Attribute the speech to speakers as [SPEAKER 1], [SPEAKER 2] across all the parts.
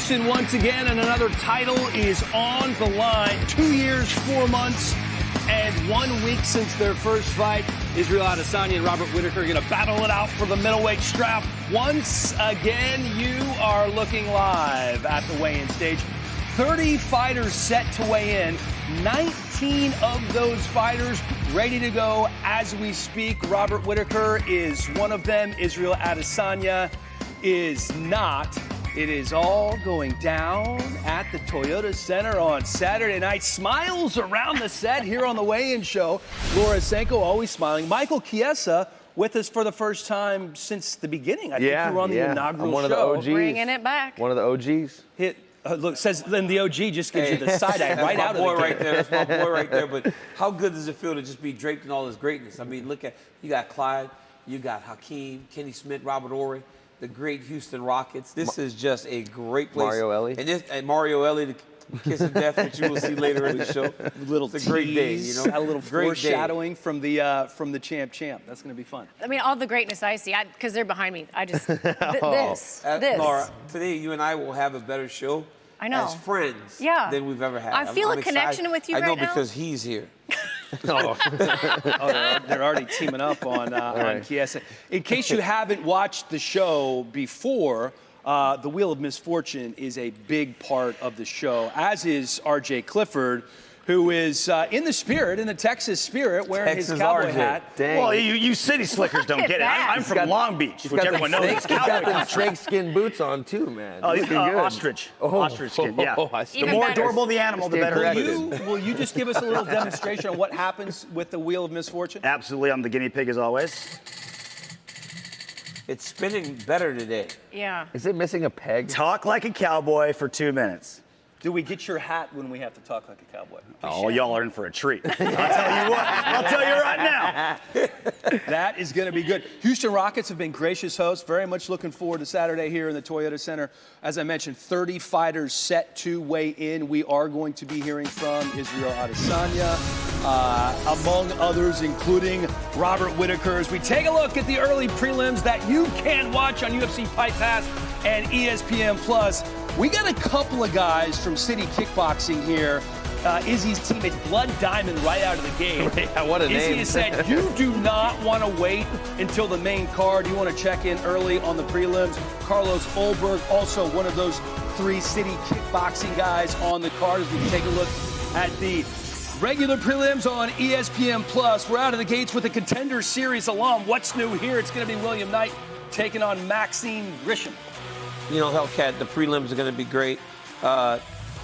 [SPEAKER 1] Houston once again, and another title is on the line. 2 years, 4 months, and 1 week since their first fight. Israel Adesanya and Robert Whittaker are going to battle it out for the middleweight strap. Once again, you are looking live at the weigh-in stage. 30 fighters set to weigh in. 19 of those fighters ready to go as we speak. Robert Whittaker is one of them. Israel Adesanya is not. It is all going down at the Toyota Center on Saturday night. Smiles around the set here on the weigh-in show. Laura Senko always smiling. Michael Chiesa with us for the first time since the beginning. I think you were on the inaugural
[SPEAKER 2] I'm one
[SPEAKER 1] show.
[SPEAKER 2] Of the OGs.
[SPEAKER 3] Bringing it back.
[SPEAKER 2] One of the OGs.
[SPEAKER 1] Look, says then the OG just gives you the side eye right out of the
[SPEAKER 4] right there. That's my boy right there. But how good does it feel to just be draped in all this greatness? I mean, look at, you got Clyde, you got Hakeem, Kenny Smith, Robert Ory, the great Houston Rockets. This is just a great place.
[SPEAKER 2] Mario Ellie.
[SPEAKER 4] And Mario Ellie, the kiss of death, which you will see later in the show.
[SPEAKER 1] It's
[SPEAKER 4] a great day, you know.
[SPEAKER 1] A little foreshadowing from the champ. That's going to be fun.
[SPEAKER 3] I mean, all the greatness I see, because they're behind me. I just, this.
[SPEAKER 4] Laura, today you and I will have a better show.
[SPEAKER 3] I know.
[SPEAKER 4] As friends than we've ever had.
[SPEAKER 3] I feel a connection with you right now.
[SPEAKER 4] I know because he's here.
[SPEAKER 1] They're already teaming up on Chiesa. In case you haven't watched the show before, the Wheel of Misfortune is a big part of the show, as is R.J. Clifford, who is in the Texas spirit, wearing his cowboy hat.
[SPEAKER 2] Dang.
[SPEAKER 5] Well, you city slickers don't get it. I'm from Long Beach, which everyone knows.
[SPEAKER 2] He's got them snake skin boots on, too, man.
[SPEAKER 5] Oh, he's ostrich. Ostrich skin, yeah. The more adorable the animal, the better it is.
[SPEAKER 1] Will you just give us a little demonstration on what happens with the Wheel of Misfortune?
[SPEAKER 5] Absolutely. I'm the guinea pig, as always.
[SPEAKER 4] It's spinning better today.
[SPEAKER 3] Yeah.
[SPEAKER 2] Is it missing a peg?
[SPEAKER 5] Talk like a cowboy for 2 minutes.
[SPEAKER 1] Do we get your hat when we have to talk like a cowboy?
[SPEAKER 5] Oh, y'all are in for a treat. I'll tell you what. I'll tell you right now.
[SPEAKER 1] That is going to be good. Houston Rockets have been gracious hosts. Very much looking forward to Saturday here in the Toyota Center. As I mentioned, 30 fighters set to weigh in. We are going to be hearing from Israel Adesanya, among others, including Robert Whittaker. As we take a look at the early prelims that you can watch on UFC Fight Pass and ESPN Plus. We got a couple of guys from City Kickboxing here. Izzy's teammates, Blood Diamond, right out of the gate.
[SPEAKER 2] Yeah, what a name.
[SPEAKER 1] Izzy has said, you do not want to wait until the main card. You want to check in early on the prelims. Carlos Solberg, also one of those 3 City Kickboxing guys on the card. As we take a look at the regular prelims on ESPN Plus. We're out of the gates with the Contender Series alum. What's new here? It's going to be William Knight taking on Maxime Grisham.
[SPEAKER 4] You know, Hellcat, the prelims are going to be great.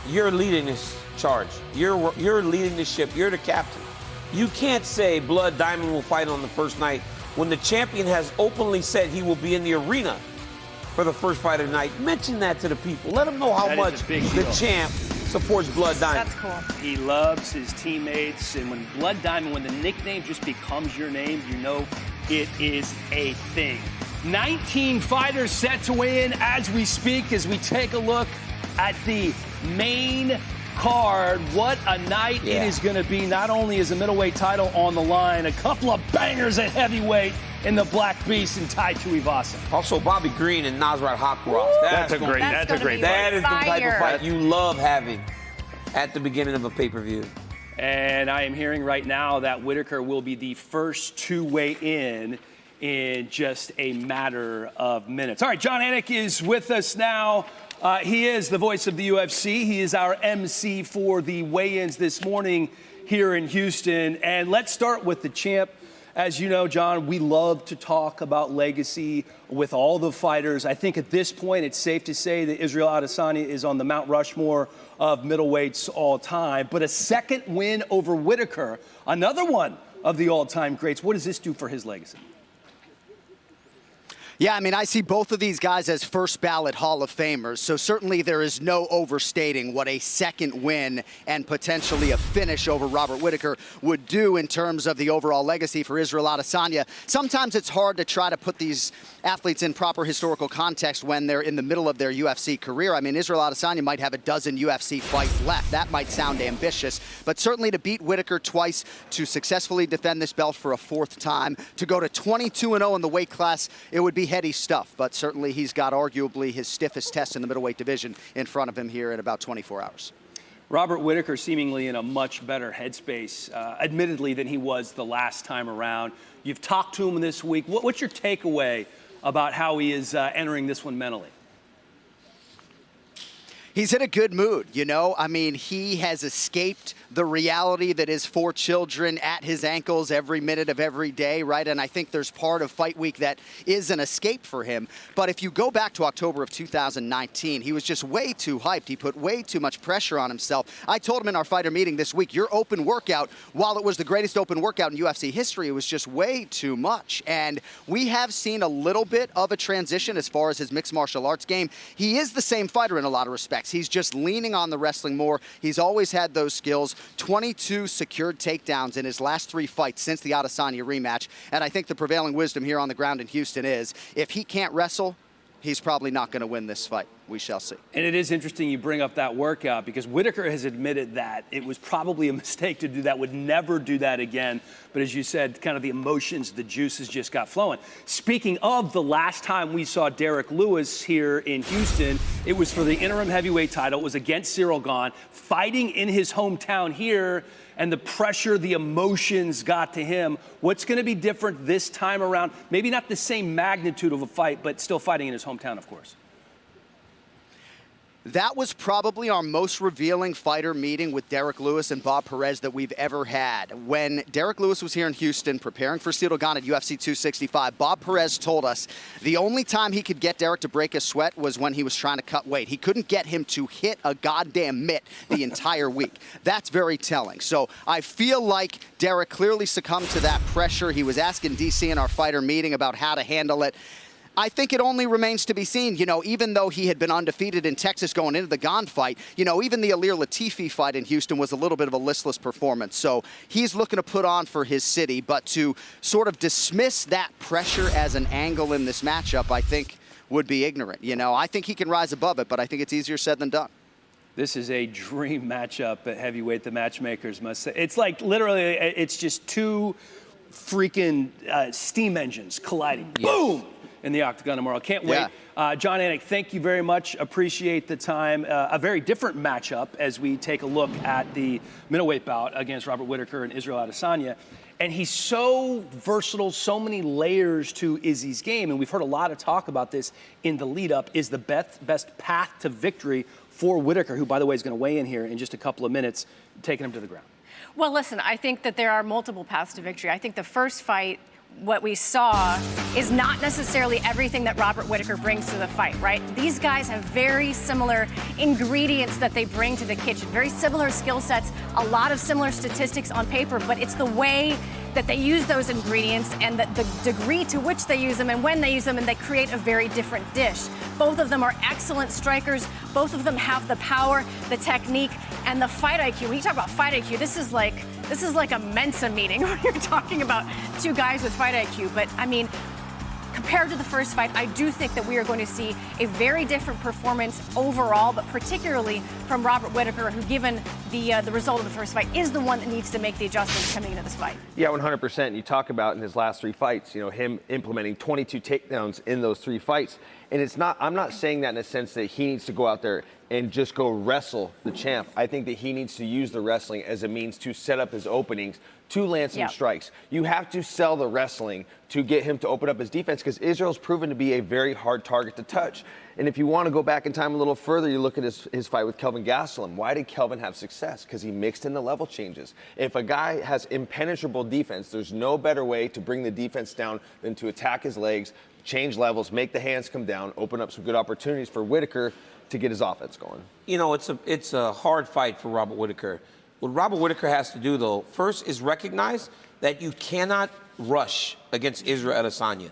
[SPEAKER 4] You're leading this charge. You're leading the ship. You're the captain. You can't say Blood Diamond will fight on the first night when the champion has openly said he will be in the arena for the first fight of the night. Mention that to the people. Let them know how much the champ supports Blood Diamond.
[SPEAKER 3] That's cool.
[SPEAKER 1] He loves his teammates, and when Blood Diamond, when the nickname just becomes your name, you know it is a thing. 19 fighters set to weigh in as we speak, as we take a look at the main card. What a night it is going to be. Not only is a middleweight title on the line, a couple of bangers at heavyweight in the Black Beast and Tai Tuivasa.
[SPEAKER 4] Also, Bobby Green and Nasrat Haqparast.
[SPEAKER 5] That's a great fight.
[SPEAKER 4] That is the type of fight you love having at the beginning of a pay-per-view.
[SPEAKER 1] And I am hearing right now that Whittaker will be the first to weigh in just a matter of minutes. All right, John Anik is with us now. He is the voice of the UFC. He is our MC for the weigh-ins this morning here in Houston. And let's start with the champ. As you know, John, we love to talk about legacy with all the fighters. I think at this point, it's safe to say that Israel Adesanya is on the Mount Rushmore of middleweights all time. But a second win over Whittaker, another one of the all-time greats. What does this do for his legacy?
[SPEAKER 6] Yeah, I mean, I see both of these guys as first ballot Hall of Famers, so certainly there is no overstating what a second win and potentially a finish over Robert Whittaker would do in terms of the overall legacy for Israel Adesanya. Sometimes it's hard to try to put these athletes in proper historical context when they're in the middle of their UFC career. I mean, Israel Adesanya might have a dozen UFC fights left. That might sound ambitious, but certainly to beat Whittaker twice, to successfully defend this belt for a fourth time, to go to 22-0 in the weight class, it would be heady stuff, but certainly he's got arguably his stiffest test in the middleweight division in front of him here in about 24 hours.
[SPEAKER 1] Robert Whittaker seemingly in a much better headspace, admittedly, than he was the last time around. You've talked to him this week. What's your takeaway about how he is entering this one mentally?
[SPEAKER 6] He's in a good mood, you know? I mean, he has escaped the reality that is 4 children at his ankles every minute of every day, right? And I think there's part of Fight Week that is an escape for him. But if you go back to October of 2019, he was just way too hyped. He put way too much pressure on himself. I told him in our fighter meeting this week, your open workout, while it was the greatest open workout in UFC history, it was just way too much. And we have seen a little bit of a transition as far as his mixed martial arts game. He is the same fighter in a lot of respects. He's just leaning on the wrestling more. He's always had those skills. 22 secured takedowns in his last 3 fights since the Adasanya rematch. And I think the prevailing wisdom here on the ground in Houston is, if he can't wrestle, he's probably not going to win this fight. We shall see.
[SPEAKER 1] And it is interesting you bring up that workout, because Whittaker has admitted that it was probably a mistake to do that, would never do that again. But as you said, kind of the emotions, the juices just got flowing. Speaking of the last time we saw Derrick Lewis here in Houston, it was for the interim heavyweight title. It was against Cyril Gahn, fighting in his hometown here, and the pressure, the emotions got to him. What's going to be different this time around? Maybe not the same magnitude of a fight, but still fighting in his hometown, of course.
[SPEAKER 6] That was probably our most revealing fighter meeting with Derrick Lewis and Bob Perez that we've ever had. When Derrick Lewis was here in Houston preparing for Cyril Gahn at UFC 265, Bob Perez told us the only time he could get Derrick to break a sweat was when he was trying to cut weight. He couldn't get him to hit a goddamn mitt the entire week. That's very telling. So I feel like Derrick clearly succumbed to that pressure. He was asking DC in our fighter meeting about how to handle it. I think it only remains to be seen, you know, even though he had been undefeated in Texas going into the Gahn fight, you know, even the Alir Latifi fight in Houston was a little bit of a listless performance. So he's looking to put on for his city, but to sort of dismiss that pressure as an angle in this matchup, I think would be ignorant. You know, I think he can rise above it, but I think it's easier said than done.
[SPEAKER 1] This is a dream matchup at heavyweight, the matchmakers must say. It's like literally, it's just 2 freaking steam engines colliding. Yes. Boom! In the Octagon tomorrow. Can't wait.
[SPEAKER 6] Yeah.
[SPEAKER 1] John Anik, thank you very much. Appreciate the time. A very different matchup as we take a look at the middleweight bout against Robert Whittaker and Israel Adesanya. And he's so versatile, so many layers to Izzy's game. And we've heard a lot of talk about this in the lead up. Is the best path to victory for Whittaker, who, by the way, is going to weigh in here in just a couple of minutes, taking him to the ground?
[SPEAKER 3] Well, listen, I think that there are multiple paths to victory. I think the first fight, what we saw is not necessarily everything that Robert Whittaker brings to the fight, right? These guys have very similar ingredients that they bring to the kitchen, very similar skill sets, a lot of similar statistics on paper, but it's the way that they use those ingredients and the degree to which they use them and when they use them, and they create a very different dish. Both of them are excellent strikers. Both of them have the power, the technique, and the fight IQ. When you talk about fight IQ, this is like a Mensa meeting when you're talking about 2 guys with fight IQ. But I mean, compared to the first fight, I do think that we are going to see a very different performance overall, but particularly from Robert Whittaker, who, given the result of the first fight, is the one that needs to make the adjustments coming into this fight.
[SPEAKER 2] Yeah, 100%. You talk about in his last 3 fights, you know, him implementing 22 takedowns in those 3 fights. And it's not, I'm not saying that in a sense that he needs to go out there and just go wrestle the champ. I think that he needs to use the wrestling as a means to set up his openings, to land some strikes. You have to sell the wrestling to get him to open up his defense, because Israel's proven to be a very hard target to touch. And if you want to go back in time a little further, you look at his fight with Kelvin Gaslin. Why did Kelvin have success? Because he mixed in the level changes. If a guy has impenetrable defense, there's no better way to bring the defense down than to attack his legs, change levels, make the hands come down, open up some good opportunities for Whittaker to get his offense going.
[SPEAKER 4] You know, it's a hard fight for Robert Whittaker. What Robert Whittaker has to do, though, first is recognize that you cannot rush against Israel Adesanya.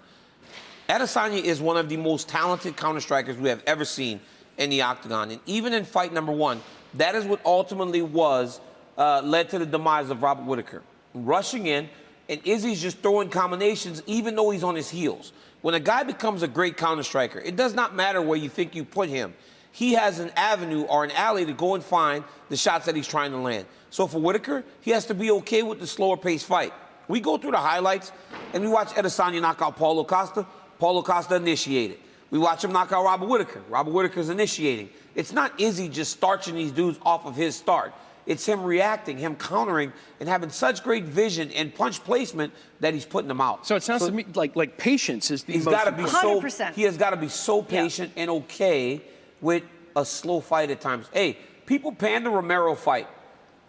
[SPEAKER 4] Adesanya is one of the most talented counter-strikers we have ever seen in the Octagon. And even in fight number 1, that is what ultimately led to the demise of Robert Whittaker. Rushing in, and Izzy's just throwing combinations even though he's on his heels. When a guy becomes a great counter-striker, it does not matter where you think you put him. He has an avenue or an alley to go and find the shots that he's trying to land. So for Whittaker, he has to be okay with the slower-paced fight. We go through the highlights, and we watch Adesanya knock out Paolo Costa. Paolo Costa initiated. We watch him knock out Robert Whittaker. Robert Whittaker's initiating. It's not Izzy just starching these dudes off of his start. It's him reacting, him countering, and having such great vision and punch placement that he's putting them out.
[SPEAKER 1] So it sounds to me like patience is the
[SPEAKER 4] He's
[SPEAKER 1] most
[SPEAKER 4] got to be
[SPEAKER 3] 100%.
[SPEAKER 4] He has got to be so patient and okay with a slow fight at times. Hey, people pan the Romero fight.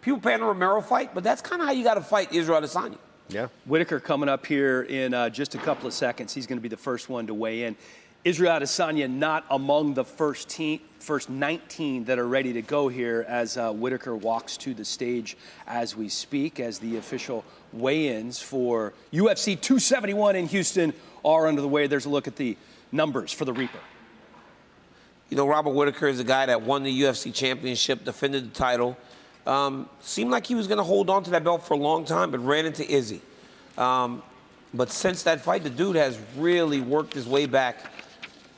[SPEAKER 4] But that's kind of how you got to fight Israel Adesanya.
[SPEAKER 2] Yeah.
[SPEAKER 1] Whittaker coming up here in just a couple of seconds. He's going to be the first one to weigh in. Israel Adesanya not among the first 19 that are ready to go here as Whittaker walks to the stage as we speak, as the official weigh-ins for UFC 271 in Houston are under the way. There's a look at the numbers for the Reaper.
[SPEAKER 4] You know, Robert Whittaker is a guy that won the UFC championship, defended the title. Seemed like he was going to hold on to that belt for a long time, but ran into Izzy. But since that fight, the dude has really worked his way back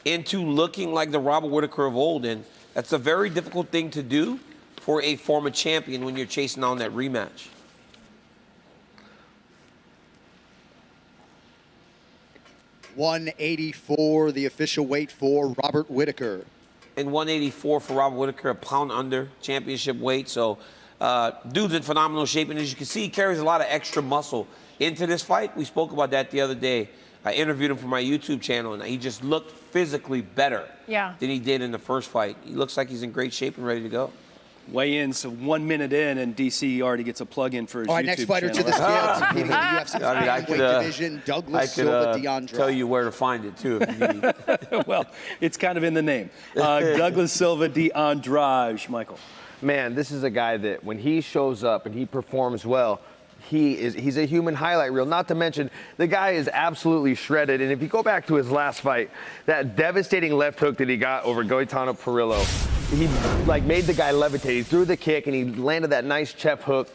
[SPEAKER 4] into looking like the Robert Whittaker of old, and that's a very difficult thing to do for a former champion when you're chasing down that rematch.
[SPEAKER 6] $184, the official weight for Robert Whittaker.
[SPEAKER 4] And 184 for Robert Whittaker, a pound under championship weight. So dude's in phenomenal shape, and as you can see, he carries a lot of extra muscle into this fight. We spoke about that the other day. I interviewed him for my YouTube channel, and he just looked physically better than he did in the first fight. He looks like he's in great shape and ready to go.
[SPEAKER 1] Weigh-in, so 1 minute in, and DC already gets a plug-in for his YouTube
[SPEAKER 6] Next fighter
[SPEAKER 1] channel.
[SPEAKER 6] to the scale, competing in the UFC's weight division, Douglas Silva DeAndrade.
[SPEAKER 4] Tell you where to find it, too, if you need.
[SPEAKER 1] Well, it's kind of in the name. Douglas Silva DeAndrade, Michael.
[SPEAKER 2] Man, this is a guy that when he shows up and he performs well, he's a human highlight reel. Not to mention, the guy is absolutely shredded. And if you go back to his last fight, that devastating left hook that he got over Gaetano Perillo, he made the guy levitate. He threw the kick and he landed that nice check hook,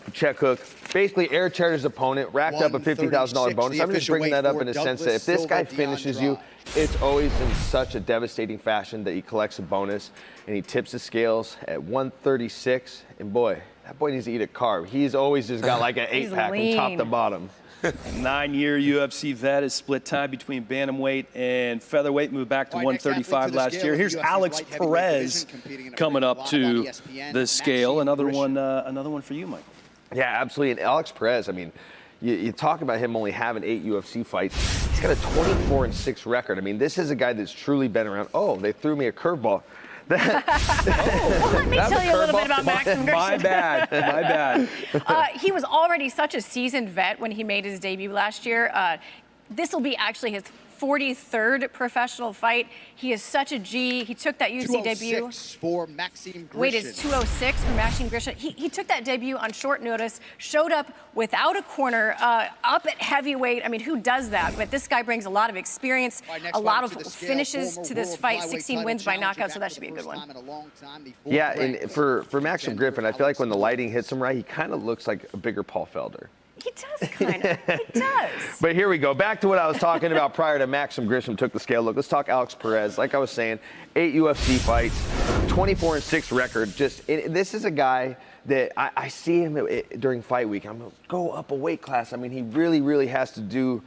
[SPEAKER 2] basically air chaired his opponent, racked up a $50,000 bonus. I'm just bringing that up in a sense that if this guy finishes you, it's always in such a devastating fashion that he collects a bonus and he tips the scales at 136. And boy, that boy needs to eat a carb. He's always just got like an 8-pack from top to bottom.
[SPEAKER 1] 9-year UFC vet is split time between bantamweight and featherweight. Moved back to 135 last year. Here's Alex Perez coming up to the scale. Another one for you, Michael.
[SPEAKER 2] Yeah, absolutely. And Alex Perez, I mean, you talk about him only having 8 UFC fights. He's got a 24-6 record. I mean, this is a guy that's truly been around. Oh, they threw me a curveball.
[SPEAKER 3] Well, let me tell you a little bit about Maxim Grissom.
[SPEAKER 1] My bad.
[SPEAKER 3] He was already such a seasoned vet when he made his debut last year. This will be actually his 43rd professional fight. He is such a G. He took that UFC debut.
[SPEAKER 6] For Maxim Grissom.
[SPEAKER 3] Weight is 206 for Maxim Grissom. He took that debut on short notice, showed up without a corner, up at heavyweight. I mean, who does that? But this guy brings a lot of experience, a lot of finishes to this fight, 16 wins by knockout, so that should be a good one.
[SPEAKER 2] Yeah, and for Maxim Griffin, I feel like when the lighting hits him right, he kind of looks like a bigger Paul Felder.
[SPEAKER 3] He does, kind of. He does.
[SPEAKER 2] But here we go. Back to what I was talking about prior to Maxim Grissom took the scale. Look, let's talk Alex Perez. Like I was saying, 8 UFC fights, 24-6 record. This is a guy that I see him during fight week. I'm going to go up a weight class. I mean, he really, really has to do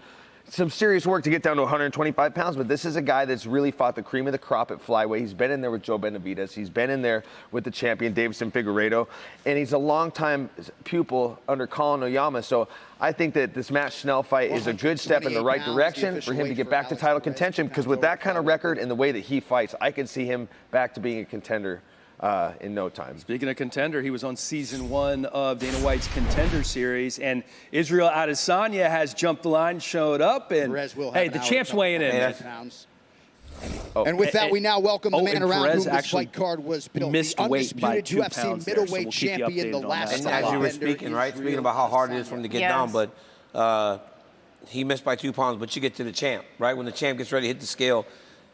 [SPEAKER 2] some serious work to get down to 125 pounds, but this is a guy that's really fought the cream of the crop at flyweight. He's been in there with Joe Benavidez. He's been in there with the champion, Davison Figueiredo, and he's a longtime pupil under Colin Oyama. So I think that this Matt Schnell fight is a good step in the right direction for him to get back to title contention, because with that kind of record and the way that he fights, I can see him back to being a contender in no time.
[SPEAKER 1] Speaking of contender, he was on season 1 of Dana White's Contender Series, and Israel Adesanya has jumped the line, showed up, and hey, the champ's weighing in.
[SPEAKER 6] And with that, we now welcome the man around whom this fight card was built.
[SPEAKER 1] Missed
[SPEAKER 6] the
[SPEAKER 1] weight by 2
[SPEAKER 6] UFC
[SPEAKER 1] pounds
[SPEAKER 6] middleweight
[SPEAKER 1] there, so we'll keep you
[SPEAKER 6] champion, the
[SPEAKER 1] updated on
[SPEAKER 6] last
[SPEAKER 1] that.
[SPEAKER 4] And as you were speaking, right, speaking about how hard it is for him to get down, but he missed by 2 pounds, but you get to the champ, right? When the champ gets ready to hit the scale,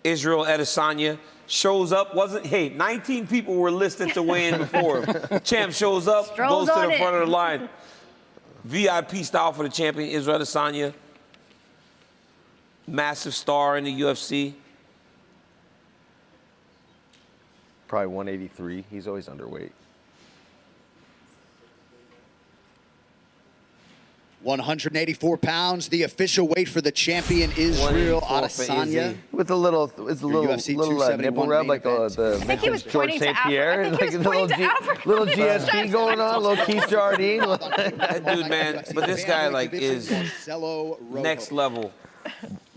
[SPEAKER 4] Israel Adesanya shows up. 19 people were listed to weigh in before him. Champ shows up, goes to the front of the line. VIP style for the champion, Israel Adesanya. Massive star in the UFC.
[SPEAKER 2] Probably 183. He's always underweight.
[SPEAKER 6] 184 pounds, the official weight for the champion Israel
[SPEAKER 4] 184 for
[SPEAKER 6] Adesanya.
[SPEAKER 4] Izzy.
[SPEAKER 2] With a little
[SPEAKER 6] UFC
[SPEAKER 2] nipple
[SPEAKER 6] 271
[SPEAKER 2] rub, like
[SPEAKER 6] main
[SPEAKER 2] the
[SPEAKER 3] I think he was
[SPEAKER 2] George
[SPEAKER 3] pointing to
[SPEAKER 2] St.
[SPEAKER 3] Africa.
[SPEAKER 2] Pierre,
[SPEAKER 3] I think he
[SPEAKER 2] like
[SPEAKER 3] was
[SPEAKER 2] a
[SPEAKER 3] pointing to Africa.
[SPEAKER 2] little GSP going on, little Keith Jardine.
[SPEAKER 4] That dude, man, but this guy, like, is next level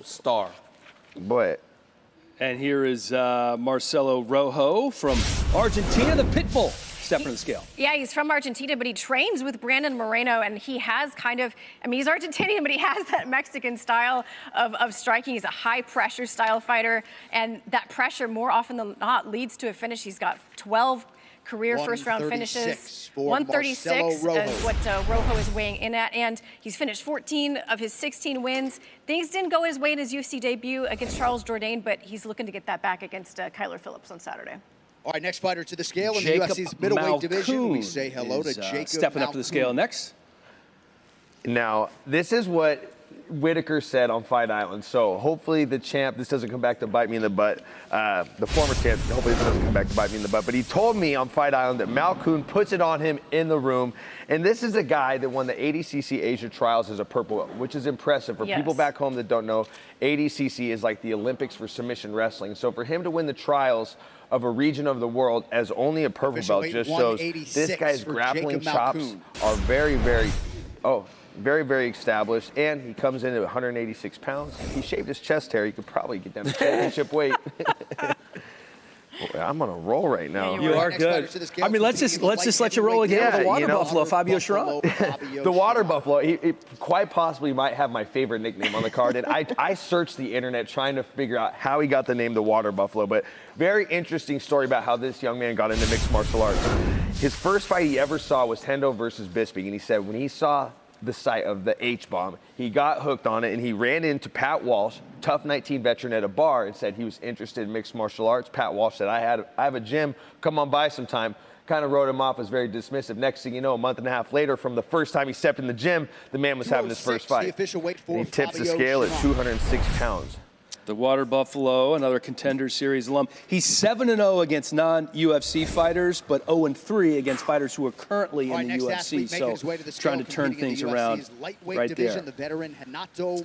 [SPEAKER 4] star.
[SPEAKER 2] Boy,
[SPEAKER 1] And here is Marcelo Rojo from Argentina, the Pitbull, stepping on the scale.
[SPEAKER 3] Yeah, he's from Argentina, but he trains with Brandon Moreno, and he has kind of, I mean, he's Argentinian, but he has that Mexican style of striking. He's a high-pressure style fighter, and that pressure, more often than not, leads to a finish. He's got 12 career first-round finishes. 136 is what Rojo is weighing in at, and he's finished 14 of his 16 wins. Things didn't go his way in his UFC debut against Charles Jourdain, but he's looking to get that back against Kyler Phillips on Saturday.
[SPEAKER 6] All right, next fighter to the scale in
[SPEAKER 1] Jacob
[SPEAKER 6] the UFC's middleweight division. We
[SPEAKER 1] Malkoun
[SPEAKER 6] say hello to
[SPEAKER 1] is,
[SPEAKER 6] Jacob
[SPEAKER 1] stepping up to the scale next.
[SPEAKER 2] now this is what Whittaker said on Fight Island. So hopefully the champ, this doesn't come back to bite me in the butt. The former champ, hopefully this doesn't come back to bite me in the butt. But he told me on Fight Island that Malkoun puts it on him in the room. And this is a guy that won the ADCC Asia Trials as a purple belt, which is impressive. For people back home that don't know, ADCC is like the Olympics for submission wrestling. So for him to win the trials of a region of the world as only a purple belt just shows this guy's grappling chops are very, very established, and he comes in at 186 pounds. If he shaved his chest hair, he could probably get down to championship weight. Boy, I'm on a roll right now.
[SPEAKER 1] You are good. I mean, let's just let you roll again with the Water Buffalo, Fabio Sharon.
[SPEAKER 2] The Water Buffalo, he quite possibly might have my favorite nickname on the card. And I searched the internet trying to figure out how he got the name the Water Buffalo. But very interesting story about how this young man got into mixed martial arts. His first fight he ever saw was Hendo versus Bisping. And he said when he saw the sight of the H-bomb, he got hooked on it, and he ran into Pat Walsh, tough 19 veteran, at a bar and said he was interested in mixed martial arts. Pat Walsh said, I have a gym, come on by sometime. Kind of wrote him off as very dismissive. Next thing you know, a month and a half later, from the first time he stepped in the gym, the man was having his first fight.
[SPEAKER 6] The official weight for
[SPEAKER 2] and he tips the scale at 206 pounds.
[SPEAKER 1] The Water Buffalo, another Contender Series alum. He's 7-0 against non-UFC fighters, but 0-3 against fighters who are currently in the UFC. So trying to turn things around right there.
[SPEAKER 6] The veteran Renato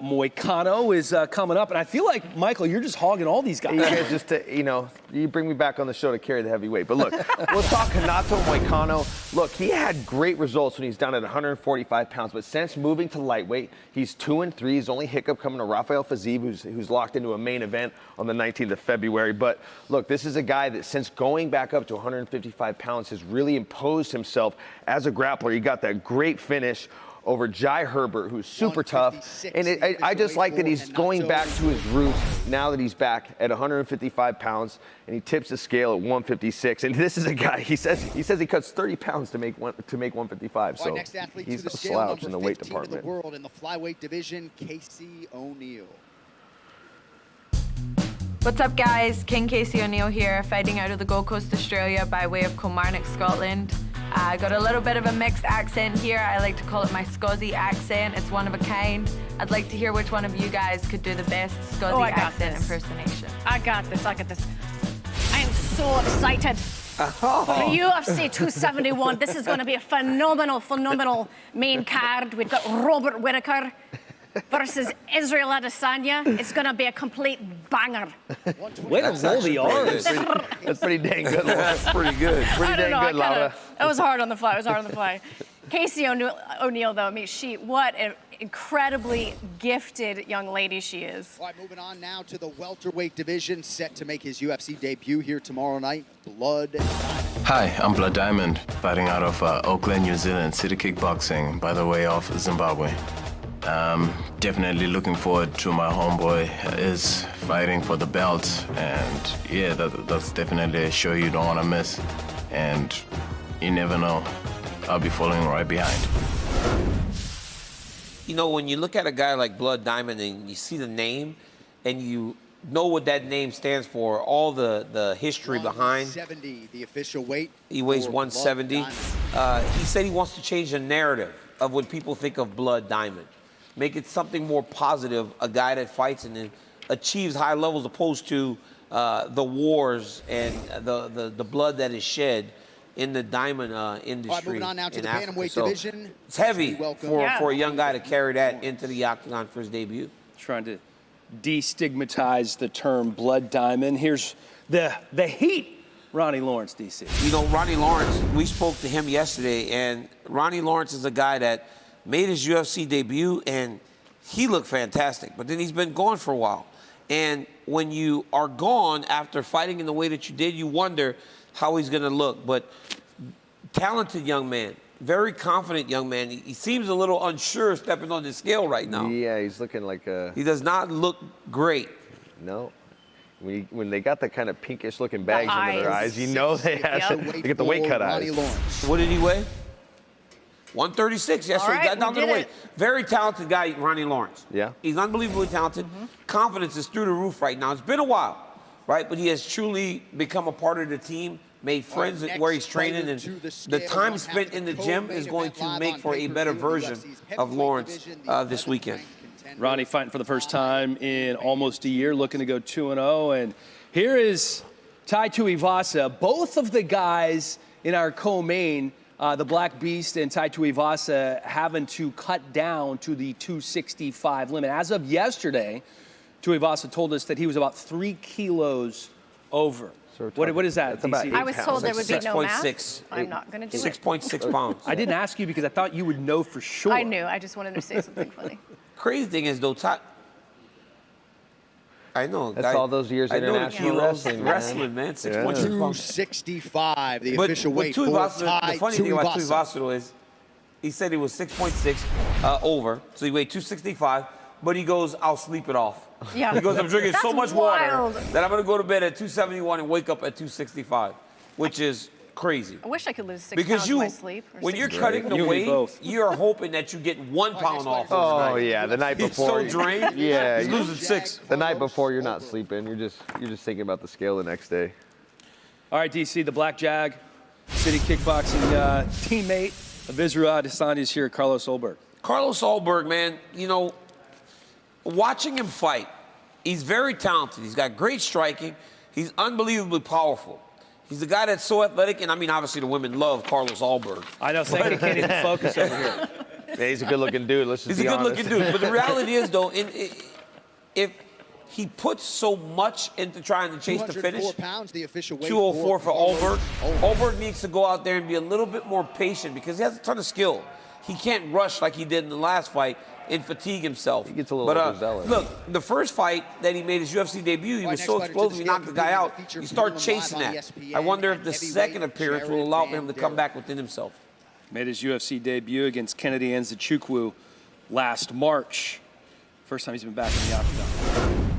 [SPEAKER 1] Moicano is coming up, and I feel like, Michael, you're just hogging all these guys.
[SPEAKER 2] Yeah, just to, you bring me back on the show to carry the heavyweight. But look, we'll talk Renato Moicano. Look, he had great results when he's down at 145 pounds, but since moving to lightweight, he's 2-3. His only hiccup coming to Rafael Fiziev, who's locked into a main event on the 19th of February. But look, this is a guy that since going back up to 155 pounds has really imposed himself as a grappler. He got that great finish over Jai Herbert, who's super tough. And I just like that he's going back to his roots now that he's back at 155 pounds, and he tips the scale at 156. And this is a guy, he says he cuts 30 pounds to make 155. So he's a slouch in the weight department.
[SPEAKER 6] The world in the flyweight division, Casey O'Neill.
[SPEAKER 7] What's up, guys? King Casey O'Neill here, fighting out of the Gold Coast, Australia by way of Kilmarnock, Scotland. I got a little bit of a mixed accent here. I like to call it my Scozzy accent. It's one of a kind. I'd like to hear which one of you guys could do the best Scozzy accent impersonation.
[SPEAKER 3] I got this. I am so excited for the UFC 271. This is going to be a phenomenal main card. We've got Robert Whittaker versus Israel Adesanya. It's going to be a complete banger.
[SPEAKER 1] Way to roll the R's.
[SPEAKER 2] That's pretty dang good. That's pretty good. Pretty dang good, Laura.
[SPEAKER 3] It was hard on the fly. Casey O'Neill, though, what an incredibly gifted young lady she is.
[SPEAKER 6] All right, moving on now to the welterweight division, set to make his UFC debut here tomorrow night, Blood Diamond.
[SPEAKER 8] Hi, I'm Blood Diamond, fighting out of Auckland, New Zealand, City Kickboxing, by the way of Zimbabwe. Definitely looking forward to my homeboy is fighting for the belt, and yeah, that's definitely a show you don't want to miss, and you never know, I'll be following right behind.
[SPEAKER 4] When you look at a guy like Blood Diamond and you see the name and you know what that name stands for, all the history behind.
[SPEAKER 6] 170, the official weight.
[SPEAKER 4] He weighs 170. He said he wants to change the narrative of when people think of Blood Diamond. Make it something more positive, a guy that fights and achieves high levels opposed to the wars and the blood that is shed. in the diamond industry.
[SPEAKER 6] All right, moving on now to
[SPEAKER 4] in
[SPEAKER 6] the
[SPEAKER 4] Africa.
[SPEAKER 6] bantamweight
[SPEAKER 4] So
[SPEAKER 6] division.
[SPEAKER 4] it's heavy
[SPEAKER 6] Welcome.
[SPEAKER 4] for a young guy to carry that into the octagon for his debut.
[SPEAKER 1] Trying to destigmatize the term blood diamond. Here's the heat, Ronnie Lawrence, DC.
[SPEAKER 4] You know, Ronnie Lawrence, we spoke to him yesterday, and Ronnie Lawrence is a guy that made his UFC debut, and he looked fantastic. But then he's been gone for a while. And when you are gone after fighting in the way that you did, you wonder how he's going to look. But talented young man, very confident young man. He seems a little unsure stepping on the scale right now.
[SPEAKER 2] Yeah, he's looking like a...
[SPEAKER 4] He does not look great.
[SPEAKER 2] No. When they got the kind of pinkish looking bags under their eyes, you know they get the weight cut eyes.
[SPEAKER 4] What did he weigh? 136. Yes,
[SPEAKER 3] All
[SPEAKER 4] so he
[SPEAKER 3] right,
[SPEAKER 4] got down to the
[SPEAKER 3] we did
[SPEAKER 4] weight. Very talented guy, Ronnie Lawrence.
[SPEAKER 2] Yeah.
[SPEAKER 4] He's unbelievably talented. Confidence is through the roof right now. It's been a while, right? But he has truly become a part of the team, made friends where he's training, and the time spent in the gym is going to make for a better version of Lawrence this weekend.
[SPEAKER 1] Ronnie fighting for the first time in almost a year, looking to go 2-0. And here is Tai Tuivasa, both of the guys in our co-main, the Black Beast and Tai Tuivasa, having to cut down to the 265 limit. As of yesterday, Tuivasa told us that he was about 3 kilos over. So what is that, DC?
[SPEAKER 3] I was told there would be no math.
[SPEAKER 4] 6.6.
[SPEAKER 3] I'm not going to do it.
[SPEAKER 4] 6.6 pounds.
[SPEAKER 1] I didn't ask you because I thought you would know for sure.
[SPEAKER 3] I knew. I just wanted to say something funny.
[SPEAKER 4] Crazy thing is, though, I know.
[SPEAKER 2] That's all those years
[SPEAKER 4] I know the
[SPEAKER 2] international
[SPEAKER 4] kilos
[SPEAKER 2] wrestling,
[SPEAKER 4] man. 6.6 pounds.
[SPEAKER 6] 265, the official weight for
[SPEAKER 4] Tuivasa, the funny thing about
[SPEAKER 6] Tuivasa.
[SPEAKER 4] Tuivasa, though, is he said he was 6.6 over, so he weighed 265, but he goes, I'll sleep it off.
[SPEAKER 3] Yeah.
[SPEAKER 4] He goes, I'm drinking so much
[SPEAKER 3] wild.
[SPEAKER 4] water that I'm going to go to bed at 271 and wake up at 265, which is crazy.
[SPEAKER 3] I wish I could lose 6
[SPEAKER 4] Because
[SPEAKER 3] pounds in my sleep. Or
[SPEAKER 4] when
[SPEAKER 3] 6
[SPEAKER 4] you're
[SPEAKER 3] pounds.
[SPEAKER 4] cutting the
[SPEAKER 1] You and me
[SPEAKER 4] weight,
[SPEAKER 1] both.
[SPEAKER 4] you're hoping that you get 1 pound off.
[SPEAKER 2] Oh yeah, the night
[SPEAKER 4] He's
[SPEAKER 2] before.
[SPEAKER 4] so drained.
[SPEAKER 2] Yeah,
[SPEAKER 4] He's losing 6.
[SPEAKER 2] the night before you're not sleeping. You're just thinking about the scale the next day.
[SPEAKER 1] All right, DC, the Black Jag, City Kickboxing teammate of Israel Adesanya is here, Carlos Solberg.
[SPEAKER 4] Carlos Solberg, man, you know, watching him fight, he's very talented. He's got great striking. He's unbelievably powerful. He's the guy that's so athletic, and I mean, obviously the women love Carlos Solberg.
[SPEAKER 1] I know, thank you, can't even focus over here.
[SPEAKER 2] Yeah, he's a good-looking dude. Let's just
[SPEAKER 4] He's a
[SPEAKER 2] be honest.
[SPEAKER 4] good-looking dude. But the reality is, though, if he puts so much into trying to chase the finish,
[SPEAKER 6] 204 pounds, the official weight
[SPEAKER 4] 204 for Solberg. Solberg needs to go out there and be a little bit more patient because he has a ton of skill. He can't rush like he did in the last fight and fatigue himself.
[SPEAKER 2] He gets a little overzealous.
[SPEAKER 4] Look, the first fight that he made his UFC debut, he was so explosive, he knocked the guy out. You start chasing that. I wonder if the second appearance will allow for him to come back within himself.
[SPEAKER 1] Made his UFC debut against Kennedy Nzechukwu last March. First time he's been back in the octagon.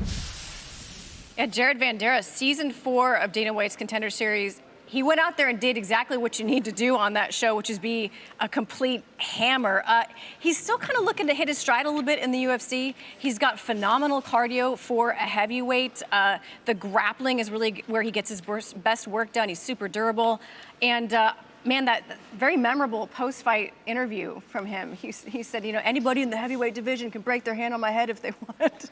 [SPEAKER 3] Yeah, Jared Vanderas, season 4 of Dana White's Contender Series. He went out there and did exactly what you need to do on that show, which is be a complete hammer. He's still kind of looking to hit his stride a little bit in the UFC. He's got phenomenal cardio for a heavyweight. The grappling is really where he gets his best work done. He's super durable. And man, that very memorable post-fight interview from him. He said, you know, anybody in the heavyweight division can break their hand on my head if they want.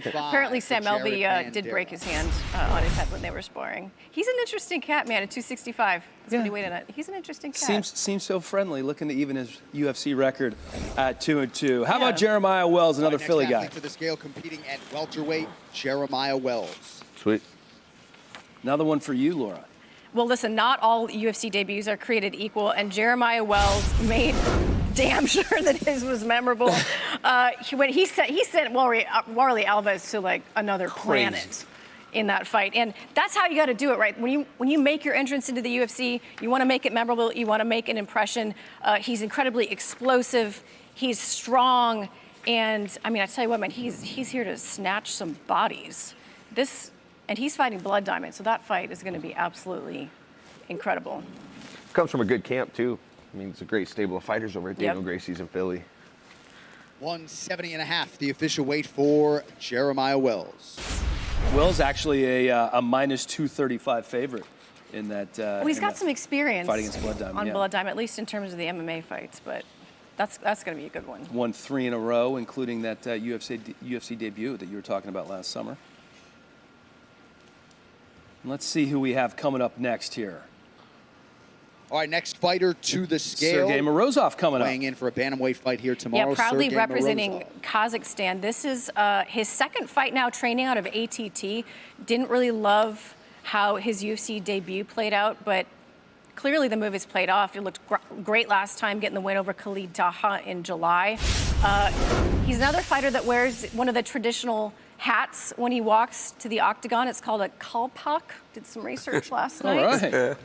[SPEAKER 3] Apparently Sam Elvey did break his hand on his head when they were sparring. He's an interesting cat, man, at 265. That's what he weighed in at. He's an interesting cat.
[SPEAKER 1] Seems so friendly, looking to even his UFC record at 2-2. How about Jeremiah Wells, another Philly guy?
[SPEAKER 6] To the scale competing at welterweight, Jeremiah Wells.
[SPEAKER 2] Sweet.
[SPEAKER 1] Another one for you, Laura.
[SPEAKER 3] Well, listen, not all UFC debuts are created equal, and Jeremiah Wells made damn sure that his was memorable. He sent Warley Alves to like another planet in that fight, and that's how you got to do it, right? When you make your entrance into the UFC, you want to make it memorable. You want to make an impression. He's incredibly explosive. He's strong, and I mean, I tell you what, man, he's here to snatch some bodies. And he's fighting Blood Diamond, so that fight is going to be absolutely incredible.
[SPEAKER 2] Comes from a good camp, too. I mean, it's a great stable of fighters over at Daniel Gracie's in Philly.
[SPEAKER 6] 170.5, the official weight for Jeremiah Wells.
[SPEAKER 1] Wells actually a minus 235 favorite in that.
[SPEAKER 3] Well, he's got some experience
[SPEAKER 1] fight against Blood Diamond,
[SPEAKER 3] on Blood Diamond, at least in terms of the MMA fights, but that's going to be a good one.
[SPEAKER 1] Won 3 in a row, including that UFC debut that you were talking about last summer. Let's see who we have coming up next here.
[SPEAKER 6] All right, next fighter to the scale.
[SPEAKER 1] Sergey Morozov coming up.
[SPEAKER 6] Weighing in for a bantamweight fight here tomorrow.
[SPEAKER 3] Yeah, proudly
[SPEAKER 6] Sergey
[SPEAKER 3] representing
[SPEAKER 6] Morozov.
[SPEAKER 3] Kazakhstan. This is his second fight now, training out of ATT. Didn't really love how his UFC debut played out, but clearly the move has played off. It looked great last time, getting the win over Khalid Taha in July. He's another fighter that wears one of the traditional hats when he walks to the octagon. It's called a kalpak. Did some research last night.
[SPEAKER 1] All right.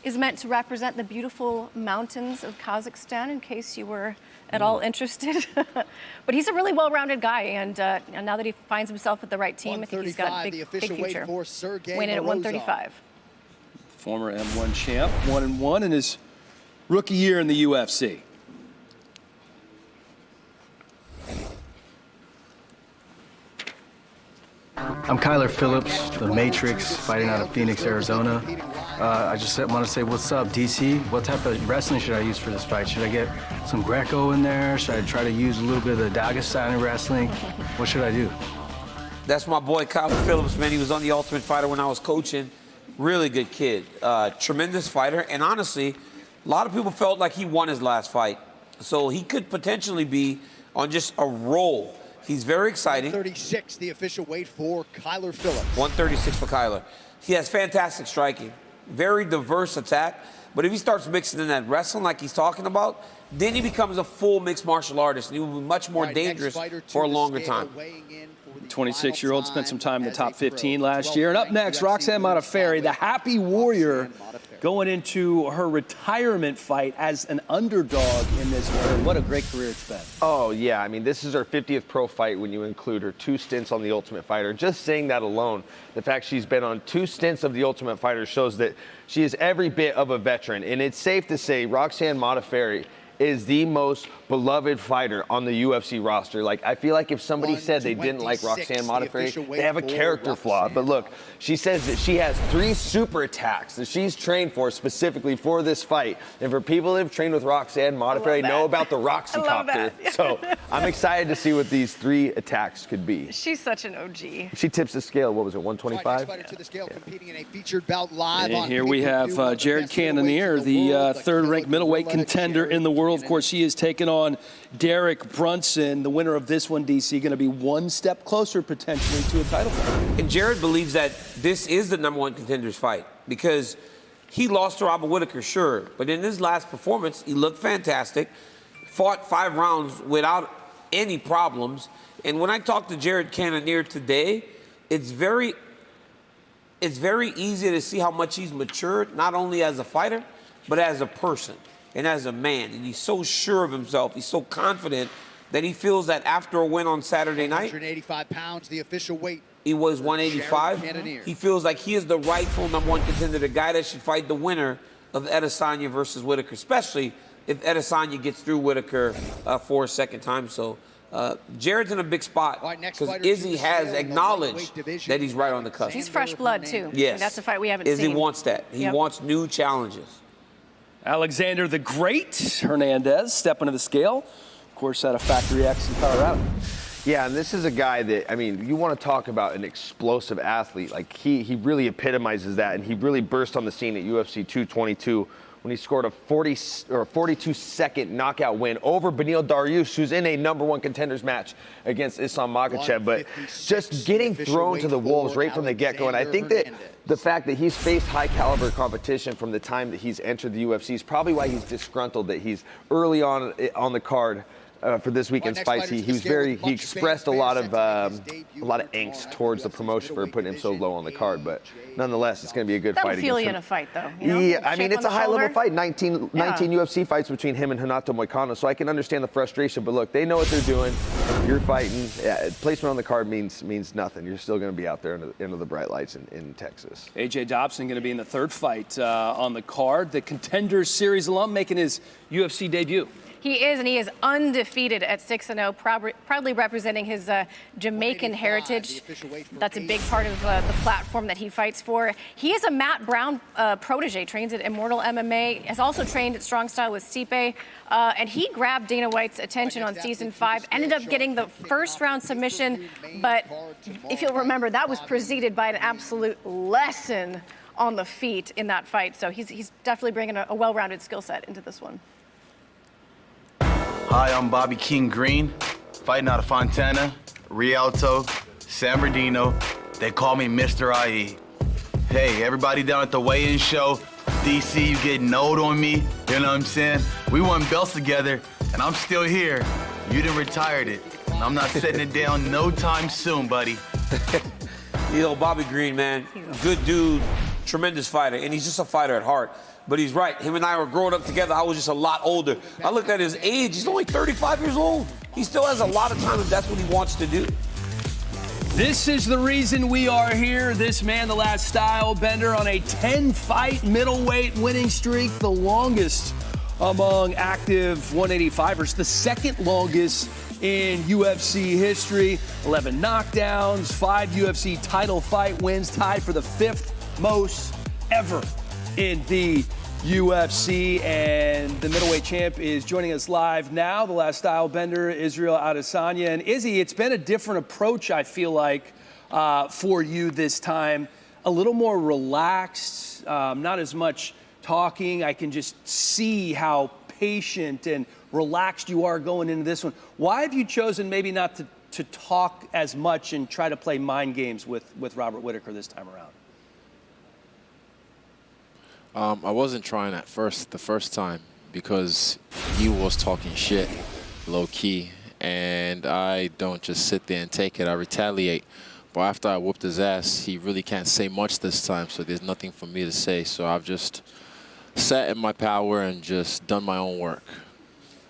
[SPEAKER 3] Is meant to represent the beautiful mountains of Kazakhstan, in case you were at all interested. But he's a really well-rounded guy, and now that he finds himself with the right team, I think he's got a big future. Winning at 135.
[SPEAKER 1] Former M1 champ, 1-1 in his rookie year in the UFC.
[SPEAKER 9] I'm Kyler Phillips, the Matrix, fighting out of Phoenix, Arizona. I just want to say, what's up, DC? What type of wrestling should I use for this fight? Should I get some Greco in there? Should I try to use a little bit of the Dagestani wrestling? What should I do?
[SPEAKER 4] That's my boy, Kyler Phillips, man. He was on The Ultimate Fighter when I was coaching. Really good kid. Tremendous fighter. And honestly, a lot of people felt like he won his last fight. So he could potentially be on just a roll. He's very exciting.
[SPEAKER 6] 136, the official weight for Kyler Phillips.
[SPEAKER 4] 136 for Kyler. He has fantastic striking. Very diverse attack. But if he starts mixing in that wrestling like he's talking about, then he becomes a full mixed martial artist, and he will be much more dangerous for a longer time.
[SPEAKER 1] 26-year-old spent some time in the top 15 last year. And up next, Roxanne Modafferi, the happy warrior, going into her retirement fight as an underdog in this one. What a great career it's been.
[SPEAKER 2] Oh, yeah. I mean, this is her 50th pro fight when you include her 2 stints on The Ultimate Fighter. Just saying that alone, the fact she's been on 2 stints of The Ultimate Fighter shows that she is every bit of a veteran. And it's safe to say Roxanne Modafferi is the most beloved fighter on the UFC roster. Like, I feel like if somebody said they didn't like Roxanne Modafferi, they have a character flaw. But look, she says that she has 3 super attacks that she's trained for specifically for this fight. And for people that have trained with Roxanne Modafferi, know about the Roxycopter. So I'm excited to see what these 3 attacks could be.
[SPEAKER 3] She's such an OG.
[SPEAKER 2] She tips the scale, what was it, 125?
[SPEAKER 1] And here we have Jared Cannonier, the third-ranked middleweight contender in the world. Of course, he is taking on Derrick Brunson. The winner of this one, DC, going to be one step closer potentially to a title fight.
[SPEAKER 4] And Jared believes that this is the #1 contender's fight because he lost to Robert Whittaker, sure, but in his last performance, he looked fantastic, fought 5 rounds without any problems. And when I talked to Jared Cannonier today, it's very easy to see how much he's matured, not only as a fighter, but as a person and as a man. And he's so sure of himself. He's so confident that he feels that after a win on Saturday night,
[SPEAKER 6] 185 pounds, the official weight.
[SPEAKER 4] He was 185. He feels like he is the rightful #1 contender, the guy that should fight the winner of Adasanya versus Whittaker, especially if Adesanya gets through Whittaker for a second time. So Jared's in a big spot because Izzy has acknowledged that he's right on the cusp.
[SPEAKER 3] He's fresh blood, too.
[SPEAKER 4] Yes.
[SPEAKER 3] That's a fight we haven't seen.
[SPEAKER 4] Izzy wants that. He wants new challenges.
[SPEAKER 1] Alexander the Great Hernandez stepping to the scale. Of course, at a Factory X in Colorado.
[SPEAKER 2] Yeah, and this is a guy that, I mean, you want to talk about an explosive athlete. Like, he really epitomizes that, and he really burst on the scene at UFC 222 when he scored a 42-second knockout win over Beneil Dariush, who's in a #1 contenders match against Islam Makhachev. But just getting thrown to the wolves right from the get-go, and I think that the fact that he's faced high-caliber competition from the time that he's entered the UFC is probably why he's disgruntled that he's early on the card for this weekend's fights. He expressed a lot of angst towards the promotion for putting him so low on the card, but nonetheless, it's going to be a good fight.
[SPEAKER 3] That'll feel you in a fight, though.
[SPEAKER 2] Yeah, I mean, it's a high-level fight. 19 UFC fights between him and Renato Moicano, so I can understand the frustration. But look, they know what they're doing. You're fighting. Yeah, placement on the card means nothing. You're still going to be out there under the bright lights in Texas.
[SPEAKER 1] AJ Dobson going to be in the 3rd fight on the card. The Contenders Series alum making his UFC debut.
[SPEAKER 3] He is, and he is undefeated at 6-0, proudly representing his Jamaican heritage. That's a big part of the platform that he fights for. He is a Matt Brown protege, trains at Immortal MMA, has also trained at Strong Style with Stipe, and he grabbed Dana White's attention on Season 5, ended up getting the first-round submission, but if you'll remember, that was preceded by an absolute lesson on the feet in that fight. So he's definitely bringing a well-rounded skill set into this one.
[SPEAKER 10] Hi, I'm Bobby King Green, fighting out of Fontana, Rialto, San Bernardino. They call me Mr. IE. Hey, everybody down at the weigh-in show, DC, you getting old on me, you know what I'm saying? We won belts together, and I'm still here. You done retired it, and I'm not setting it down no time soon, buddy.
[SPEAKER 4] You know, Bobby Green, man, good dude, tremendous fighter, and he's just a fighter at heart. But he's right. Him and I were growing up together. I was just a lot older. I looked at his age. He's only 35 years old. He still has a lot of time if that's what he wants to do.
[SPEAKER 1] This is the reason we are here. This man, the last style bender, on a 10-fight middleweight winning streak, the longest among active 185ers, the second longest in UFC history. 11 knockdowns, 5 UFC title fight wins, tied for the 5th most ever in the UFC. And the middleweight champ is joining us live now, the last style bender, Israel Adesanya. And Izzy, it's been a different approach, I feel like, for you this time. A little more relaxed, not as much talking. I can just see how patient and relaxed you are going into this one. Why have you chosen maybe not to talk as much and try to play mind games with Robert Whittaker this time around?
[SPEAKER 11] I wasn't trying at the first time, because he was talking shit, low key, and I don't just sit there and take it. I retaliate. But after I whooped his ass, he really can't say much this time, so there's nothing for me to say. So I've just sat in my power and just done my own work.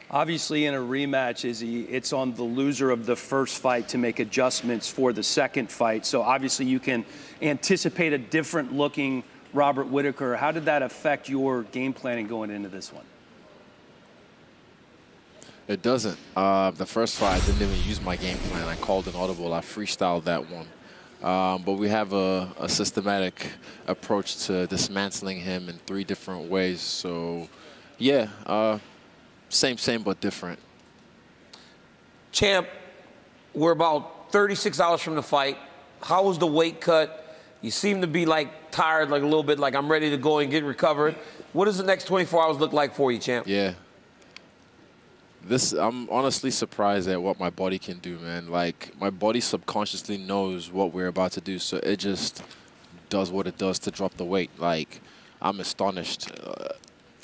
[SPEAKER 1] Obviously, in a rematch, Izzy, it's on the loser of the first fight to make adjustments for the second fight. So obviously you can anticipate a different looking Robert Whittaker. How did that affect your game planning going into this one?
[SPEAKER 11] It doesn't. The first fight, I didn't even use my game plan. I called an audible. I freestyled that one. But we have a systematic approach to dismantling him in 3 different ways. So, yeah, same, but different.
[SPEAKER 4] Champ, we're about 36 hours from the fight. How was the weight cut? You seem to be like tired, like a little bit, like I'm ready to go and get recovered. What does the next 24 hours look like for you, champ?
[SPEAKER 11] Yeah. I'm honestly surprised at what my body can do, man. Like, my body subconsciously knows what we're about to do, so it just does what it does to drop the weight. Like, I'm astonished.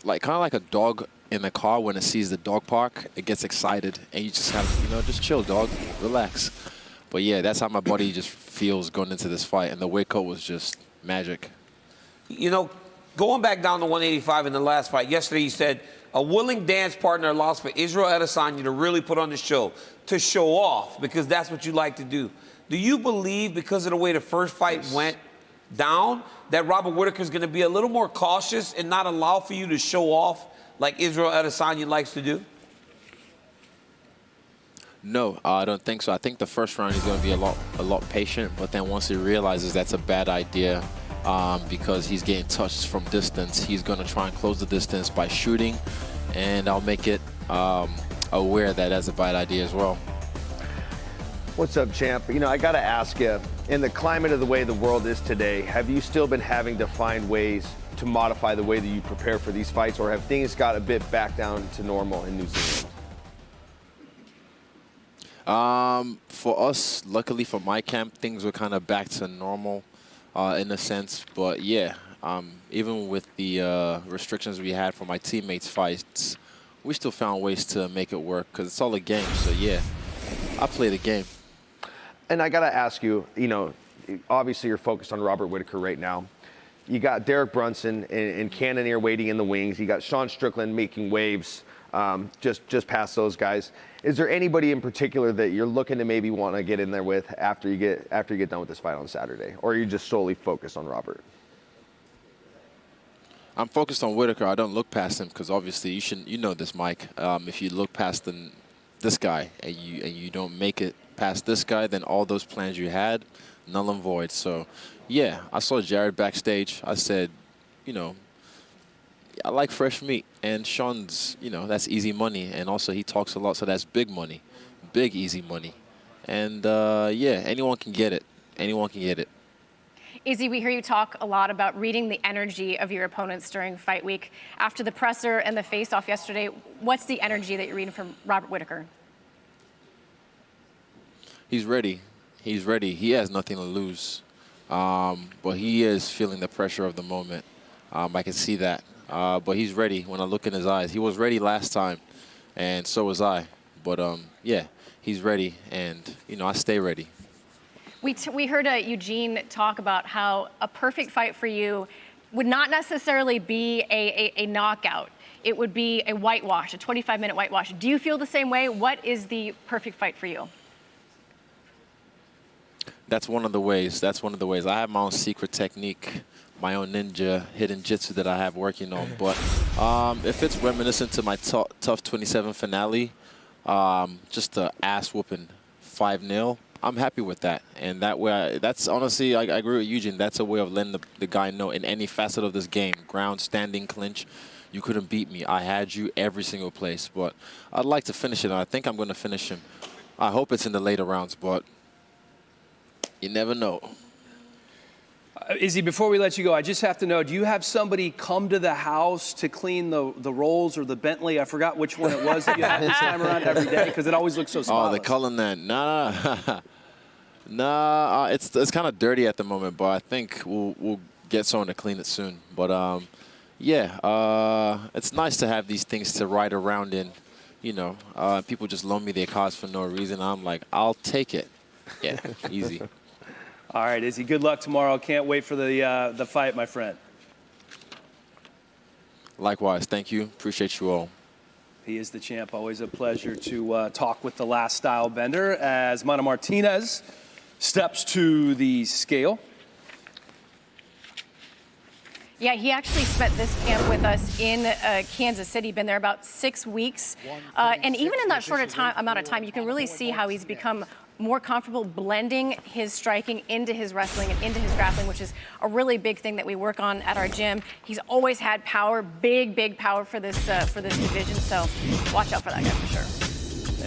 [SPEAKER 11] Like, kind of like a dog in the car when it sees the dog park, it gets excited, and you just have, just chill, dog, relax. But yeah, that's how my body just feels going into this fight, and the weight cut was just magic.
[SPEAKER 4] Going back down to 185 in the last fight, yesterday you said a willing dance partner allows for Israel Adesanya to really put on the show, to show off, because that's what you like to do. Do you believe, because of the way the first fight went down, that Robert Whittaker is going to be a little more cautious and not allow for you to show off like Israel Adesanya likes to do?
[SPEAKER 11] No, I don't think so. I think the first round he's going to be a lot patient, but then once he realizes that's a bad idea, because he's getting touched from distance, he's going to try and close the distance by shooting, and I'll make it aware that that's a bad idea as well.
[SPEAKER 2] What's up, champ? I got to ask you, in the climate of the way the world is today, have you still been having to find ways to modify the way that you prepare for these fights, or have things got a bit back down to normal in New Zealand?
[SPEAKER 11] For us, luckily for my camp, things were kind of back to normal in a sense. But yeah, even with the restrictions we had for my teammates' fights, we still found ways to make it work, because it's all a game. So yeah, I play the game.
[SPEAKER 2] And I got to ask you, obviously you're focused on Robert Whittaker right now. You got Derek Brunson and Cannonier waiting in the wings. You got Sean Strickland making waves just past those guys. Is there anybody in particular that you're looking to maybe want to get in there with after you get done with this fight on Saturday, or are you just solely focused on Robert?
[SPEAKER 11] I'm focused on Whittaker. I don't look past him, because obviously you know this, Mike. If you look past this guy and you don't make it past this guy, then all those plans you had, null and void. So yeah, I saw Jared backstage. I said, I like fresh meat, and Sean's, that's easy money, and also he talks a lot, so that's big money, big easy money, and yeah, anyone can get it. Anyone can get it.
[SPEAKER 3] Izzy, we hear you talk a lot about reading the energy of your opponents during fight week. After the presser and the face-off yesterday, what's the energy that you're reading from Robert Whittaker?
[SPEAKER 11] He's ready. He's ready. He has nothing to lose. But he is feeling the pressure of the moment. I can see that. But he's ready when I look in his eyes. He was ready last time, and so was I. But, yeah, he's ready, and, you know, I stay ready.
[SPEAKER 3] We heard Eugene talk about how a perfect fight for you would not necessarily be a knockout. It would be a whitewash, a 25-minute whitewash. Do you feel the same way? What is the perfect fight for you?
[SPEAKER 11] That's one of the ways. That's one of the ways. I have my own secret technique, my own ninja hidden jitsu that I have working on. But if it's reminiscent to my Tough 27 finale, just the ass-whooping 5-0, I'm happy with that. And that way, that's honestly, I agree with Eugene. That's a way of letting the guy know in any facet of this game, ground, standing, clinch, you couldn't beat me. I had you every single place. But I'd like to finish it, and I think I'm going to finish him. I hope it's in the later rounds, but you never know.
[SPEAKER 1] Izzy, before we let you go, I just have to know, do you have somebody come to the house to clean the Rolls or the Bentley? I forgot which one it was that you had this time around every day, because it always looks so spotless.
[SPEAKER 11] Oh, the Cullinan. Nah, it's kind of dirty at the moment, but I think we'll get someone to clean it soon. But, yeah, it's nice to have these things to ride around in. You know, people just loan me their cars for no reason. I'm like, I'll take it. Yeah, easy.
[SPEAKER 1] All right, Izzy, good luck tomorrow. Can't wait for the fight, my friend.
[SPEAKER 11] Likewise, thank you. Appreciate you all.
[SPEAKER 1] He is the champ. Always a pleasure to talk with the last style bender as Mana Martinez steps to the scale.
[SPEAKER 3] Yeah, he actually spent this camp with us in Kansas City, been there about 6 weeks. And even in that short amount of time, you can really see how he's become more comfortable blending his striking into his wrestling and into his grappling, which is a really big thing that we work on at our gym. He's always had power, big power for this division, so watch out for that guy for sure.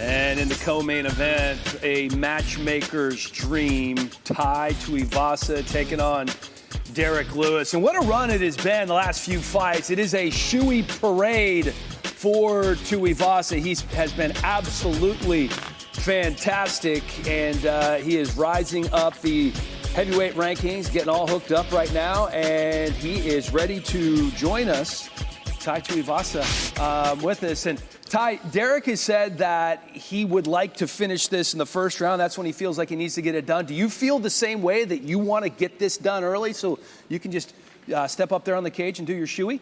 [SPEAKER 1] And in the co-main event, a matchmaker's dream, Tai Tuivasa taking on Derrick Lewis. And what a run it has been the last few fights. It is a shoey parade for Tuivasa. He has been absolutely fantastic, and he is rising up the heavyweight rankings, getting all hooked up right now, and he is ready to join us. Tai Tuivasa with us. And Tai, Derrick has said that he would like to finish this in the first round. That's when he feels like he needs to get it done. Do you feel the same way, that you want to get this done early so you can just step up there on the cage and do your shoey?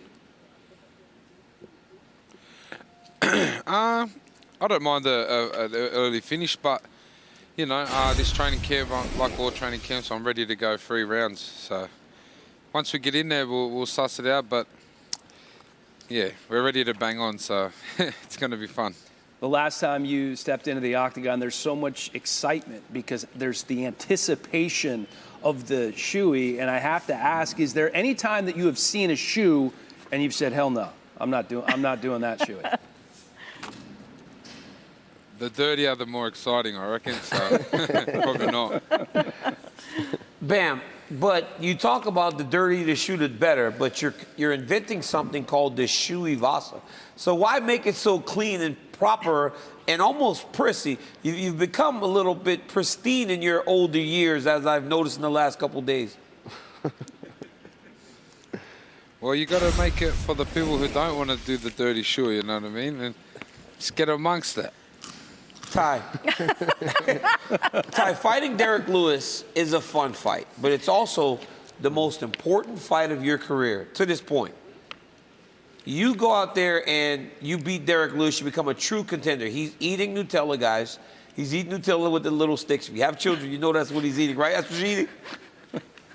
[SPEAKER 12] I don't mind the early finish, but, you know, this training camp, like all training camps, I'm ready to go 3 rounds. So once we get in there, we'll suss it out. But, yeah, we're ready to bang on, so it's going to be fun.
[SPEAKER 1] The last time you stepped into the Octagon, there's so much excitement because there's the anticipation of the shoey. And I have to ask, is there any time that you have seen a shoe and you've said, hell no, I'm not doing that shoey?
[SPEAKER 12] The dirtier, the more exciting, I reckon, so probably not.
[SPEAKER 4] Bam. But you talk about the dirty to shoot it better, but you're inventing something called the Ivasa. So why make it so clean and proper and almost prissy? You've become a little bit pristine in your older years, as I've noticed in the last couple of days.
[SPEAKER 12] Well, you got to make it for the people who don't want to do the dirty shoe, you know what I mean? And just get amongst that.
[SPEAKER 4] Tai. Tai, fighting Derrick Lewis is a fun fight, but it's also the most important fight of your career to this point. You go out there and you beat Derrick Lewis, you become a true contender. He's eating Nutella, guys. He's eating Nutella with the little sticks. If you have children, you know that's what he's eating, right? That's what he's eating.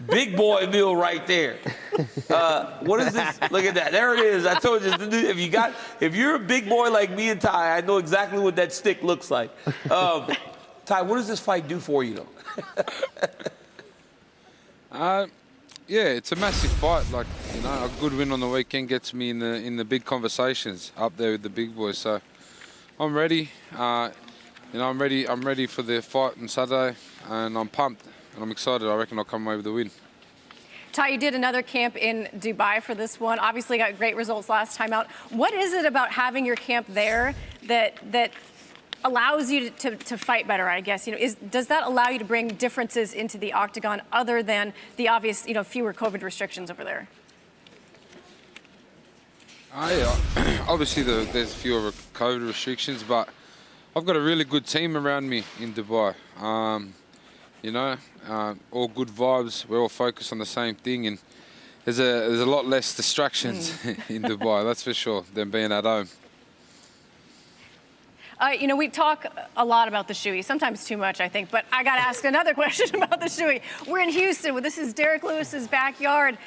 [SPEAKER 4] Big boy meal right there. What is this? Look at that. There it is. I told you, if you're a big boy like me and Tai, I know exactly what that stick looks like. Tai, what does this fight do for you,
[SPEAKER 12] though? Yeah, it's a massive fight. Like, you know, a good win on the weekend gets me in the big conversations up there with the big boys. So I'm ready. You know, I'm ready for the fight on Saturday, and I'm pumped and I'm excited. I reckon I'll come away with the win.
[SPEAKER 3] Tai, you did another camp in Dubai for this one. Obviously got great results last time out. What is it about having your camp there that allows you to fight better, I guess? You know, does that allow you to bring differences into the Octagon other than the obvious, you know, fewer COVID restrictions over there?
[SPEAKER 12] Obviously, there's fewer COVID restrictions, but I've got a really good team around me in Dubai. You know, all good vibes. We're all focused on the same thing, and there's a lot less distractions in Dubai, that's for sure, than being at home.
[SPEAKER 3] You know, we talk a lot about the shoey, sometimes too much, I think, but I got to ask another question about the shoey. We're in Houston. This is Derrick Lewis's backyard.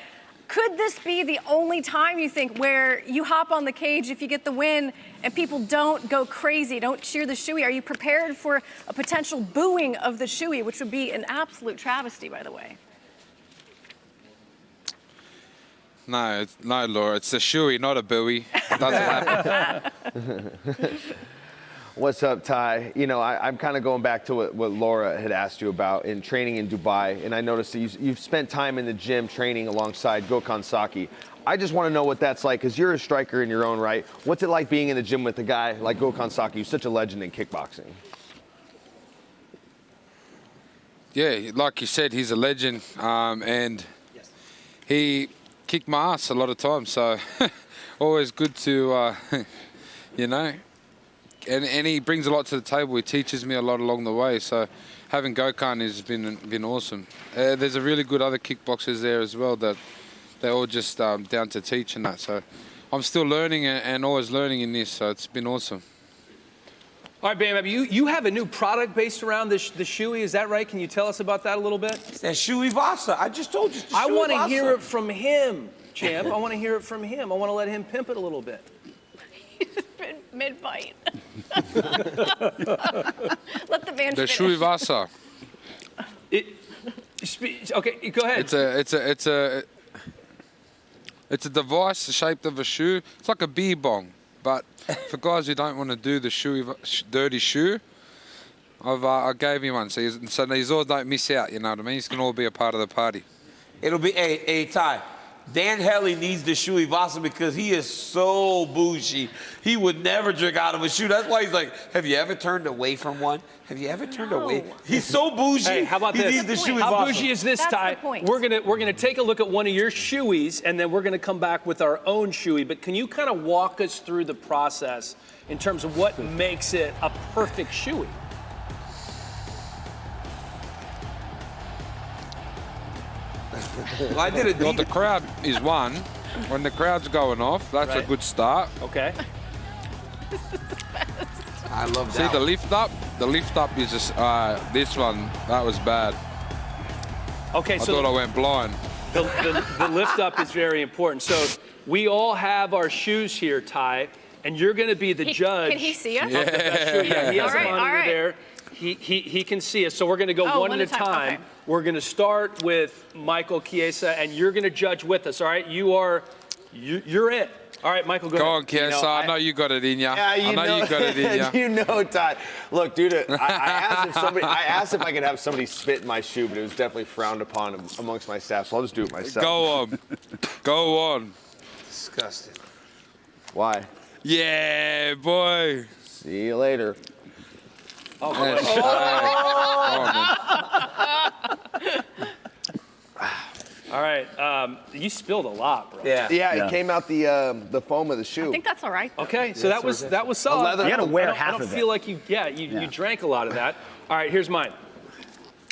[SPEAKER 3] Could this be the only time, you think, where you hop on the cage if you get the win and people don't go crazy, don't cheer the shoey? Are you prepared for a potential booing of the shoey, which would be an absolute travesty, by the way?
[SPEAKER 12] No, Laura, it's a shoey, not a buoy. It doesn't happen.
[SPEAKER 2] What's up, Tai? You know, I'm kind of going back to what Laura had asked you about in training in Dubai, and I noticed that you've spent time in the gym training alongside Gokhan Saki. I just want to know what that's like, because you're a striker in your own right. What's it like being in the gym with a guy like Gokhan Saki, who's such a legend in kickboxing?
[SPEAKER 12] Yeah, like you said, he's a legend, and he kicked my ass a lot of times, so always good to, you know, and he brings a lot to the table. He teaches me a lot along the way, so having Gokhan has been awesome. There's a really good other kickboxers there as well that they're all just down to teach and that, so I'm still learning and always learning in this, so it's been awesome.
[SPEAKER 1] All right, Bam, you have a new product based around the shoey, is that right? Can you tell us about that a little bit?
[SPEAKER 4] It's that Ivasa. I just told you.
[SPEAKER 1] I want to hear it from him, champ. I want to hear it from him. I want to let him pimp it a little bit.
[SPEAKER 3] Mid-fight. Let the man
[SPEAKER 12] The
[SPEAKER 3] finish.
[SPEAKER 12] Ivasa.
[SPEAKER 1] Okay, go ahead.
[SPEAKER 12] It's a device shaped of a shoe. It's like a beer bong, but for guys who don't want to do the dirty shoe, I gave him one, so these all don't miss out. You know what I mean? He's gonna all be a part of the party.
[SPEAKER 4] It'll be a tie. Dan Hellie needs the shoe Ivasa because he is so bougie. He would never drink out of a shoe. That's why he's like, have you ever turned away from one? Have you ever turned away? He's so bougie.
[SPEAKER 1] Hey, how about
[SPEAKER 4] he
[SPEAKER 1] this?
[SPEAKER 4] Needs the shoe
[SPEAKER 1] How
[SPEAKER 4] Ivasa.
[SPEAKER 1] bougie is this,
[SPEAKER 3] That's
[SPEAKER 1] Tai?
[SPEAKER 3] the point.
[SPEAKER 1] We're gonna take a look at one of your shoeys, and then we're gonna come back with our own shoey. But can you kind of walk us through the process in terms of what makes it a perfect shoey?
[SPEAKER 4] Well, I did it.
[SPEAKER 12] Well, the crowd is one. When the crowd's going off, that's
[SPEAKER 1] Right.
[SPEAKER 12] a good start.
[SPEAKER 1] Okay.
[SPEAKER 4] I love that.
[SPEAKER 12] See the lift up? The lift up is just, this one, that was bad.
[SPEAKER 1] Okay,
[SPEAKER 12] I
[SPEAKER 1] so
[SPEAKER 12] thought I went blind.
[SPEAKER 1] the lift up is very important. So we all have our shoes here, Tai, and you're going to be the judge.
[SPEAKER 3] Can he see us?
[SPEAKER 1] of that shoe. Yeah, he has
[SPEAKER 3] All right,
[SPEAKER 1] a monitor
[SPEAKER 3] all right.
[SPEAKER 1] there. He can see us. So we're going to go one at a time.
[SPEAKER 3] Okay.
[SPEAKER 1] We're going to start with Michael Quiesa, and you're going to judge with us. All right, you're it. All right, Michael, go
[SPEAKER 12] Go
[SPEAKER 1] ahead.
[SPEAKER 12] on, Quiesa. I know you got it in ya.
[SPEAKER 2] Yeah,
[SPEAKER 12] I know you got it in ya.
[SPEAKER 2] You know, Tai. Look, dude, I asked if I could have somebody spit in my shoe, but it was definitely frowned upon amongst my staff, so I'll just do it myself.
[SPEAKER 12] Go on. Go on.
[SPEAKER 4] Disgusting.
[SPEAKER 2] Why?
[SPEAKER 12] Yeah, boy.
[SPEAKER 2] See you later.
[SPEAKER 1] Oh,
[SPEAKER 12] Yeah,
[SPEAKER 1] boy. All right, you spilled a lot, bro.
[SPEAKER 4] Yeah.
[SPEAKER 2] Yeah, it came out the foam of the shoe.
[SPEAKER 3] I think that's all right.
[SPEAKER 1] Okay, so that was solid.
[SPEAKER 2] leather-
[SPEAKER 5] You gotta wear
[SPEAKER 1] I
[SPEAKER 5] half
[SPEAKER 1] don't
[SPEAKER 5] of it.
[SPEAKER 1] feel like you drank a lot of that. All right, here's mine.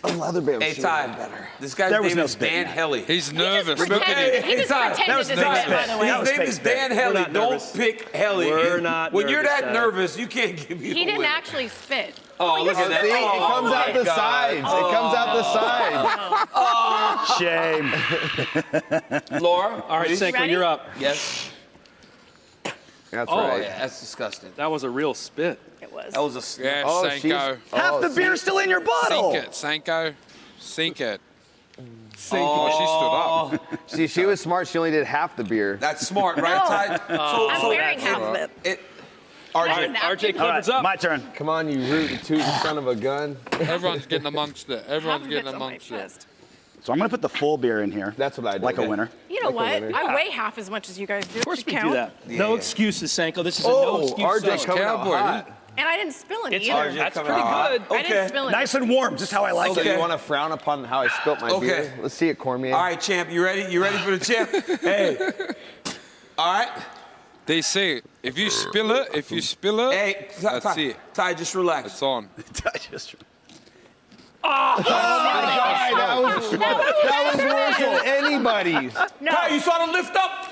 [SPEAKER 2] A leather band.
[SPEAKER 4] Hey, Ty, this guy's
[SPEAKER 5] There was
[SPEAKER 4] name
[SPEAKER 5] no
[SPEAKER 4] is
[SPEAKER 5] spit
[SPEAKER 4] Dan
[SPEAKER 5] in
[SPEAKER 4] Hellie.
[SPEAKER 12] He's nervous.
[SPEAKER 3] He
[SPEAKER 12] Look at him.
[SPEAKER 3] just
[SPEAKER 4] Ty,
[SPEAKER 3] pretended
[SPEAKER 5] was
[SPEAKER 3] to
[SPEAKER 5] fake
[SPEAKER 3] spit, by
[SPEAKER 5] spit.
[SPEAKER 3] the way.
[SPEAKER 5] That was
[SPEAKER 4] His name
[SPEAKER 5] fake
[SPEAKER 4] is
[SPEAKER 5] spit.
[SPEAKER 4] Dan
[SPEAKER 1] We're
[SPEAKER 4] Hellie.
[SPEAKER 1] not
[SPEAKER 4] Don't
[SPEAKER 1] nervous.
[SPEAKER 4] pick Hellie.
[SPEAKER 1] We're not
[SPEAKER 4] When you're
[SPEAKER 1] nervous,
[SPEAKER 4] that
[SPEAKER 1] Ty.
[SPEAKER 4] nervous, you can't give me
[SPEAKER 3] He
[SPEAKER 4] the
[SPEAKER 3] didn't
[SPEAKER 4] win.
[SPEAKER 3] actually spit.
[SPEAKER 4] Oh, look at that.
[SPEAKER 2] See, it
[SPEAKER 4] Oh,
[SPEAKER 2] comes out
[SPEAKER 4] my
[SPEAKER 2] the
[SPEAKER 4] God.
[SPEAKER 2] sides. It comes out the sides.
[SPEAKER 5] Shame.
[SPEAKER 4] Laura?
[SPEAKER 1] All right, Senko,
[SPEAKER 3] Ready?
[SPEAKER 1] you're up.
[SPEAKER 4] Yes.
[SPEAKER 2] That's
[SPEAKER 1] Oh,
[SPEAKER 2] right.
[SPEAKER 4] Yeah, that's disgusting.
[SPEAKER 1] That was a real spit.
[SPEAKER 3] It was.
[SPEAKER 4] That was a...
[SPEAKER 12] Yeah,
[SPEAKER 2] Oh,
[SPEAKER 12] Senko.
[SPEAKER 5] Half the beer's still in your bottle.
[SPEAKER 12] Sink it, Senko. Sink it.
[SPEAKER 1] Sink
[SPEAKER 12] Oh, she stood up.
[SPEAKER 2] See, she was smart. She only did half the beer.
[SPEAKER 4] That's smart, right,
[SPEAKER 3] No.
[SPEAKER 4] Ty?
[SPEAKER 3] I'm wearing half of it.
[SPEAKER 1] All
[SPEAKER 3] Not
[SPEAKER 1] right,
[SPEAKER 3] a napkin.
[SPEAKER 1] RJ
[SPEAKER 5] All
[SPEAKER 1] Clifford's
[SPEAKER 5] right,
[SPEAKER 1] up.
[SPEAKER 5] my turn.
[SPEAKER 2] Come on, you root toot son of a gun.
[SPEAKER 12] Everyone's getting amongst it.
[SPEAKER 3] Half
[SPEAKER 12] Everyone's
[SPEAKER 3] of
[SPEAKER 12] getting
[SPEAKER 3] it's on my
[SPEAKER 12] amongst it.
[SPEAKER 3] chest.
[SPEAKER 5] So I'm going to put the full beer in here.
[SPEAKER 2] That's what I do.
[SPEAKER 5] Like a winner.
[SPEAKER 3] You know what? I weigh half as much as you guys do.
[SPEAKER 1] Of course we
[SPEAKER 3] count.
[SPEAKER 1] do that. No excuses, Sanko. This is a no excuse
[SPEAKER 2] RJ
[SPEAKER 1] zone.
[SPEAKER 2] coming out hot.
[SPEAKER 3] And I didn't spill any
[SPEAKER 1] It's
[SPEAKER 3] either.
[SPEAKER 1] That's
[SPEAKER 4] coming
[SPEAKER 1] pretty
[SPEAKER 4] out
[SPEAKER 1] good.
[SPEAKER 3] I didn't spill any.
[SPEAKER 5] Nice and warm, just how I like
[SPEAKER 2] So
[SPEAKER 5] it.
[SPEAKER 2] you want to frown upon how I spilt my beer? Let's see it, Cormier.
[SPEAKER 4] All right, champ, you ready? You ready for the champ? Hey. All right.
[SPEAKER 12] They say if you spill it,
[SPEAKER 4] Hey,
[SPEAKER 12] that's
[SPEAKER 4] Ty,
[SPEAKER 12] it.
[SPEAKER 4] Ty, just relax.
[SPEAKER 12] It's on.
[SPEAKER 2] That was worse than anybody's.
[SPEAKER 4] Ty, you saw the lift up?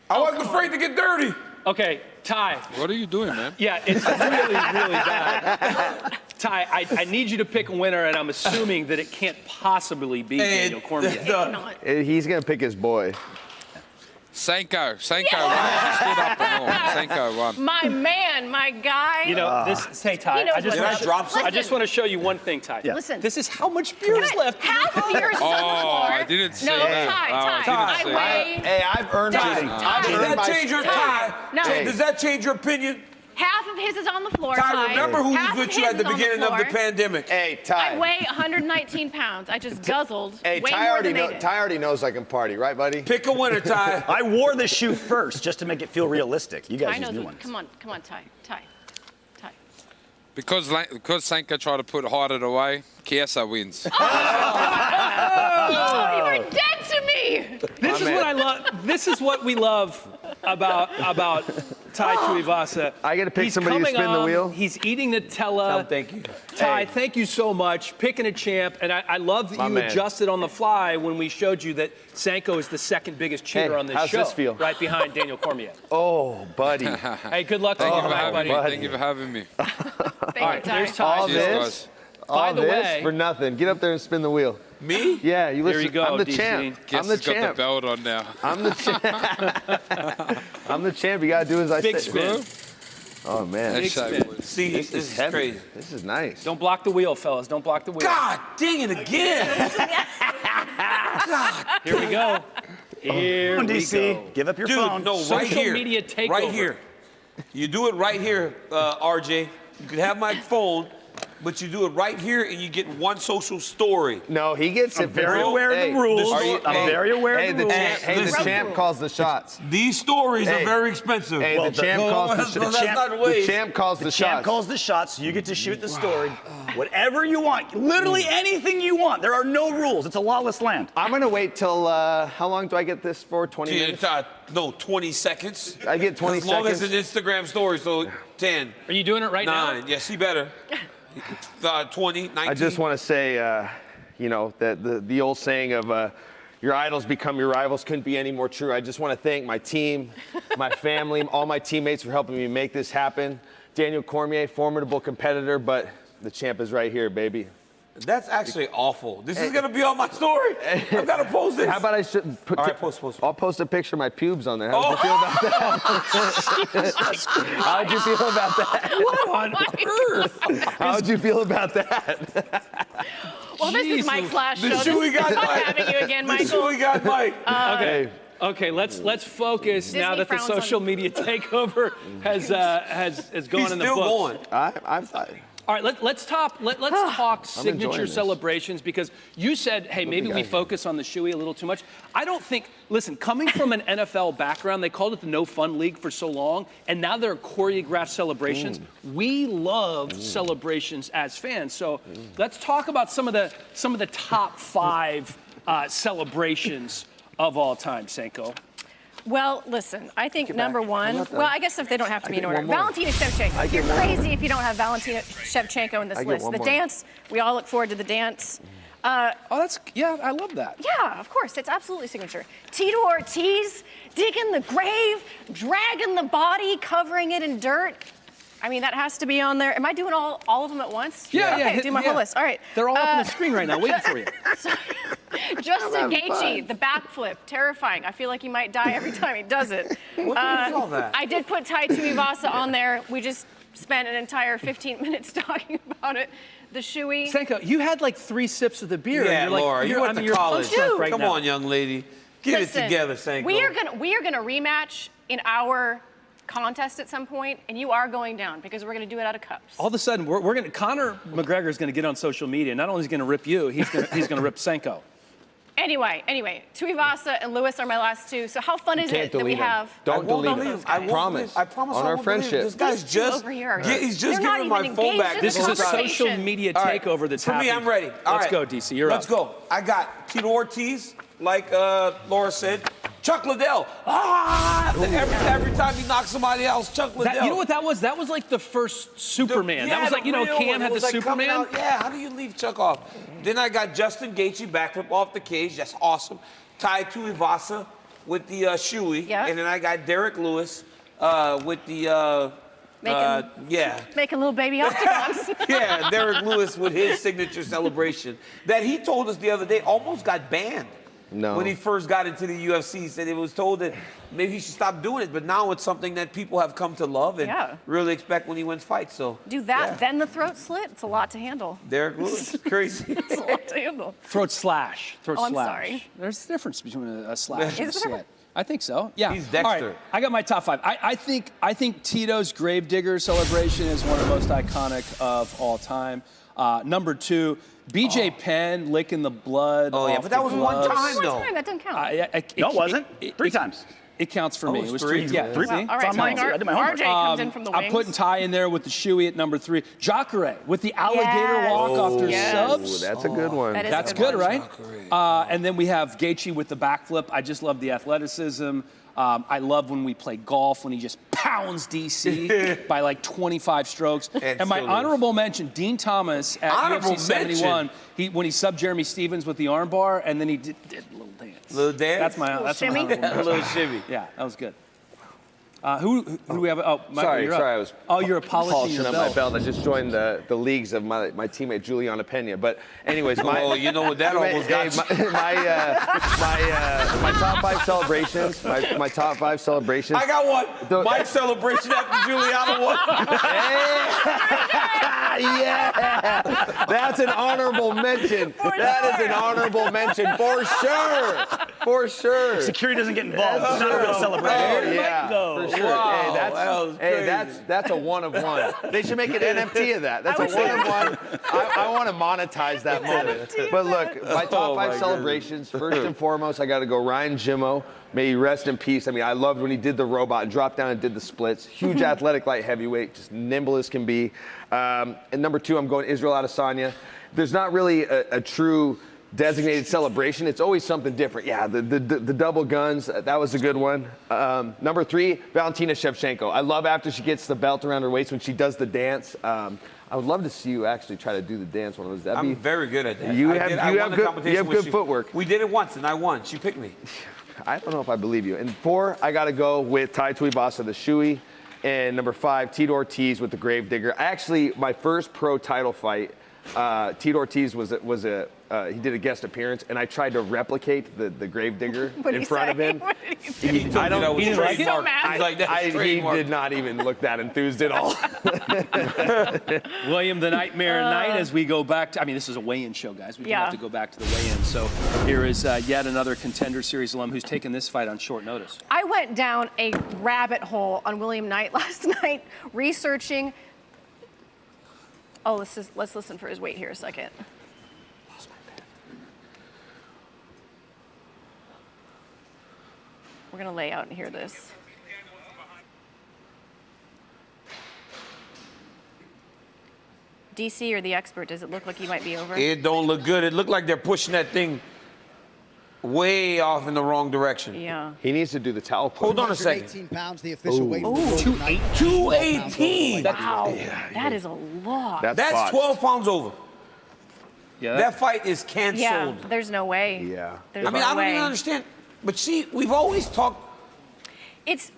[SPEAKER 4] I wasn't afraid to get dirty.
[SPEAKER 1] Okay, Ty.
[SPEAKER 12] What are you doing, man?
[SPEAKER 1] Yeah, it's really, really bad. Ty, I need you to pick a winner, and I'm assuming that it can't possibly be Daniel Cormier.
[SPEAKER 2] He's going to pick his boy.
[SPEAKER 12] Sanko won. He stood up and won. Sanko won.
[SPEAKER 3] My man, my guy.
[SPEAKER 1] You know, hey, Ty,
[SPEAKER 3] He knows
[SPEAKER 1] I just,
[SPEAKER 3] what's
[SPEAKER 1] wanna
[SPEAKER 3] up.
[SPEAKER 1] I just want to show you one thing, Ty.
[SPEAKER 5] Yeah.
[SPEAKER 3] Listen.
[SPEAKER 1] This is how much beer is left.
[SPEAKER 3] Half of yours is on the floor.
[SPEAKER 12] I didn't say
[SPEAKER 3] no,
[SPEAKER 12] that.
[SPEAKER 3] Ty,
[SPEAKER 12] I didn't say
[SPEAKER 3] I weigh.
[SPEAKER 2] Hey, I've earned
[SPEAKER 3] Ty,
[SPEAKER 2] it.
[SPEAKER 3] Ty,
[SPEAKER 4] Does that change your
[SPEAKER 3] Ty. No.
[SPEAKER 4] Does that change your opinion?
[SPEAKER 3] Half of his is on the floor,
[SPEAKER 4] Ty,
[SPEAKER 3] Ty.
[SPEAKER 4] remember who
[SPEAKER 3] Half
[SPEAKER 4] was with
[SPEAKER 3] of
[SPEAKER 4] you
[SPEAKER 3] his
[SPEAKER 4] at the
[SPEAKER 3] is on
[SPEAKER 4] beginning of the
[SPEAKER 3] floor.
[SPEAKER 4] pandemic?
[SPEAKER 2] Hey, Ty.
[SPEAKER 3] I weigh 119 pounds. I just guzzled
[SPEAKER 2] Hey,
[SPEAKER 3] way
[SPEAKER 2] Ty
[SPEAKER 3] more
[SPEAKER 2] already,
[SPEAKER 3] than they did.
[SPEAKER 2] Ty already knows I can party, right, buddy?
[SPEAKER 4] Pick a winner, Ty.
[SPEAKER 5] I wore this shoe first just to make it feel realistic. You guys
[SPEAKER 3] I know.
[SPEAKER 5] use new ones.
[SPEAKER 3] Come on, Ty.
[SPEAKER 12] Because Sanko tried to put Hyder away, Quiesa wins.
[SPEAKER 3] Oh, you were dead to me.
[SPEAKER 1] This is what I love. This is what we love about Tai Tuivasa.
[SPEAKER 2] I got to pick
[SPEAKER 1] He's
[SPEAKER 2] somebody to
[SPEAKER 1] coming
[SPEAKER 2] spin the
[SPEAKER 1] on,
[SPEAKER 2] wheel.
[SPEAKER 1] He's eating Nutella.
[SPEAKER 4] Thank you.
[SPEAKER 1] Ty, thank you so much. Picking a champ. And I love that
[SPEAKER 2] My
[SPEAKER 1] you
[SPEAKER 2] man.
[SPEAKER 1] adjusted on the fly when we showed you that Sanko is the second biggest cheater
[SPEAKER 2] Hey,
[SPEAKER 1] on this
[SPEAKER 2] how's
[SPEAKER 1] show.
[SPEAKER 2] this feel?
[SPEAKER 1] Right behind Daniel Cormier.
[SPEAKER 2] Oh, buddy.
[SPEAKER 1] Hey, good luck to
[SPEAKER 12] Thank
[SPEAKER 1] you,
[SPEAKER 12] you for having
[SPEAKER 1] buddy.
[SPEAKER 12] me. Thank you for having me.
[SPEAKER 3] Thank
[SPEAKER 1] All right,
[SPEAKER 3] you, Ty.
[SPEAKER 1] there's Ty.
[SPEAKER 2] All
[SPEAKER 12] Cheers,
[SPEAKER 2] this,
[SPEAKER 12] guys.
[SPEAKER 2] all
[SPEAKER 1] the
[SPEAKER 2] this
[SPEAKER 1] way-
[SPEAKER 2] for nothing. Get up there and spin the wheel.
[SPEAKER 4] Me?
[SPEAKER 2] Yeah, you listen.
[SPEAKER 1] Here you go,
[SPEAKER 2] I'm the
[SPEAKER 1] DC.
[SPEAKER 2] champ.
[SPEAKER 12] Guess
[SPEAKER 2] I'm the
[SPEAKER 12] he's got the
[SPEAKER 2] champ.
[SPEAKER 12] belt on now.
[SPEAKER 2] I'm the champ. I'm the champ. You got to do as I
[SPEAKER 1] Big
[SPEAKER 2] say.
[SPEAKER 1] spin.
[SPEAKER 2] Oh, man.
[SPEAKER 12] Big
[SPEAKER 1] spin.
[SPEAKER 12] boys.
[SPEAKER 4] See, this is
[SPEAKER 2] heavy.
[SPEAKER 4] crazy.
[SPEAKER 2] This is nice.
[SPEAKER 1] Don't block the wheel, fellas. Don't block the wheel.
[SPEAKER 4] God dang it again.
[SPEAKER 1] Here we go. Here
[SPEAKER 5] Come on,
[SPEAKER 1] we
[SPEAKER 5] DC.
[SPEAKER 1] go.
[SPEAKER 5] Give up your
[SPEAKER 4] Dude,
[SPEAKER 5] phone.
[SPEAKER 4] no, right
[SPEAKER 1] Social
[SPEAKER 4] here.
[SPEAKER 1] media takeover.
[SPEAKER 4] Right here. You do it right here, RJ. You could have my phone, but you do it right here and you get one social story.
[SPEAKER 2] No, he gets it.
[SPEAKER 5] I'm very
[SPEAKER 2] bro.
[SPEAKER 5] aware of the
[SPEAKER 2] Hey,
[SPEAKER 5] rules.
[SPEAKER 2] are you-
[SPEAKER 5] I'm very aware
[SPEAKER 2] hey,
[SPEAKER 5] of the rules.
[SPEAKER 2] Hey, the
[SPEAKER 4] Listen.
[SPEAKER 2] champ calls the shots.
[SPEAKER 4] These stories
[SPEAKER 2] Hey.
[SPEAKER 4] are very expensive.
[SPEAKER 2] Hey,
[SPEAKER 5] Well,
[SPEAKER 2] the champ
[SPEAKER 5] the-
[SPEAKER 2] calls the
[SPEAKER 4] that's
[SPEAKER 2] shots.
[SPEAKER 4] not the
[SPEAKER 2] The
[SPEAKER 4] way.
[SPEAKER 2] champ calls the
[SPEAKER 5] The champ
[SPEAKER 2] shots.
[SPEAKER 5] calls the shots. You get to shoot the story. Whatever you want. Literally anything you want. There are no rules. It's a lawless land.
[SPEAKER 2] I'm going to wait till, how long do I get this for? 20 minutes?
[SPEAKER 4] No, 20, seconds.
[SPEAKER 2] I get 20
[SPEAKER 4] as long
[SPEAKER 2] seconds.
[SPEAKER 4] as it's an Instagram story, so 10,
[SPEAKER 1] Are you doing it right
[SPEAKER 4] 9.
[SPEAKER 1] now?
[SPEAKER 4] Yes, he better. 20, 19.
[SPEAKER 2] I just want to say, you know, that the old saying of your idols become your rivals couldn't be any more true. I just want to thank my team, my family, all my teammates for helping me make this happen. Daniel Cormier, formidable competitor, but the champ is right here, baby.
[SPEAKER 4] That's actually awful. This is going to be on my story. I've got to post this.
[SPEAKER 2] How about I should put?
[SPEAKER 4] All right, post.
[SPEAKER 2] I'll post a picture of my pubes on there. How would you feel about that? How would you feel about that?
[SPEAKER 1] What on earth?
[SPEAKER 2] How would you feel about that?
[SPEAKER 3] Well, this is Mike's last show.
[SPEAKER 4] The shoe we
[SPEAKER 3] This is
[SPEAKER 4] got
[SPEAKER 3] fun
[SPEAKER 4] Mike.
[SPEAKER 3] having you again,
[SPEAKER 4] The shoe
[SPEAKER 3] Michael.
[SPEAKER 4] we got Mike.
[SPEAKER 2] Hey,
[SPEAKER 1] Okay, let's focus now
[SPEAKER 3] Disney
[SPEAKER 1] that the
[SPEAKER 3] frowns on
[SPEAKER 1] social
[SPEAKER 3] you.
[SPEAKER 1] media takeover has gone
[SPEAKER 4] He's
[SPEAKER 1] in the
[SPEAKER 4] still
[SPEAKER 1] books.
[SPEAKER 4] going.
[SPEAKER 2] I'm fine.
[SPEAKER 1] All right, let's talk
[SPEAKER 2] enjoying
[SPEAKER 1] signature
[SPEAKER 2] this.
[SPEAKER 1] celebrations because you said, hey, maybe we focus on the shoey a little too much. I don't think, listen, coming from an NFL background, they called it the no fun league for so long, and now there are choreographed celebrations. We love celebrations as fans. So let's talk about some of the top 5 celebrations of all time, Sanko.
[SPEAKER 3] Well, listen, I think number one, well, I guess if they don't have to be in order.
[SPEAKER 2] one more.
[SPEAKER 3] Valentina Shevchenko. You're crazy if you don't have Valentina Shevchenko in this
[SPEAKER 2] I get
[SPEAKER 3] list.
[SPEAKER 2] one
[SPEAKER 3] The
[SPEAKER 2] more.
[SPEAKER 3] dance, we all look forward to the dance.
[SPEAKER 1] Oh, I love that.
[SPEAKER 3] Yeah, of course, it's absolutely signature. Tito Ortiz, digging the grave, dragging the body, covering it in dirt. I mean, that has to be on there. Am I doing all of them at once? Okay, do my whole list. All right.
[SPEAKER 1] They're all up on the screen right now, waiting for you.
[SPEAKER 3] Justin Gaethje, the backflip, terrifying. I feel like he might die every time he does it.
[SPEAKER 4] What is all that?
[SPEAKER 3] I did put Tai Tuivasa on there. We just spent an entire 15 minutes talking about it. The shoey.
[SPEAKER 1] Sanko, you had like 3 sips of the beer.
[SPEAKER 4] Yeah,
[SPEAKER 1] and you're like,
[SPEAKER 4] Laura, you went to
[SPEAKER 1] you're
[SPEAKER 4] college.
[SPEAKER 1] punched up right
[SPEAKER 4] Come
[SPEAKER 1] now.
[SPEAKER 4] on, young lady. Get
[SPEAKER 3] Listen,
[SPEAKER 4] it together, Sanko.
[SPEAKER 3] We are gonna rematch in our contest at some point, and you are going down because we're gonna do it out of cups.
[SPEAKER 1] All of a sudden, Conor McGregor is going to get on social media. Not only is he going to rip you, he's going to rip Sanko.
[SPEAKER 3] Anyway, Tuivasa and Lewis are my last two. So how fun is it that we have?
[SPEAKER 2] Don't delete him.
[SPEAKER 4] I
[SPEAKER 2] promise.
[SPEAKER 4] I promise.
[SPEAKER 2] On
[SPEAKER 4] I
[SPEAKER 2] our
[SPEAKER 4] won't
[SPEAKER 2] friendship.
[SPEAKER 4] believe. This guy's
[SPEAKER 3] These two
[SPEAKER 4] just
[SPEAKER 3] over here.
[SPEAKER 4] he's just
[SPEAKER 3] They're not
[SPEAKER 4] giving my
[SPEAKER 3] even
[SPEAKER 4] phone
[SPEAKER 3] engaged
[SPEAKER 4] back.
[SPEAKER 3] in
[SPEAKER 1] This is a
[SPEAKER 3] conversation.
[SPEAKER 1] social media
[SPEAKER 4] All right.
[SPEAKER 1] takeover that's
[SPEAKER 4] For me,
[SPEAKER 1] happening.
[SPEAKER 4] I'm ready. All
[SPEAKER 1] Let's
[SPEAKER 4] right.
[SPEAKER 1] go, DC. You're
[SPEAKER 4] Let's
[SPEAKER 1] up.
[SPEAKER 4] go. I got Tito Ortiz, like Laura said. Chuck Liddell. Every time he knocks somebody else, Chuck Liddell.
[SPEAKER 1] You know what that was? That was like the first Superman. That was like, Cam had the Superman.
[SPEAKER 4] Yeah, how do you leave Chuck off? Then I got Justin Gaethje, backflip off the cage. That's awesome. Tai Tuivasa with the shoey.
[SPEAKER 3] Yeah.
[SPEAKER 4] And then I got Derrick Lewis with the...
[SPEAKER 3] Making little baby octagons.
[SPEAKER 4] Yeah, Derrick Lewis with his signature celebration that he told us the other day almost got banned.
[SPEAKER 2] No.
[SPEAKER 4] When he first got into the UFC, he said it was told that maybe he should stop doing it, but now it's something that people have come to love and really expect when he wins fights. So
[SPEAKER 3] do that, then the throat slit. It's a lot to handle.
[SPEAKER 4] Derrick Lewis, crazy.
[SPEAKER 3] It's a lot to handle.
[SPEAKER 1] Throat slash. Throat
[SPEAKER 3] I'm
[SPEAKER 1] slash.
[SPEAKER 3] sorry.
[SPEAKER 1] There's a difference between a slash and a
[SPEAKER 3] Is there?
[SPEAKER 1] slit. I think so. Yeah.
[SPEAKER 4] He's Dexter.
[SPEAKER 1] All right, I got my top five. I think Tito's Gravedigger celebration is one of the most iconic of all time. Number two, BJ Penn licking the blood.
[SPEAKER 4] Oh, yeah,
[SPEAKER 1] off
[SPEAKER 4] but that
[SPEAKER 1] the
[SPEAKER 4] was
[SPEAKER 1] gloves.
[SPEAKER 4] one time,
[SPEAKER 3] One
[SPEAKER 4] though.
[SPEAKER 3] time, that doesn't count.
[SPEAKER 5] No, it wasn't. 3 times.
[SPEAKER 1] It counts for me. It was
[SPEAKER 4] three.
[SPEAKER 1] three. Yeah,
[SPEAKER 5] Three.
[SPEAKER 1] see?
[SPEAKER 3] All
[SPEAKER 5] It's
[SPEAKER 3] right,
[SPEAKER 5] on mine,
[SPEAKER 3] so
[SPEAKER 5] too. I did my homework.
[SPEAKER 3] RJ comes in from the wings.
[SPEAKER 1] I'm putting Ty in there with the shoey at number three. Jacare with the alligator walk after subs.
[SPEAKER 2] That's a good one.
[SPEAKER 3] That is
[SPEAKER 1] That's
[SPEAKER 3] a good
[SPEAKER 1] good,
[SPEAKER 3] one.
[SPEAKER 1] right? And then we have Gaethje with the backflip. I just love the athleticism. I love when we play golf, when he just pounds DC by like 25 strokes. And my honorable mention, Dean Thomas at UFC 71, when he subbed Jeremy Stevens with the armbar, and then he did a little dance.
[SPEAKER 4] Little dance?
[SPEAKER 1] That's my honorable mention.
[SPEAKER 4] A little shimmy.
[SPEAKER 1] Yeah, that was good. Who do we have? Oh, Michael,
[SPEAKER 2] Sorry,
[SPEAKER 1] you're up.
[SPEAKER 2] I was
[SPEAKER 1] you're polishing your
[SPEAKER 2] up
[SPEAKER 1] belt.
[SPEAKER 2] my belt. I just joined the leagues of my teammate Juliana Pena. But anyways,
[SPEAKER 4] you know what that almost got you.
[SPEAKER 2] My top five celebrations. My top five celebrations.
[SPEAKER 4] I got one. My celebration after Juliana won.
[SPEAKER 2] Yeah, that's an honorable mention. That is an honorable mention for sure. For sure.
[SPEAKER 5] Security doesn't get involved. It's not a real celebration.
[SPEAKER 2] Yeah, for sure.
[SPEAKER 4] Wow,
[SPEAKER 2] that's a one of one. They should make an NFT of that. That's a one of one. I want to monetize that moment. But look, my top five celebrations. First and foremost, I got to go Ryan Jimmo. May he rest in peace. I mean, I loved when he did the robot and dropped down and did the splits. Huge athletic light heavyweight, just nimble as can be. And number two, I'm going Israel Adesanya. There's not really a true designated celebration. It's always something different. Yeah, the double guns, that was a good one. Number three, Valentina Shevchenko. I love after she gets the belt around her waist when she does the dance. I would love to see you actually try to do the dance one of those.
[SPEAKER 4] I'm very good at that.
[SPEAKER 2] You have good footwork.
[SPEAKER 4] We did it once, and I won. She picked me.
[SPEAKER 2] I don't know if I believe you. And four, I got to go with Tai Tuivasa, the shoey. And number five, Tito Ortiz with the Gravedigger. Actually, my first pro title fight, Tito Ortiz he did a guest appearance, and I tried to replicate the Gravedigger in front of him.
[SPEAKER 4] He didn't like it?
[SPEAKER 2] He did not even look that enthused at all.
[SPEAKER 1] William the Nightmare Knight, as we go back to, this is a weigh-in show, guys. We have to go back to the weigh-in. So here is yet another Contender Series alum who's taken this fight on short notice.
[SPEAKER 3] I went down a rabbit hole on William Knight last night, researching. Oh, let's listen for his weight here a second. We're gonna lay out and hear this. DC, you're the expert. Does it look like he might be over?
[SPEAKER 4] It don't look good. It looked like they're pushing that thing way off in the wrong direction.
[SPEAKER 3] Yeah.
[SPEAKER 2] He needs to do the towel push.
[SPEAKER 4] Hold on a second.
[SPEAKER 6] 18 pounds, the official weight.
[SPEAKER 4] 218.
[SPEAKER 3] Wow, that is a lot.
[SPEAKER 4] That's 12 pounds over.
[SPEAKER 1] Yeah.
[SPEAKER 4] That fight is canceled.
[SPEAKER 3] Yeah, there's no way.
[SPEAKER 2] Yeah.
[SPEAKER 3] There's
[SPEAKER 4] I
[SPEAKER 3] no
[SPEAKER 4] don't
[SPEAKER 3] way.
[SPEAKER 4] even understand. But see, we've always talked.
[SPEAKER 3] It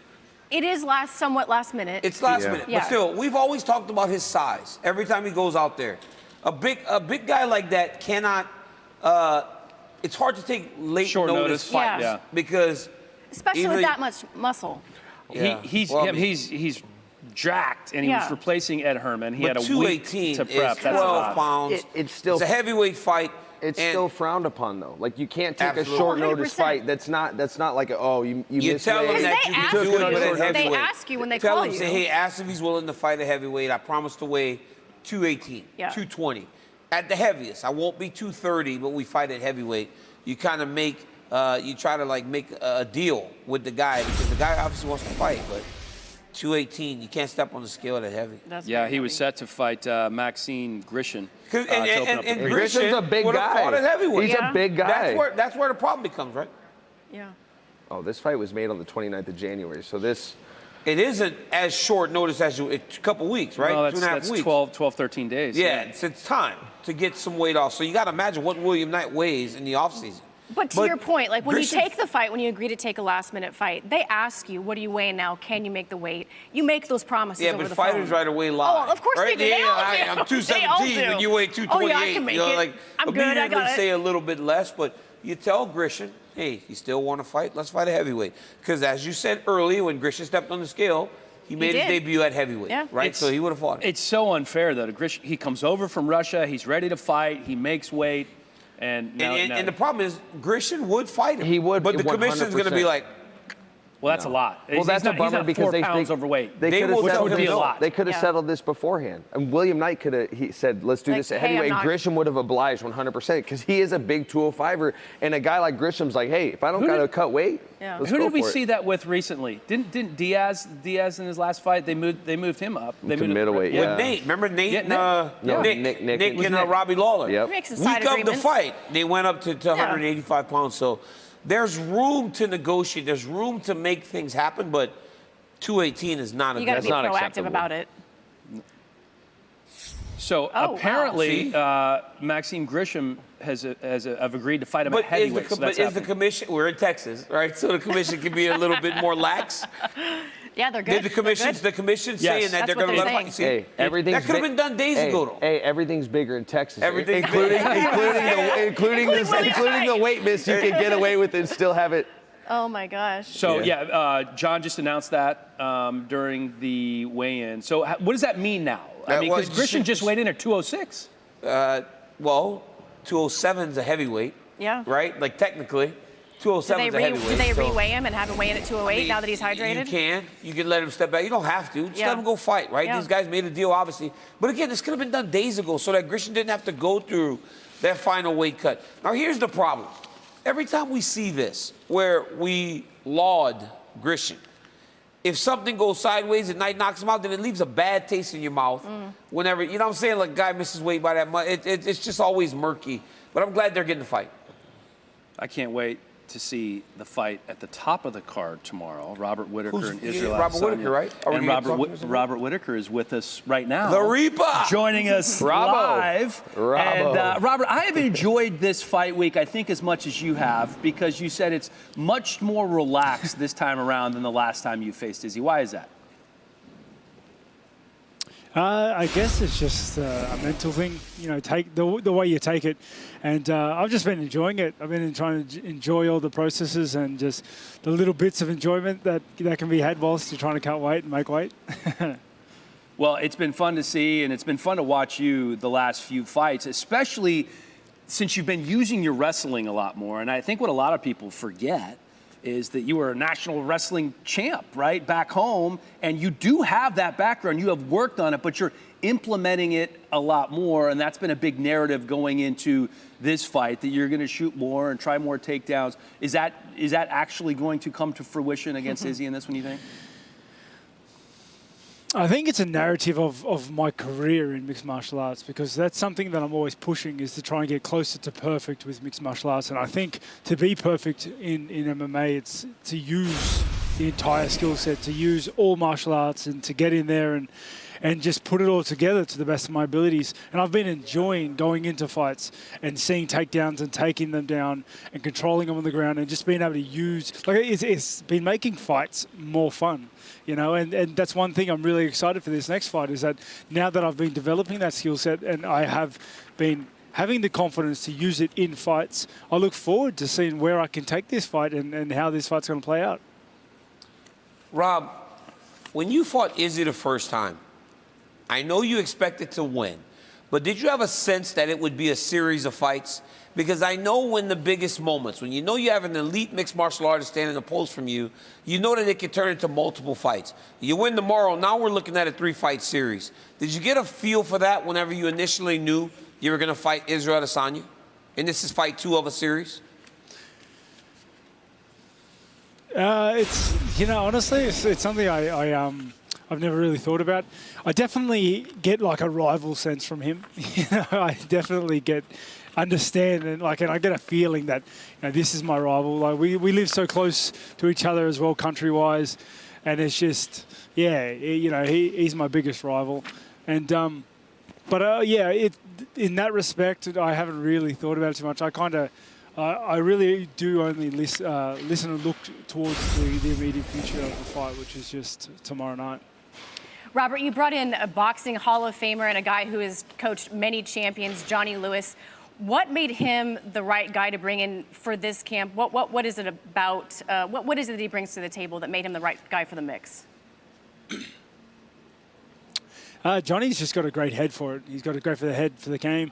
[SPEAKER 3] is somewhat last minute.
[SPEAKER 4] It's last minute,
[SPEAKER 3] Yeah.
[SPEAKER 4] but still, we've always talked about his size. Every time he goes out there, a big guy like that cannot. It's hard to take late
[SPEAKER 1] Short notice
[SPEAKER 4] fights
[SPEAKER 3] Yeah.
[SPEAKER 4] because
[SPEAKER 3] Especially with that much muscle.
[SPEAKER 4] Yeah.
[SPEAKER 1] He's jacked, and he was
[SPEAKER 3] Yeah.
[SPEAKER 1] replacing Ed Herman. He
[SPEAKER 4] but
[SPEAKER 1] had a
[SPEAKER 4] 218
[SPEAKER 1] week to prep.
[SPEAKER 4] is
[SPEAKER 1] That's
[SPEAKER 4] 12
[SPEAKER 1] a lot.
[SPEAKER 4] pounds.
[SPEAKER 2] It's still
[SPEAKER 4] It's a heavyweight fight.
[SPEAKER 2] It's
[SPEAKER 4] and
[SPEAKER 2] still frowned upon though. Like you can't take
[SPEAKER 4] Absolutely.
[SPEAKER 2] a short notice
[SPEAKER 3] 100%.
[SPEAKER 2] fight. That's not like you
[SPEAKER 4] You
[SPEAKER 2] missed
[SPEAKER 4] tell him
[SPEAKER 2] weight.
[SPEAKER 4] that
[SPEAKER 3] They
[SPEAKER 4] you can
[SPEAKER 3] ask
[SPEAKER 4] do
[SPEAKER 3] you-
[SPEAKER 4] it at heavyweight.
[SPEAKER 3] they ask you when they
[SPEAKER 4] tell
[SPEAKER 3] call
[SPEAKER 4] him,
[SPEAKER 3] you.
[SPEAKER 4] say, hey, ask if he's willing to fight a heavyweight. I promise to weigh 218,
[SPEAKER 3] Yeah.
[SPEAKER 4] 220. At the heaviest. I won't be 230, but we fight at heavyweight. you kind of make, you try to like make a deal with the guy because the guy obviously wants to fight, but 218, you can't step on the scale that heavy.
[SPEAKER 1] Yeah, he was set to fight Maxine Grishin.
[SPEAKER 4] And
[SPEAKER 2] Grishin's a big guy. He's a big guy.
[SPEAKER 4] That's where the problem becomes, right?
[SPEAKER 3] Yeah.
[SPEAKER 2] Oh, this fight was made on the 29th of January, so this...
[SPEAKER 4] It isn't as short notice as a couple weeks, right?
[SPEAKER 1] No,
[SPEAKER 4] 2.5 weeks.
[SPEAKER 1] 12, 13 days.
[SPEAKER 4] Yeah, it's time to get some weight off. So you got to imagine what William Knight weighs in the offseason.
[SPEAKER 3] But to your point, like when you take the fight, when you agree to take a last-minute fight, they ask you, what are you weighing now? Can you make the weight? You make those promises over the phone.
[SPEAKER 4] Yeah, but fighters right away lie.
[SPEAKER 3] Oh, of course
[SPEAKER 4] right?
[SPEAKER 3] they do. They all do.
[SPEAKER 4] I'm 217, but you weigh 228.
[SPEAKER 3] Oh, yeah, I can make it.
[SPEAKER 4] Like,
[SPEAKER 3] I'm good, I got it.
[SPEAKER 4] say a little bit less, but you tell Grishin, hey, you still want to fight? Let's fight a heavyweight. Because as you said earlier, when Grishin stepped on the scale, he made his debut at heavyweight, right? So he would have fought.
[SPEAKER 1] It's so unfair, though. Grishin, he comes over from Russia. He's ready to fight. He makes weight. And
[SPEAKER 4] the problem is, Grishin would fight him.
[SPEAKER 2] He would,
[SPEAKER 4] but the commission's going to be like,
[SPEAKER 1] well, that's a lot.
[SPEAKER 2] Well, that's a bummer because
[SPEAKER 1] he's 4 pounds overweight.
[SPEAKER 2] They could have
[SPEAKER 3] Yeah.
[SPEAKER 2] settled this beforehand. And William Knight could have, he said, let's do this at heavyweight. Grisham would have obliged 100% because he is a big 205er. And a guy like Grisham's like, hey, if I don't got to cut weight, let's
[SPEAKER 1] Who
[SPEAKER 2] go
[SPEAKER 1] did we
[SPEAKER 2] for it.
[SPEAKER 1] see that with recently? Didn't Diaz in his last fight, they moved him up. They
[SPEAKER 2] To
[SPEAKER 1] moved
[SPEAKER 2] middleweight,
[SPEAKER 4] with Nate. Remember Nate?
[SPEAKER 2] Nick
[SPEAKER 4] and Robbie Lawler.
[SPEAKER 2] Yep.
[SPEAKER 3] Make some
[SPEAKER 4] Week
[SPEAKER 3] side
[SPEAKER 4] of the
[SPEAKER 3] agreements.
[SPEAKER 4] fight, they went up to 185 pounds. So there's room to negotiate. There's room to make things happen, but 218 is not
[SPEAKER 3] You got to be proactive
[SPEAKER 2] acceptable.
[SPEAKER 3] about it.
[SPEAKER 1] So apparently, Maxime Grishin have agreed to fight him at heavyweight.
[SPEAKER 4] But is the commission? We're in Texas, right? So the commission can be a little bit more lax.
[SPEAKER 3] Yeah, they're good.
[SPEAKER 4] Did the commission saying that they're going to let him fight?
[SPEAKER 2] Hey, everything's
[SPEAKER 4] that could have been done days ago, though.
[SPEAKER 2] Hey, everything's bigger in Texas.
[SPEAKER 4] Everything's
[SPEAKER 2] including the weight miss, you can get away with it and still have it.
[SPEAKER 3] Oh my gosh.
[SPEAKER 1] So John just announced that during the weigh-in. So what does that mean now? I mean, because Grishin just weighed in at 206.
[SPEAKER 4] Well, 207 is a heavyweight.
[SPEAKER 3] Yeah.
[SPEAKER 4] Right? Like technically, 207 is a heavyweight.
[SPEAKER 3] Do they re-weigh him and have him weigh in at 208 now that he's hydrated?
[SPEAKER 4] You can let him step back. You don't have to. Just let him go fight, right? These guys made a deal, obviously. But again, this could have been done days ago so that Grishin didn't have to go through that final weight cut. Now, here's the problem. Every time we see this, where we laud Grishin, if something goes sideways and Knight knocks him out, then it leaves a bad taste in your mouth. Whenever, you know what I'm saying? Like, guy misses weight by that much. It's just always murky. But I'm glad they're getting the fight.
[SPEAKER 1] I can't wait to see the fight at the top of the card tomorrow. Robert Whittaker and Israel Adesanya.
[SPEAKER 4] Robert Whittaker, right?
[SPEAKER 1] And Robert Whittaker is with us right now.
[SPEAKER 4] The Reaper!
[SPEAKER 1] Joining us live. And Robert, I have enjoyed this fight week, I think, as much as you have, because you said it's much more relaxed this time around than the last time you faced Izzy. Why is that?
[SPEAKER 13] I guess it's just a mental thing, you know, take the way you take it. And I've just been enjoying it. I've been trying to enjoy all the processes and just the little bits of enjoyment that can be had whilst you're trying to cut weight and make weight.
[SPEAKER 1] Well, it's been fun to see, and it's been fun to watch you the last few fights, especially since you've been using your wrestling a lot more. And I think what a lot of people forget is that you were a national wrestling champ, right, back home, and you do have that background. You have worked on it, but you're implementing it a lot more, and that's been a big narrative going into this fight, that you're going to shoot more and try more takedowns. Is that actually going to come to fruition against Izzy in this one, you think?
[SPEAKER 13] I think it's a narrative of my career in mixed martial arts, because that's something that I'm always pushing, is to try and get closer to perfect with mixed martial arts. And I think to be perfect in MMA, it's to use the entire skill set, to use all martial arts and to get in there and just put it all together to the best of my abilities. And I've been enjoying going into fights and seeing takedowns and taking them down and controlling them on the ground and just being able to use, like, it's been making fights more fun. You know, and that's one thing I'm really excited for this next fight, is that now that I've been developing that skill set and I have been having the confidence to use it in fights, I look forward to seeing where I can take this fight and how this fight's going to play out.
[SPEAKER 4] Rob, when you fought Izzy the first time, I know you expected to win, but did you have a sense that it would be a series of fights? Because I know when the biggest moments, when you know you have an elite mixed martial artist standing opposed from you, you know that it can turn into multiple fights. You win tomorrow, now we're looking at a 3-fight series. Did you get a feel for that whenever you initially knew you were going to fight Israel Adesanya? And this is fight 2 of a series?
[SPEAKER 13] It's, honestly, it's something I've never really thought about. I definitely get like a rival sense from him. I definitely understand and I get a feeling that this is my rival. Like we live so close to each other as well, country-wise, and it's just he's my biggest rival. And in that respect, I haven't really thought about it too much. I really do only listen and look towards the immediate future of the fight, which is just tomorrow night.
[SPEAKER 3] Robert, you brought in a boxing Hall of Famer and a guy who has coached many champions, Ronnie Lewis. What made him the right guy to bring in for this camp? What is it about? What is it that he brings to the table that made him the right guy for the mix?
[SPEAKER 13] Johnny's just got a great head for it. He's got a great head for the game.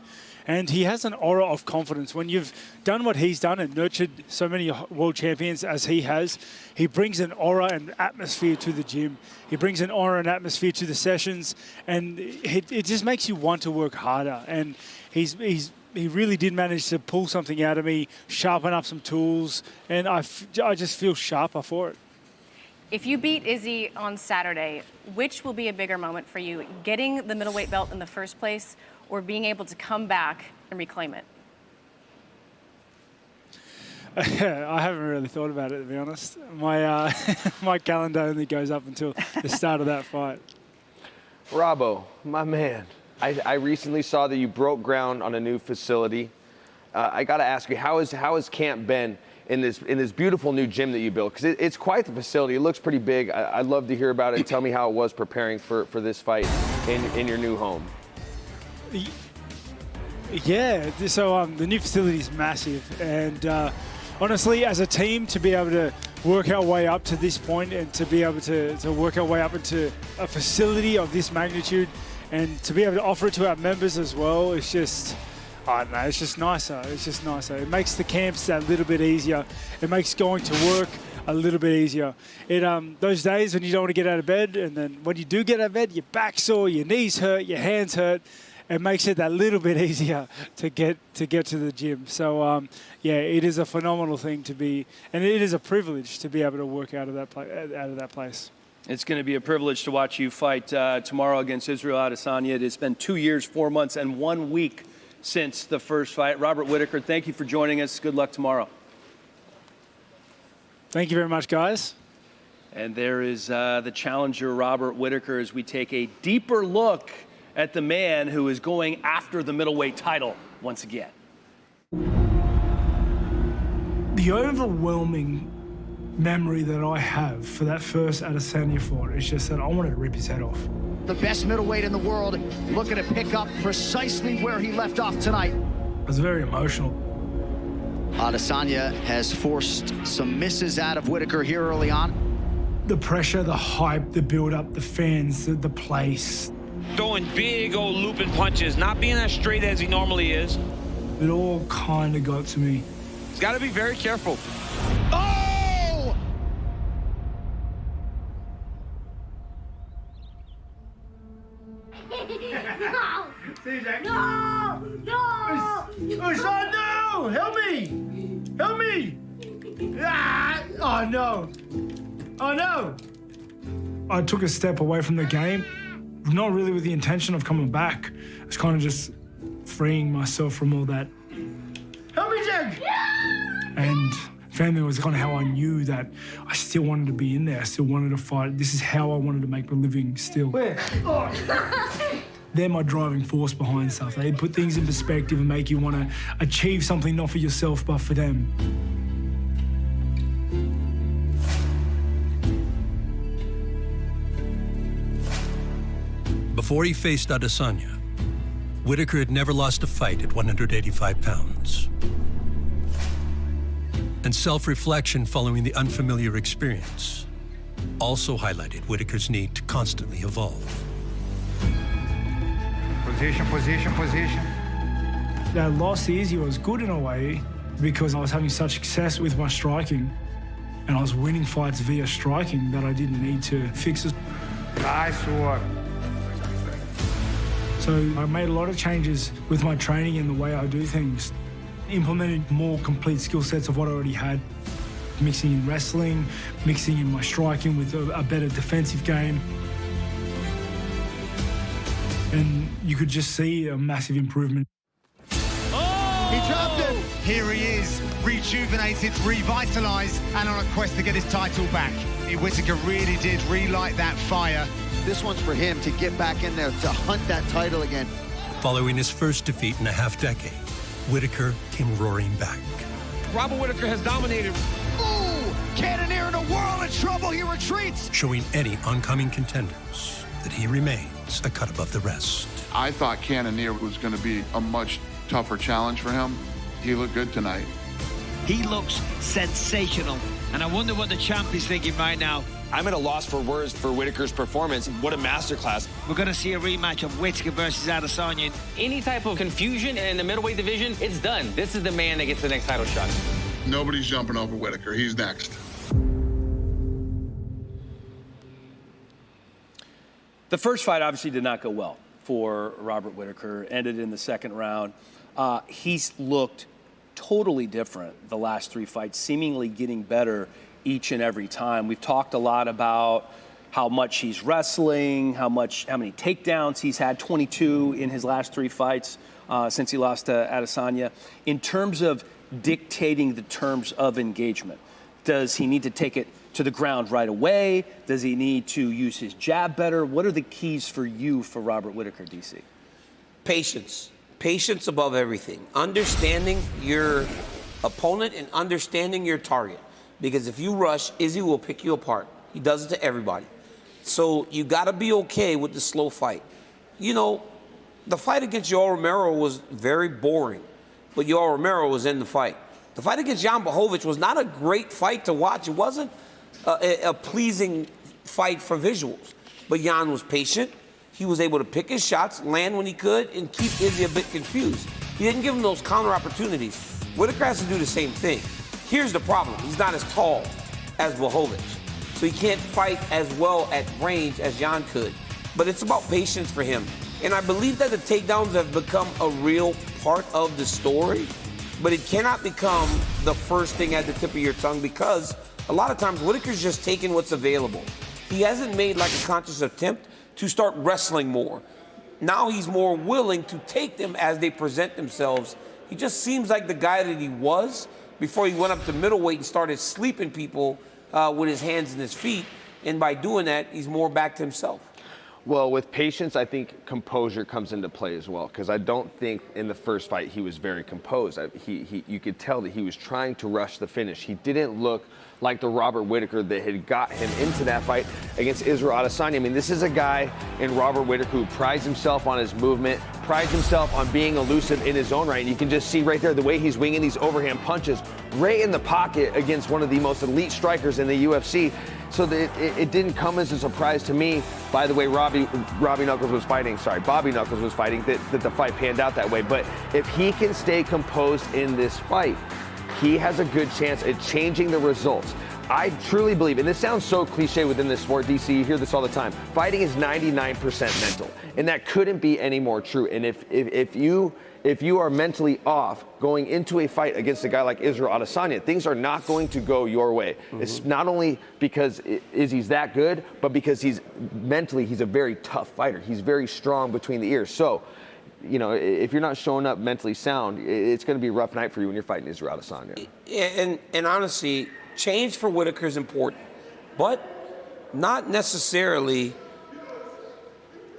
[SPEAKER 13] And he has an aura of confidence. When you've done what he's done and nurtured so many world champions as he has, he brings an aura and atmosphere to the gym. He brings an aura and atmosphere to the sessions, and it just makes you want to work harder. And he really did manage to pull something out of me, sharpen up some tools, and I just feel sharper for it.
[SPEAKER 3] If you beat Izzy on Saturday, which will be a bigger moment for you, getting the middleweight belt in the first place or being able to come back and reclaim it?
[SPEAKER 13] I haven't really thought about it, to be honest. My my calendar only goes up until the start of that fight.
[SPEAKER 2] Robbo, my man, I recently saw that you broke ground on a new facility. I got to ask you, how has camp been in this beautiful new gym that you built? Because it's quite the facility. It looks pretty big. I'd love to hear about it. Tell me how it was preparing for this fight in your new home.
[SPEAKER 13] Yeah, so the new facility is massive, and honestly, as a team, to be able to work our way up to this point and to be able to work our way up into a facility of this magnitude and to be able to offer it to our members as well, it's just, I don't know, it's just nicer. It's just nicer. It makes the camps a little bit easier. It makes going to work a little bit easier. Those days when you don't want to get out of bed, and then when you do get out of bed, your back's sore, your knees hurt, your hands hurt. It makes it that little bit easier to get to the gym. So it is a phenomenal thing to be, and it is a privilege to be able to work out of that place.
[SPEAKER 1] It's going to be a privilege to watch you fight tomorrow against Israel Adesanya. It has been 2 years, 4 months, and 1 week since the first fight. Robert Whittaker, thank you for joining us. Good luck tomorrow.
[SPEAKER 13] Thank you very much, guys.
[SPEAKER 1] And there is the challenger, Robert Whittaker, as we take a deeper look at the man who is going after the middleweight title once again.
[SPEAKER 14] The overwhelming memory that I have for that first Adesanya fight is just that I wanted to rip his head off.
[SPEAKER 6] The best middleweight in the world, looking to pick up precisely where he left off tonight.
[SPEAKER 14] It was very emotional.
[SPEAKER 6] Adesanya has forced some misses out of Whittaker here early on.
[SPEAKER 14] The pressure, the hype, the build-up, the fans, the place.
[SPEAKER 4] Throwing big old looping punches, not being as straight as he normally is.
[SPEAKER 14] It all kind of got to me.
[SPEAKER 4] He's got to be very careful.
[SPEAKER 6] Oh!
[SPEAKER 14] No! Usman, no! Help me! Help me! Ah! Oh, no. Oh, no! I took a step away from the game, not really with the intention of coming back. It's kind of just freeing myself from all that. Help me, Jack! And family was kind of how I knew that I still wanted to be in there. I still wanted to fight. This is how I wanted to make my living still. Where? Oh. They're my driving force behind stuff. They put things in perspective and make you want to achieve something not for yourself, but for them.
[SPEAKER 15] Before he faced Adesanya, Whittaker had never lost a fight at 185 pounds. And self-reflection following the unfamiliar experience also highlighted Whittaker's need to constantly evolve.
[SPEAKER 14] Position. That loss to Izzy was good in a way because I was having such success with my striking and I was winning fights via striking that I didn't need to fix it. Nice work. So I made a lot of changes with my training and the way I do things. Implemented more complete skill sets of what I already had.
[SPEAKER 13] mixing in wrestling, mixing in my striking with a better defensive game. And you could just see a massive improvement.
[SPEAKER 16] He dropped it. Here he is, rejuvenated, revitalised, and on a quest to get his title back. Whittaker really did relight that fire.
[SPEAKER 6] This one's for him to get back in there, to hunt that title again.
[SPEAKER 15] Following his first defeat in a half-decade, Whittaker came roaring back.
[SPEAKER 1] Robert Whittaker has dominated.
[SPEAKER 16] Ooh, Cannonier in a world of trouble. He retreats.
[SPEAKER 15] Showing any oncoming contenders that he remains a cut above the rest.
[SPEAKER 17] I thought Cannonier was going to be a much tougher challenge for him. He looked good tonight.
[SPEAKER 18] He looks sensational, and I wonder what the champ is thinking right now.
[SPEAKER 1] I'm at a loss for words for Whittaker's performance. What a masterclass.
[SPEAKER 18] We're going to see a rematch of Whittaker versus Adasanya.
[SPEAKER 19] Any type of confusion in the middleweight division, it's done. This is the man that gets the next title shot.
[SPEAKER 17] Nobody's jumping over Whittaker. He's next.
[SPEAKER 1] The first fight obviously did not go well for Robert Whittaker. Ended in the second round. He's looked totally different the last three fights, seemingly getting better each and every time. We've talked a lot about how much he's wrestling, how many takedowns he's had, 22 in his last three fights since he lost to Adesanya. In terms of dictating the terms of engagement, does he need to take it to the ground right away? Does he need to use his jab better? What are the keys for you for Robert Whittaker, DC?
[SPEAKER 4] Patience. Patience above everything. Understanding your opponent and understanding your target. Because if you rush, Izzy will pick you apart. He does it to everybody. So you got to be okay with the slow fight. You know, the fight against Yoel Romero was very boring, but Yoel Romero was in the fight. The fight against Jan Blachowicz was not a great fight to watch. It wasn't a pleasing fight for visuals. But Jan was patient. He was able to pick his shots, land when he could, and keep Izzy a bit confused. He didn't give him those counter opportunities. Whittaker has to do the same thing. Here's the problem. He's not as tall as Blachowicz, so he can't fight as well at range as Jan could. But it's about patience for him. And I believe that the takedowns have become a real part of the story, but it cannot become the first thing at the tip of your tongue because a lot of times Whittaker's just taking what's available. He hasn't made like a conscious attempt to start wrestling more. Now he's more willing to take them as they present themselves. He just seems like the guy that he was before he went up to middleweight and started sleeping people with his hands and his feet. And by doing that, he's more back to himself.
[SPEAKER 2] Well, with patience, I think composure comes into play as well, because I don't think in the first fight he was very composed. You could tell that he was trying to rush the finish. He didn't look like the Robert Whittaker that had got him into that fight against Israel Adesanya. I mean, this is a guy in Robert Whittaker who prides himself on his movement, prides himself on being elusive in his own right. And you can just see right there the way he's winging these overhand punches right in the pocket against one of the most elite strikers in the UFC. So that it didn't come as a surprise to me, by the way Bobby Knuckles was fighting, that the fight panned out that way. But if he can stay composed in this fight, he has a good chance at changing the results. I truly believe, and this sounds so cliche within this sport, DC, you hear this all the time, fighting is 99% mental, and that couldn't be any more true. And if you are mentally off going into a fight against a guy like Israel Adesanya, things are not going to go your way. Mm-hmm. It's not only because Izzy's that good, but because he's a very tough fighter. He's very strong between the ears. So, you know, if you're not showing up mentally sound, it's going to be a rough night for you when you're fighting Israel Adesanya.
[SPEAKER 4] And honestly, change for Whittaker is important, but not necessarily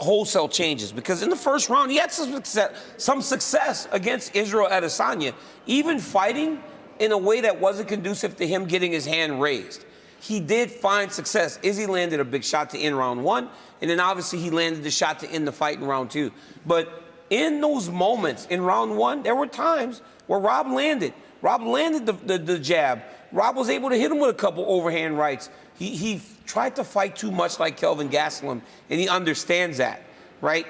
[SPEAKER 4] wholesale changes, because in the first round he had some success against Israel Adesanya, even fighting in a way that wasn't conducive to him getting his hand raised. He did find success. Izzy landed a big shot to end round one, and then obviously he landed the shot to end the fight in round two. But in those moments in round one, there were times where Rob landed the jab. Rob was able to hit him with a couple overhand rights. He tried to fight too much like Kelvin Gaslin, and he understands that, right?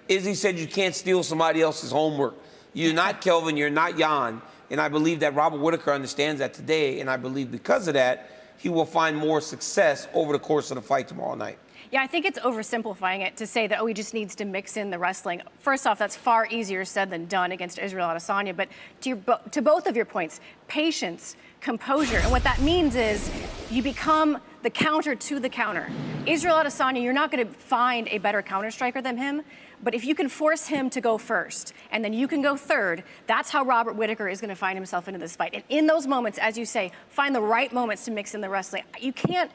[SPEAKER 4] Izzy said you can't steal somebody else's homework. You're not Kelvin, you're not Jan. And I believe that Robert Whittaker understands that today, and I believe because of that, he will find more success over the course of the fight tomorrow night.
[SPEAKER 3] Yeah, I think it's oversimplifying it to say that, oh, he just needs to mix in the wrestling. First off, that's far easier said than done against Israel Adesanya. But to both of your points, patience, composure. And what that means is you become the counter to the counter. Israel Adesanya, you're not going to find a better counter striker than him. But if you can force him to go first and then you can go third, that's how Robert Whittaker is going to find himself into this fight. And in those moments, as you say, find the right moments to mix in the wrestling. You can't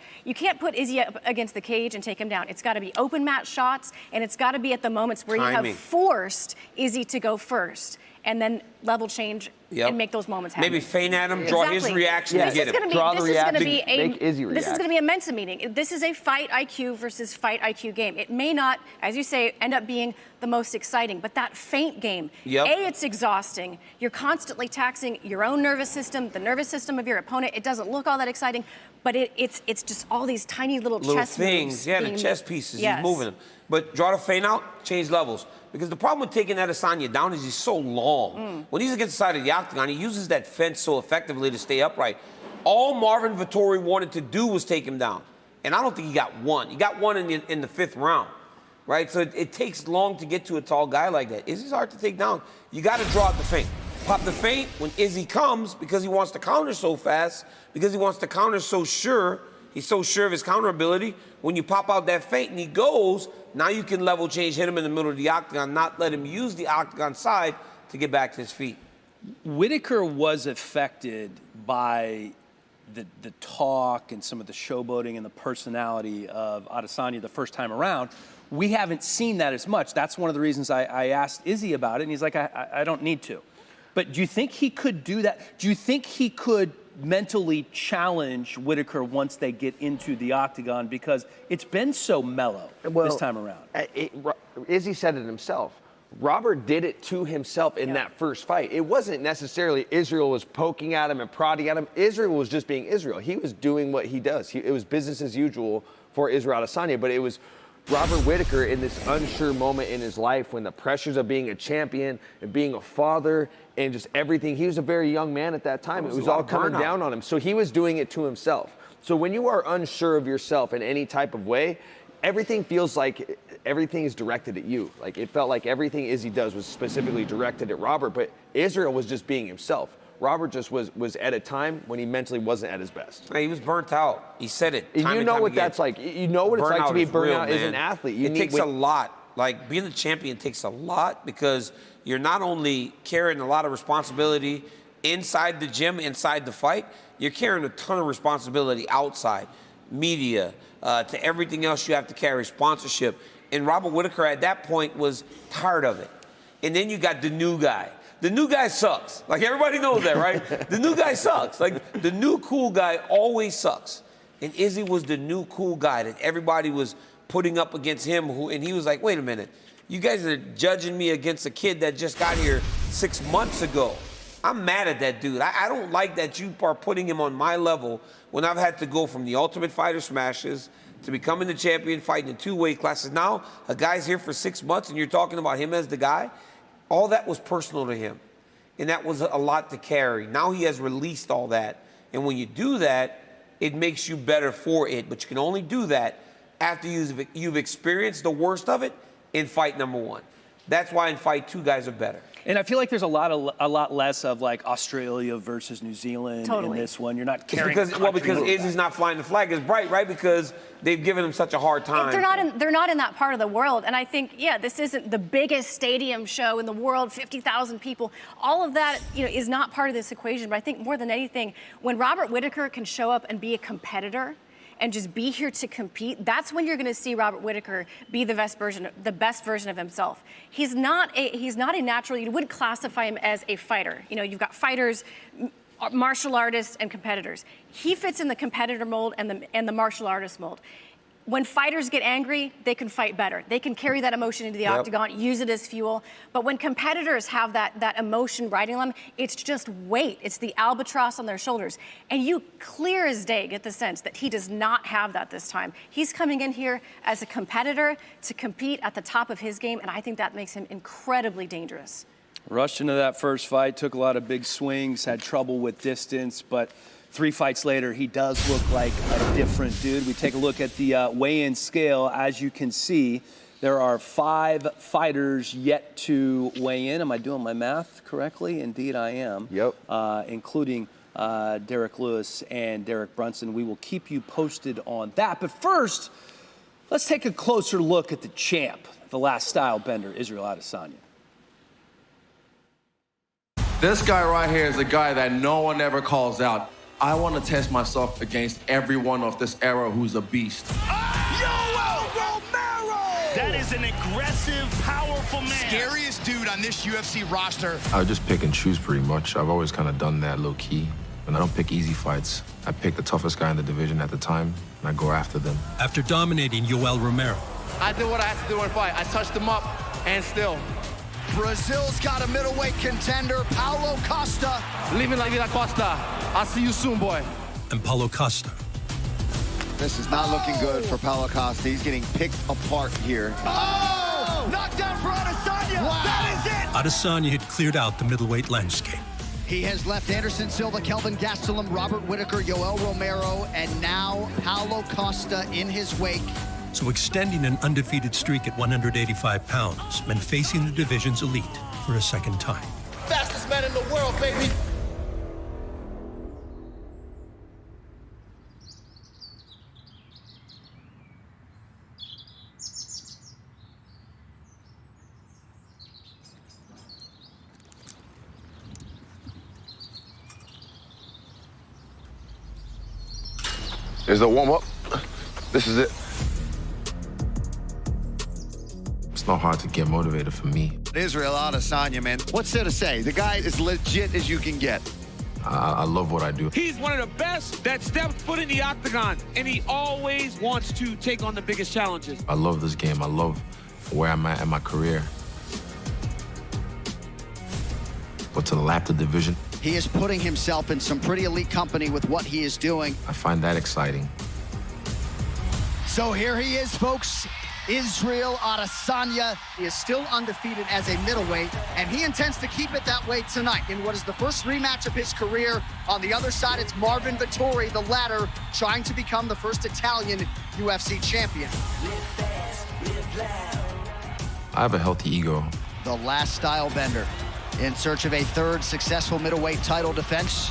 [SPEAKER 3] put Izzy up against the cage and take him down. It's got to be open mat shots, and it's got to be at the moments where you have forced Izzy to go first and then level change and make those moments happen.
[SPEAKER 4] Maybe feint at him, draw his reaction to get him.
[SPEAKER 2] Draw the reaction, make Izzy react.
[SPEAKER 3] This is going to be a Mensa meeting. This is a fight IQ versus fight IQ game. It may not, as you say, end up being the most exciting, but that feint game, it's exhausting. You're constantly taxing your own nervous system, the nervous system of your opponent. It doesn't look all that exciting, but it's just all these tiny little chess
[SPEAKER 4] things.
[SPEAKER 3] moves.
[SPEAKER 4] Yeah, the chess pieces, he's moving them. But draw the feint out, change levels. Because the problem with taking Adesanya down is he's so long. When he's against the side of the octagon, he uses that fence so effectively to stay upright. All Marvin Vettori wanted to do was take him down. And I don't think he got one. He got one in the 5th round, right? So it takes long to get to a tall guy like that. Izzy's hard to take down. You got to draw out the feint. Pop the feint when Izzy comes because he wants to counter so fast, because he wants to counter so sure. He's so sure of his counter ability. When you pop out that feint and he goes, now you can level change, hit him in the middle of the octagon, not let him use the octagon side to get back to his feet.
[SPEAKER 1] Whittaker was affected by the talk and some of the showboating and the personality of Adesanya the first time around. We haven't seen that as much. That's one of the reasons I asked Izzy about it, and he's like, I don't need to. But do you think he could do that? Do you think he could mentally challenge Whittaker once they get into the octagon, because it's been so mellow this time around?
[SPEAKER 2] Izzy said it himself. Robert did it to himself in that first fight. It wasn't necessarily Israel was poking at him and prodding at him. Israel was just being Israel. He was doing what he does. It was business as usual for Israel Adesanya, but it was Robert Whittaker in this unsure moment in his life when the pressures of being a champion and being a father and just everything. He was a very young man at that time. It was all coming down on him. So he was doing it to himself. So when you are unsure of yourself in any type of way, everything feels like everything is directed at you. Like it felt like everything Izzy does was specifically directed at Robert, but Israel was just being himself. Robert just was at a time when he mentally wasn't at his best.
[SPEAKER 4] He was burnt out. He said it.
[SPEAKER 2] And you know what that's like. You know what it's like to be burnt out as an athlete.
[SPEAKER 4] It takes a lot. Like being a champion takes a lot because you're not only carrying a lot of responsibility inside the gym, inside the fight, you're carrying a ton of responsibility outside, media, to everything else you have to carry, sponsorship. And Robert Whittaker at that point was tired of it. And then you got the new guy. The new guy sucks. Like, everybody knows that, right? The new guy sucks. Like, the new cool guy always sucks. And Izzy was the new cool guy that everybody was putting up against him. And he was like, wait a minute. You guys are judging me against a kid that just got here 6 months ago. I'm mad at that dude. I don't like that you are putting him on my level when I've had to go from the Ultimate Fighter smashes to becoming the champion, fighting in 2 weight classes. Now, a guy's here for 6 months and you're talking about him as the guy. All that was personal to him, and that was a lot to carry. Now he has released all that, and when you do that, it makes you better for it, but you can only do that after you've experienced the worst of it in fight number 1. That's why in fight 2, guys are better.
[SPEAKER 1] And I feel like there's a lot less of like Australia versus New Zealand in this one. You're not carrying
[SPEAKER 4] because Izzy's not flying the flag as bright, right? Because they've given him such a hard time.
[SPEAKER 3] They're not in that part of the world. And I think, this isn't the biggest stadium show in the world, 50,000 people. All of that, is not part of this equation. But I think more than anything, when Robert Whittaker can show up and be a competitor and just be here to compete, that's when you're going to see Robert Whittaker be the best version of himself. He's not a natural. You wouldn't classify him as a fighter. You've got fighters, martial artists, and competitors. He fits in the competitor mold and the martial artist mold. When fighters get angry, they can fight better. They can carry that emotion into the octagon, use it as fuel. But when competitors have that emotion riding them, it's just weight. It's the albatross on their shoulders. And you clear as day get the sense that he does not have that this time. He's coming in here as a competitor to compete at the top of his game, and I think that makes him incredibly dangerous.
[SPEAKER 1] Rushed into that first fight, took a lot of big swings, had trouble with distance, but 3 fights later, he does look like a different dude. We take a look at the weigh-in scale. As you can see, there are 5 fighters yet to weigh in. Am I doing my math correctly? Indeed, I am.
[SPEAKER 2] Yep.
[SPEAKER 1] Including Derrick Lewis and Derek Brunson. We will keep you posted on that. But first, let's take a closer look at the champ, the last style bender, Israel Adesanya.
[SPEAKER 20] This guy right here is a guy that no one ever calls out. I want to test myself against everyone of this era who's a beast.
[SPEAKER 14] That is an aggressive, powerful man.
[SPEAKER 16] Scariest dude on this UFC roster.
[SPEAKER 11] I just pick and choose pretty much. I've always kind of done that low key. And I don't pick easy fights. I pick the toughest guy in the division at the time, and I go after them.
[SPEAKER 15] After dominating Yoel Romero,
[SPEAKER 20] I did what I had to do in a fight. I touched him up, and still.
[SPEAKER 6] Brazil's got a middleweight contender, Paolo Costa.
[SPEAKER 20] Living la vida Costa. I'll see you soon, boy.
[SPEAKER 15] and Paolo Costa.
[SPEAKER 6] This is not looking good for Paolo Costa. He's getting picked apart here.
[SPEAKER 16] Oh! Knockdown for Adesanya. Wow. That is it.
[SPEAKER 15] Adesanya had cleared out the middleweight landscape.
[SPEAKER 6] He has left Anderson Silva, Kelvin Gaslin, Robert Whittaker, Yoel Romero, and now Paolo Costa in his wake.
[SPEAKER 15] So extending an undefeated streak at 185 pounds meant facing the division's elite for a second time.
[SPEAKER 16] Fastest man in the world, baby.
[SPEAKER 20] Here's the warm-up. This is it.
[SPEAKER 11] It's not hard to get motivated for me.
[SPEAKER 6] Israel Adesanya, man. What's there to say? The guy is legit as you can get.
[SPEAKER 11] I love what I do.
[SPEAKER 4] He's one of the best that stepped foot in the octagon, and he always wants to take on the biggest challenges.
[SPEAKER 11] I love this game. I love where I'm at in my career. But to lap the division,
[SPEAKER 6] he is putting himself in some pretty elite company with what he is doing.
[SPEAKER 11] I find that exciting.
[SPEAKER 6] So here he is, folks. Israel Adesanya. He is still undefeated as a middleweight, and he intends to keep it that way tonight in what is the first rematch of his career. On the other side, it's Marvin Vettori, the latter, trying to become the first Italian UFC champion.
[SPEAKER 11] I have a healthy ego.
[SPEAKER 6] The last style bender, in search of a third successful middleweight title defense.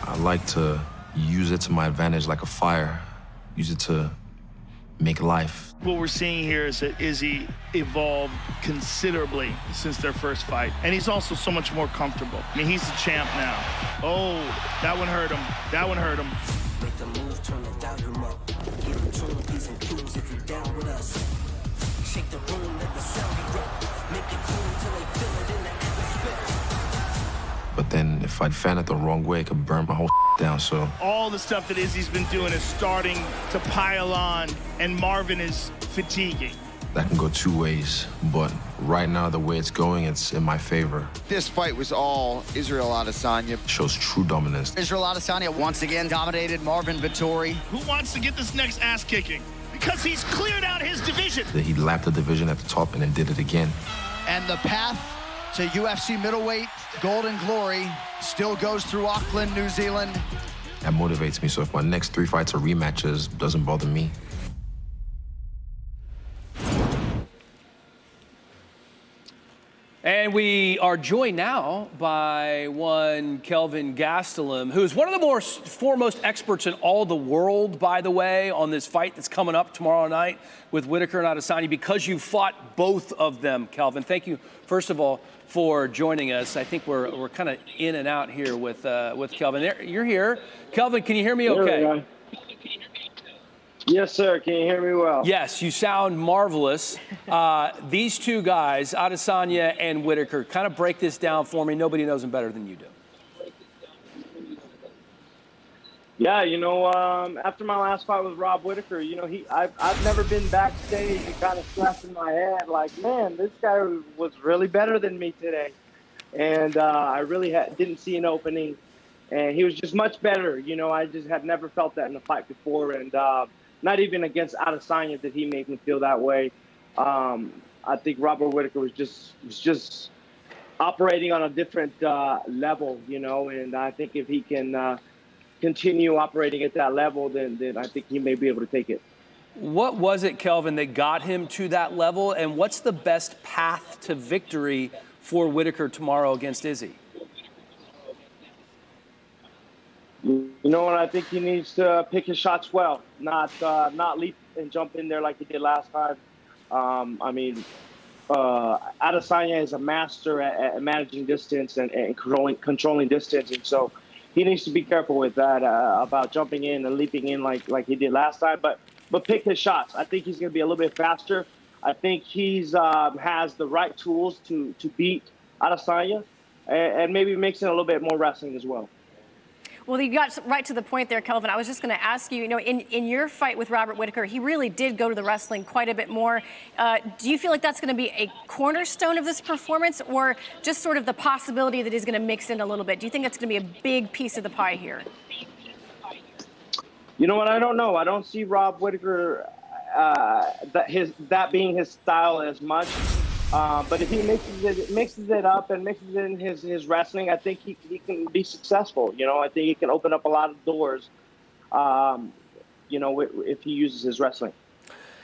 [SPEAKER 11] I like to use it to my advantage like a fire. Use it to make life.
[SPEAKER 14] What we're seeing here is that Izzy evolved considerably since their first fight. And he's also so much more comfortable. I mean, he's the champ now. Oh, that one hurt him. That one hurt him.
[SPEAKER 21] Make the move, turn the volume up. Give them tune P's and Q's if you're down with us. Shake the room, let the sound erupt. Make it cool till they feel it in the atmosphere.
[SPEAKER 11] But then if I fan it the wrong way, it could burn my whole down, so.
[SPEAKER 14] All the stuff that Izzy's been doing is starting to pile on, and Marvin is fatiguing.
[SPEAKER 11] That can go two ways, but right now, the way it's going, it's in my favor.
[SPEAKER 6] This fight was all Israel Adesanya.
[SPEAKER 11] Shows true dominance.
[SPEAKER 6] Israel Adesanya once again dominated Marvin Vettori.
[SPEAKER 14] Who wants to get this next ass kicking? Because he's cleared out his division.
[SPEAKER 11] He lapped the division at the top and then did it again.
[SPEAKER 6] And the path to UFC middleweight golden glory still goes through Auckland, New Zealand.
[SPEAKER 11] That motivates me, so if my next 3 fights are rematches, it doesn't bother me.
[SPEAKER 1] And we are joined now by one Kelvin Gaslin, who is one of the foremost experts in all the world, by the way, on this fight that's coming up tomorrow night with Whittaker and Adesanya, because you fought both of them, Kelvin. Thank you, first of all, for joining us. I think we're kind of in and out here with Kelvin. You're here. Kelvin, can you hear me okay?
[SPEAKER 22] Yes, sir. Can you hear me well?
[SPEAKER 1] Yes, you sound marvelous. These two guys, Adesanya and Whittaker, kind of break this down for me. Nobody knows them better than you do.
[SPEAKER 22] Yeah, you know, after my last fight with Rob Whittaker, you know, I've never been backstage and kind of scratching my head like, man, this guy was really better than me today. And I really didn't see an opening. And he was just much better. You know, I just had never felt that in a fight before. And not even against Adesanya did he make me feel that way. I think Robert Whittaker was just operating on a different level, you know. And I think if he can continue operating at that level, then I think he may be able to take it.
[SPEAKER 1] What was it, Kelvin, that got him to that level, and what's the best path to victory for Whittaker tomorrow against Izzy?
[SPEAKER 22] You know what? I think he needs to pick his shots well, not leap and jump in there like he did last time. Adasanya is a master at managing distance and controlling distance, and so he needs to be careful with that about jumping in and leaping in like he did last time. But pick his shots. I think he's going to be a little bit faster. I think he's has the right tools to beat Adasanya, and maybe mix in a little bit more wrestling as well.
[SPEAKER 3] Well, you got right to the point there, Kelvin. I was just going to ask you, in your fight with Robert Whittaker, he really did go to the wrestling quite a bit more. Do you feel like that's going to be a cornerstone of this performance, or just sort of the possibility that he's going to mix in a little bit? Do you think that's going to be a big piece of the pie here?
[SPEAKER 22] You know what? I don't know. I don't see Rob Whittaker that being his style as much. But if he mixes it up and mixes in his wrestling, I think he can be successful. I think he can open up a lot of doors, if he uses his wrestling.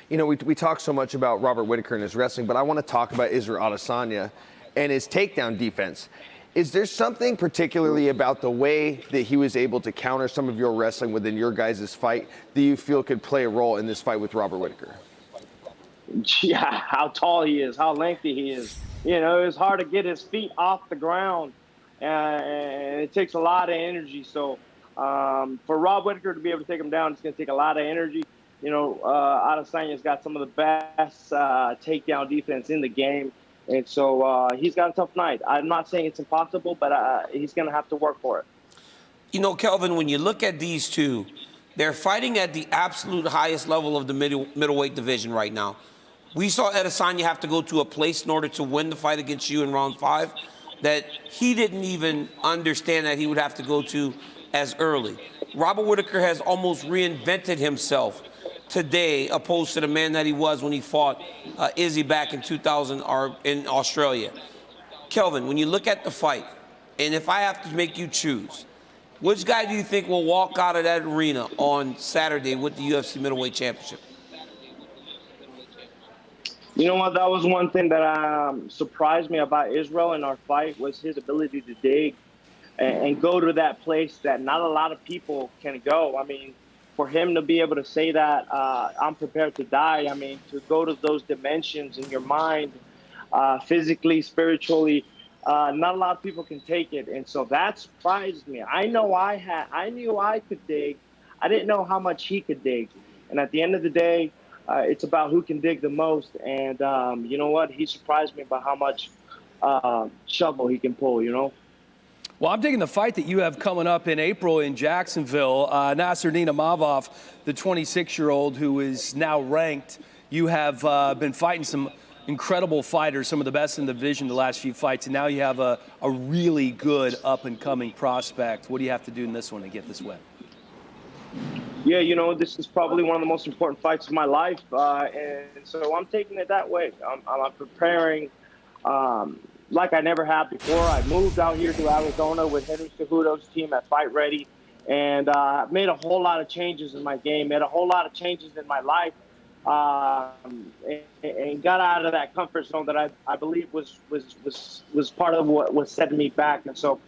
[SPEAKER 2] We talk so much about Robert Whittaker and his wrestling, but I want to talk about Israel Adesanya and his takedown defense. Is there something particularly about the way that he was able to counter some of your wrestling within your guys' fight that you feel could play a role in this fight with Robert Whittaker?
[SPEAKER 22] Yeah, how tall he is, how lengthy he is. It's hard to get his feet off the ground, and it takes a lot of energy. So for Rob Whittaker to be able to take him down, it's going to take a lot of energy. Adesanya's got some of the best takedown defense in the game, and so he's got a tough night. I'm not saying it's impossible, but he's going to have to work for it.
[SPEAKER 4] Kelvin, when you look at these two, they're fighting at the absolute highest level of the middleweight division right now. We saw Adesanya have to go to a place in order to win the fight against you in round 5 that he didn't even understand that he would have to go to as early. Robert Whittaker has almost reinvented himself today, opposed to the man that he was when he fought Izzy back in 2000 or in Australia. Kelvin, when you look at the fight, and if I have to make you choose, which guy do you think will walk out of that arena on Saturday with the UFC Middleweight Championship?
[SPEAKER 22] You know what? That was one thing that surprised me about Israel in our fight, was his ability to dig and go to that place that not a lot of people can go. I mean, for him to be able to say that, I'm prepared to die, to go to those dimensions in your mind, physically, spiritually, not a lot of people can take it. And so that surprised me. I knew I could dig. I didn't know how much he could dig. And at the end of the day, it's about who can dig the most. And you know what? He surprised me by how much shovel he can pull,
[SPEAKER 1] Well, I'm digging the fight that you have coming up in April in Jacksonville. Nasruddin Imavov, the 26-year-old who is now ranked. You have been fighting some incredible fighters, some of the best in the division the last few fights, and now you have a really good up-and-coming prospect. What do you have to do in this one to get this win?
[SPEAKER 22] Yeah, this is probably one of the most important fights of my life, and so I'm taking it that way. I'm preparing like I never have before. I moved out here to Arizona with Henry Cejudo's team at Fight Ready, and made a whole lot of changes in my game, made a whole lot of changes in my life, and got out of that comfort zone that I believe was part of what was setting me back. And so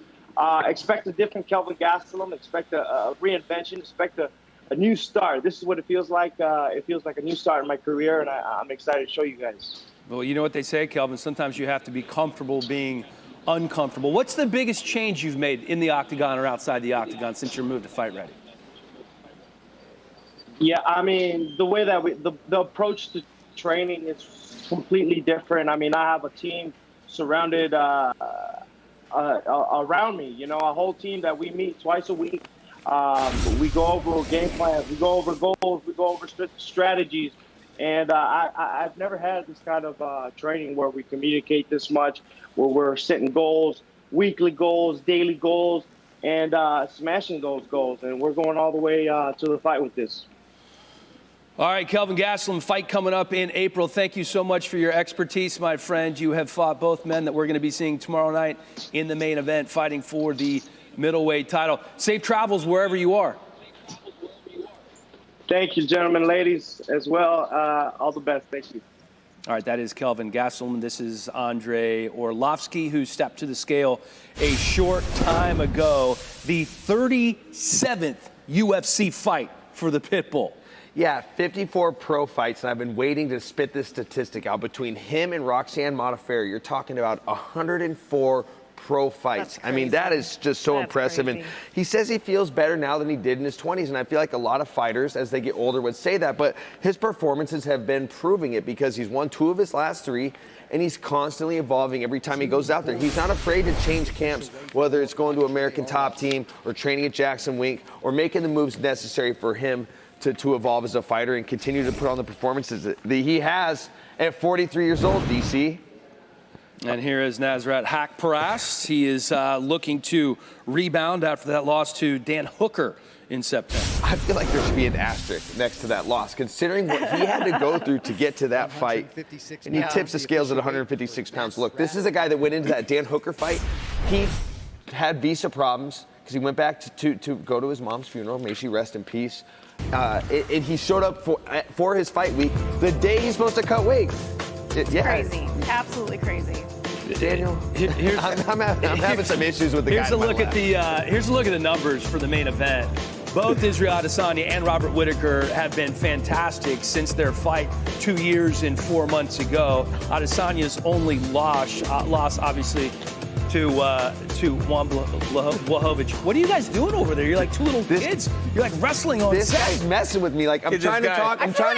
[SPEAKER 22] expect a different Kelvin Gaslin, expect a reinvention, expect a new start. This is what it feels like. It feels like a new start in my career, and I'm excited to show you guys.
[SPEAKER 1] Well, you know what they say, Kelvin, sometimes you have to be comfortable being uncomfortable. What's the biggest change you've made in the Octagon or outside the Octagon since your move to Fight Ready?
[SPEAKER 22] Yeah, the way that the approach to training is completely different. I have a team surrounded around me, a whole team that we meet twice a week. We go over game plans, we go over goals, we go over strategies. And I've never had this kind of training where we communicate this much, where we're setting goals, weekly goals, daily goals, and smashing those goals. And we're going all the way to the fight with this.
[SPEAKER 1] All right, Kelvin Gaslin, fight coming up in April. Thank you so much for your expertise, my friend. You have fought both men that we're going to be seeing tomorrow night in the main event, fighting for the middleweight title. Safe travels wherever you are.
[SPEAKER 22] Thank you, gentlemen, ladies, as well. All the best. Thank you.
[SPEAKER 1] All right, that is Kelvin Gaslin. This is Andre Orlowski, who stepped to the scale a short time ago. The 37th UFC fight for the Pitbull.
[SPEAKER 2] Yeah, 54 pro fights, and I've been waiting to spit this statistic out. Between him and Roxanne Modafferi, you're talking about 104 pro fights. I mean, that is just so impressive.
[SPEAKER 3] Crazy.
[SPEAKER 2] And he says he feels better now than he did in his 20s, and I feel like a lot of fighters, as they get older, would say that. But his performances have been proving it, because he's won 2 of his last 3, and he's constantly evolving every time he goes out there. He's not afraid to change camps, whether it's going to American Top Team or training at Jackson Wink or making the moves necessary for him to evolve as a fighter and continue to put on the performances that he has at 43 years old, DC.
[SPEAKER 1] And here is Nasrat Haqparast. He is looking to rebound after that loss to Dan Hooker in September.
[SPEAKER 2] I feel like there should be an asterisk next to that loss, considering what he had to go through to get to that fight. And he tips the scales at 156 pounds. Look, this is a guy that went into that Dan Hooker fight. He had visa problems because he went back to go to his mom's funeral. May she rest in peace. And he showed up for his fight week the day he's supposed to cut weight.
[SPEAKER 3] Crazy. Absolutely crazy.
[SPEAKER 2] Daniel, I'm having some issues with the guy.
[SPEAKER 1] Here's a look at the numbers for the main event. Both Israel Adesanya and Robert Whittaker have been fantastic since their fight 2 years and 4 months ago. Adesanya's only loss obviously, to Juan Blachowicz. What are you guys doing over there? You're like 2 little kids. You're like wrestling on
[SPEAKER 2] this
[SPEAKER 1] set.
[SPEAKER 2] Guy's messing with me. Like I'm trying to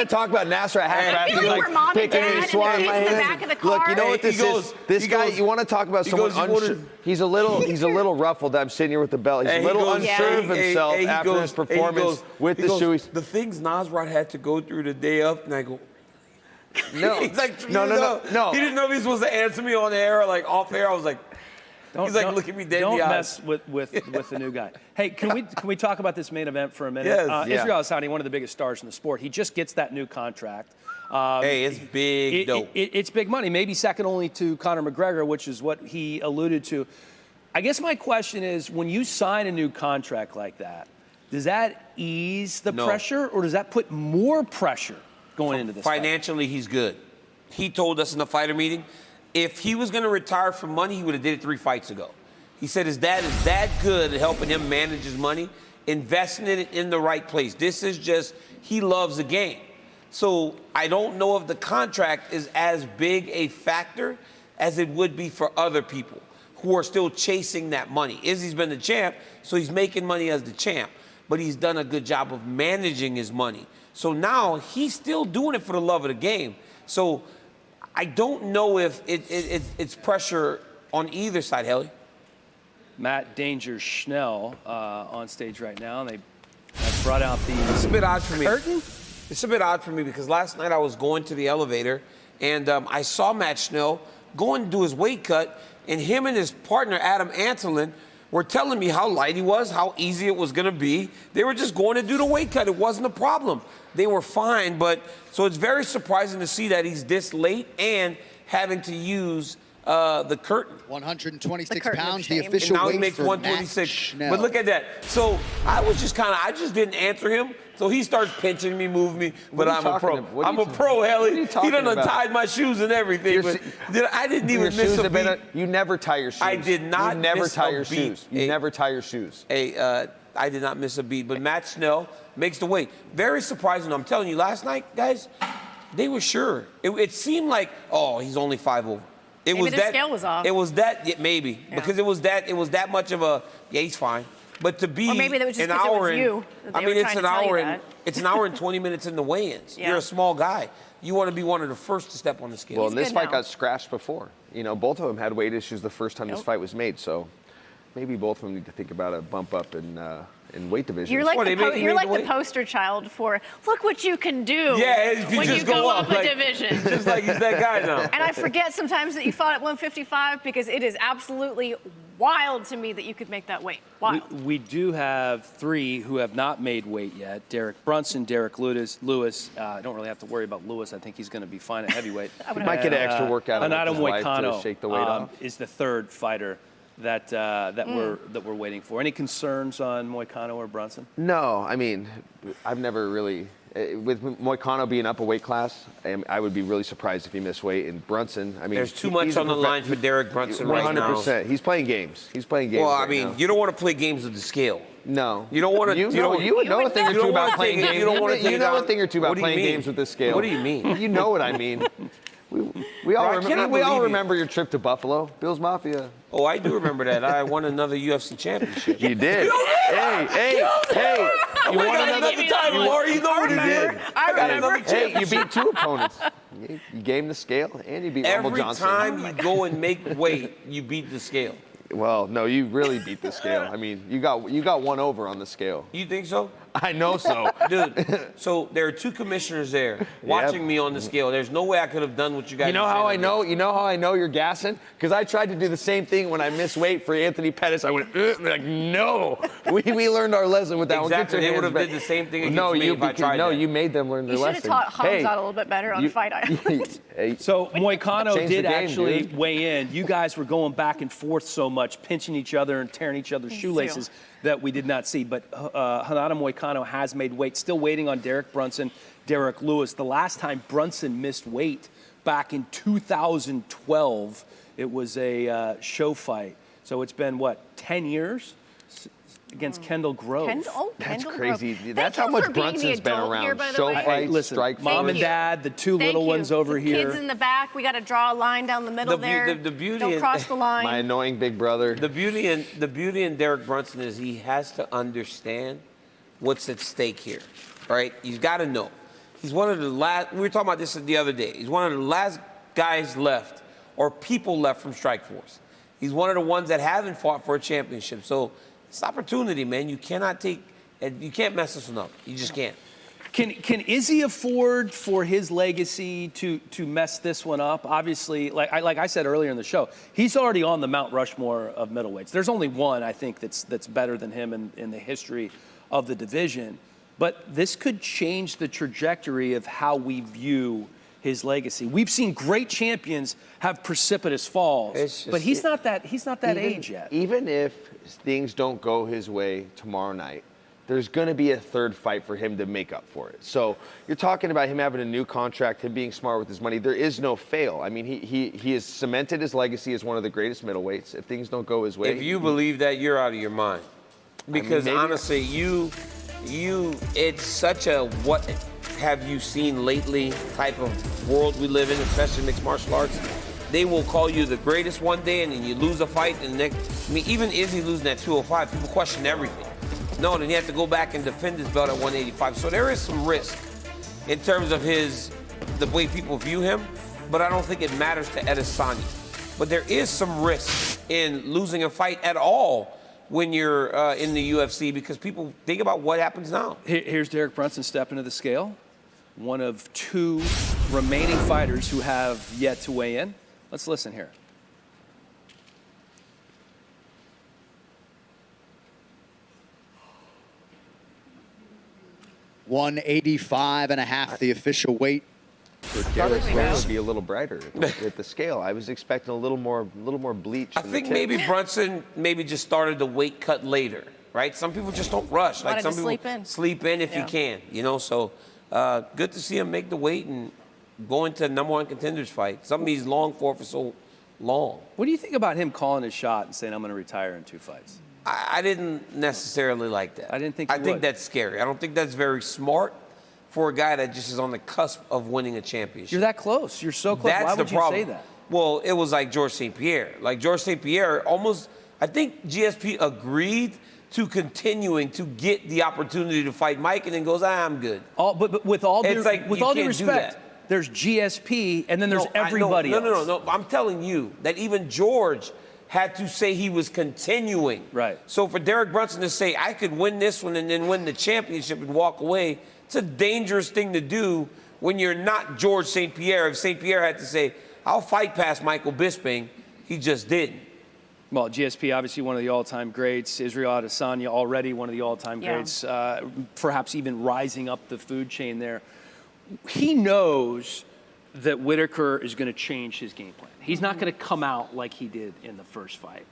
[SPEAKER 2] talk about Nasrat Haqparast.
[SPEAKER 3] I feel like we're mom and dad and the
[SPEAKER 2] my
[SPEAKER 3] kids in the
[SPEAKER 2] hands.
[SPEAKER 3] back of the car.
[SPEAKER 2] Look, you know what this is? This guy, you want to talk about someone unsure? He's a little ruffled. I'm sitting here with the belt. He's a little unsure of himself after his performance with the shoe.
[SPEAKER 4] The things Nasrat had to go through the day of, and I go,
[SPEAKER 2] no.
[SPEAKER 4] He's like,
[SPEAKER 2] no.
[SPEAKER 4] He didn't know if he was supposed to answer me on the air or like off air. I was like, he's like, look at me dead in the eyes.
[SPEAKER 1] Don't mess with the new guy. Hey, can we talk about this main event for a minute?
[SPEAKER 4] Yes.
[SPEAKER 1] Israel Adesanya, one of the biggest stars in the sport. He just gets that new contract.
[SPEAKER 4] Hey, it's big dope.
[SPEAKER 1] It's big money, maybe second only to Conor McGregor, which is what he alluded to. I guess my question is, when you sign a new contract like that, does that ease the pressure, or does that put more pressure going into this fight?
[SPEAKER 4] Financially, he's good. He told us in the fighter meeting, if he was going to retire from money, he would have did it 3 fights ago. He said his dad is that good at helping him manage his money, investing it in the right place. This is just, he loves the game. So I don't know if the contract is as big a factor as it would be for other people who are still chasing that money. Izzy's been the champ, so he's making money as the champ, but he's done a good job of managing his money. So now he's still doing it for the love of the game. So I don't know if it's pressure on either side, Helly.
[SPEAKER 1] Matt Danger Schnell on stage right now. They have brought out the
[SPEAKER 4] It's a bit odd for me.
[SPEAKER 1] curtain.
[SPEAKER 4] It's a bit odd for me because last night I was going to the elevator and I saw Matt Schnell going to do his weight cut, and him and his partner, Adam Antolin, were telling me how light he was, how easy it was going to be. They were just going to do the weight cut. It wasn't a problem. They were fine, but so it's very surprising to see that he's this late and having to use the curtain.
[SPEAKER 6] 126 pounds, the official
[SPEAKER 4] and now
[SPEAKER 6] weight
[SPEAKER 4] he makes
[SPEAKER 6] for
[SPEAKER 4] 126.
[SPEAKER 6] Matt Schnell.
[SPEAKER 4] But look at that. So I was just I just didn't answer him. So he starts pinching me, moving me, but I'm a pro. I'm a pro, Helly. He done untied my shoes and everything, but I didn't even miss a beat.
[SPEAKER 2] You never tie your shoes.
[SPEAKER 4] I did not
[SPEAKER 2] You never
[SPEAKER 4] miss
[SPEAKER 2] tie
[SPEAKER 4] a
[SPEAKER 2] your
[SPEAKER 4] beat.
[SPEAKER 2] shoes. You never tie your shoes.
[SPEAKER 4] Hey, I did not miss a beat, but Matt Schnell makes the weight. Very surprising. I'm telling you, last night, guys, they were sure. It seemed like, oh, he's only 5 over.
[SPEAKER 3] Maybe the scale was off.
[SPEAKER 4] It was that, maybe, because it was that much of a, he's fine. But to be
[SPEAKER 3] Or maybe that was just
[SPEAKER 4] an
[SPEAKER 3] 'cause it was
[SPEAKER 4] hour
[SPEAKER 3] you that they
[SPEAKER 4] I mean,
[SPEAKER 3] were
[SPEAKER 4] it's
[SPEAKER 3] trying
[SPEAKER 4] an
[SPEAKER 3] to tell you
[SPEAKER 4] hour
[SPEAKER 3] that.
[SPEAKER 4] it's an hour and 20 minutes in the weigh-ins.
[SPEAKER 3] Yeah.
[SPEAKER 4] You're a small guy. You want to be one of the first to step on the scale.
[SPEAKER 2] Well, and this fight got scratched before. You know, both of them had weight issues the first time this fight was made, so maybe both of them need to think about a bump up in weight division.
[SPEAKER 3] You're like, the poster child for, look what you can do
[SPEAKER 4] if you
[SPEAKER 3] when
[SPEAKER 4] just
[SPEAKER 3] you
[SPEAKER 4] go
[SPEAKER 3] up
[SPEAKER 4] up,
[SPEAKER 3] a division.
[SPEAKER 4] Just like he's that guy now.
[SPEAKER 3] And I forget sometimes that you fought at 155 because it is absolutely wild to me that you could make that weight. Wild.
[SPEAKER 1] We do have 3 who have not made weight yet. Derek Brunson, Derrick Lewis. I don't really have to worry about Lewis. I think he's going to be fine at heavyweight.
[SPEAKER 2] He might get an extra workout
[SPEAKER 1] and Adam
[SPEAKER 2] with his wife to
[SPEAKER 1] Moicano
[SPEAKER 2] shake the weight off.
[SPEAKER 1] is the 3rd fighter that we're waiting for. Any concerns on Moicano or Brunson?
[SPEAKER 2] No, I mean, I've never really. With Moicano being up a weight class, I would be really surprised if he missed weight. And Brunson, I mean,
[SPEAKER 4] there's too much on the line for Derrick Brunson right now.
[SPEAKER 2] 100%. He's playing games.
[SPEAKER 4] Well, I mean, you don't want to play games with the scale.
[SPEAKER 2] No.
[SPEAKER 4] You don't want to.
[SPEAKER 2] You would know a thing or two about playing games.
[SPEAKER 4] You don't want to.
[SPEAKER 2] You know a thing or two about playing games with this scale.
[SPEAKER 4] What do you mean?
[SPEAKER 2] You know what I mean. We all remember your trip to Buffalo, Bill's Mafia.
[SPEAKER 4] Oh, I do remember that. I won another UFC championship.
[SPEAKER 2] You did. Hey!
[SPEAKER 4] You won another title. Laura, you know what it is.
[SPEAKER 2] I got another championship. Hey, you beat 2 opponents. You gave him the scale, and you beat Rumble Johnson.
[SPEAKER 4] Every time you go and make weight, you beat the scale.
[SPEAKER 2] Well, no, you really beat the scale. I mean, you got one over on the scale.
[SPEAKER 4] You think so?
[SPEAKER 2] I know so.
[SPEAKER 4] Dude, so there are 2 commissioners there watching me on the scale. There's no way I could have done what you guys did.
[SPEAKER 2] You know how I know? You know how I know you're gassing? Because I tried to do the same thing when I missed weight for Anthony Pettis. I went, like, no. We learned our lesson with that one.
[SPEAKER 4] Exactly. They would have did the same thing against me if I tried that.
[SPEAKER 2] You made them learn their lesson.
[SPEAKER 3] You should have taught Hamza a little bit better on the fight island.
[SPEAKER 1] So Moicano did actually weigh in. You guys were going back and forth so much, pinching each other and tearing each other's shoelaces that we did not see. But Renato Moicano has made weight, still waiting on Derek Brunson, Derrick Lewis. The last time Brunson missed weight back in 2012, it was a show fight. So it's been, 10 years? Against Kendall Grove.
[SPEAKER 2] That's
[SPEAKER 3] Kendall
[SPEAKER 2] crazy.
[SPEAKER 3] Grove.
[SPEAKER 2] That's
[SPEAKER 3] Thank
[SPEAKER 2] how much
[SPEAKER 3] you for being
[SPEAKER 2] Brunson's
[SPEAKER 3] the
[SPEAKER 2] been
[SPEAKER 3] adult
[SPEAKER 2] around.
[SPEAKER 3] here, by the
[SPEAKER 2] Show
[SPEAKER 3] way.
[SPEAKER 2] fights,
[SPEAKER 1] Listen,
[SPEAKER 2] strike
[SPEAKER 1] Mom
[SPEAKER 2] fights.
[SPEAKER 1] and Dad, the 2 little ones over
[SPEAKER 3] the
[SPEAKER 1] here.
[SPEAKER 3] Kids in the back, we got to draw a line down the middle there.
[SPEAKER 4] The beauty
[SPEAKER 3] Don't cross the line.
[SPEAKER 2] My annoying big brother.
[SPEAKER 4] The beauty in Derrick Brunson is he has to understand what's at stake here, right? He's got to know. He's one of the last. We were talking about this the other day. He's one of the last guys left, or people left from Strikeforce. He's one of the ones that haven't fought for a championship. So it's opportunity, man. You cannot mess this one up. You just can't.
[SPEAKER 1] Can Izzy afford for his legacy to mess this one up? Obviously, like I said earlier in the show, he's already on the Mount Rushmore of middleweights. There's only one, I think, that's better than him in the history of the division. But this could change the trajectory of how we view his legacy. We've seen great champions have precipitous falls, but he's not that age yet.
[SPEAKER 2] Even if things don't go his way tomorrow night, there's going to be a third fight for him to make up for it. So you're talking about him having a new contract, him being smart with his money. There is no fail. I mean, he has cemented his legacy as one of the greatest middleweights. If things don't go his way,
[SPEAKER 4] if you believe that, you're out of your mind. Because honestly, it's such a what have you seen lately type of world we live in, especially mixed martial arts. They will call you the greatest one day, and then you lose a fight, and the next. I mean, even Izzy losing at 205, people question everything. No, then he has to go back and defend his belt at 185. So there is some risk in terms of the way people view him, but I don't think it matters to Adesanya. But there is some risk in losing a fight at all when you're in the UFC, because people think about what happens now.
[SPEAKER 1] Here's Derrick Brunson stepping to the scale, one of 2 remaining fighters who have yet to weigh in. Let's listen here.
[SPEAKER 6] $185.5, the official weight for Derrick
[SPEAKER 2] Brunson would be a little brighter at the scale. I was expecting a little more bleach.
[SPEAKER 4] I think maybe Brunson just started the weight cut later, right? Some people just don't rush. Like some people sleep in if you can, So good to see him make the weight and go into the #1 contenders fight. Something he's longed for so long.
[SPEAKER 1] What do you think about him calling his shot and saying, I'm going to retire in 2 fights?
[SPEAKER 4] I didn't necessarily like that.
[SPEAKER 1] I didn't think
[SPEAKER 4] I think that's scary. I don't think that's very smart for a guy that just is on the cusp of winning a championship.
[SPEAKER 1] You're that close. You're so close. Why would you say that?
[SPEAKER 4] Well, it was like George St. Pierre. Like George St. Pierre almost, I think GSP agreed to continuing to get the opportunity to fight Mike and then goes, I'm good.
[SPEAKER 1] But with all due respect, there's GSP and then there's everybody else.
[SPEAKER 4] No. I'm telling you that even George had to say he was continuing.
[SPEAKER 1] Right.
[SPEAKER 4] So for Derrick Brunson to say, I could win this one and then win the championship and walk away, it's a dangerous thing to do when you're not George St. Pierre. If St. Pierre had to say, I'll fight past Michael Bisping, he just didn't.
[SPEAKER 1] Well, GSP, obviously one of the all-time greats. Israel Adesanya, already one of the all-time greats, perhaps even rising up the food chain there. He knows that Whittaker is going to change his game plan. He's not going to come out like he did in the first fight.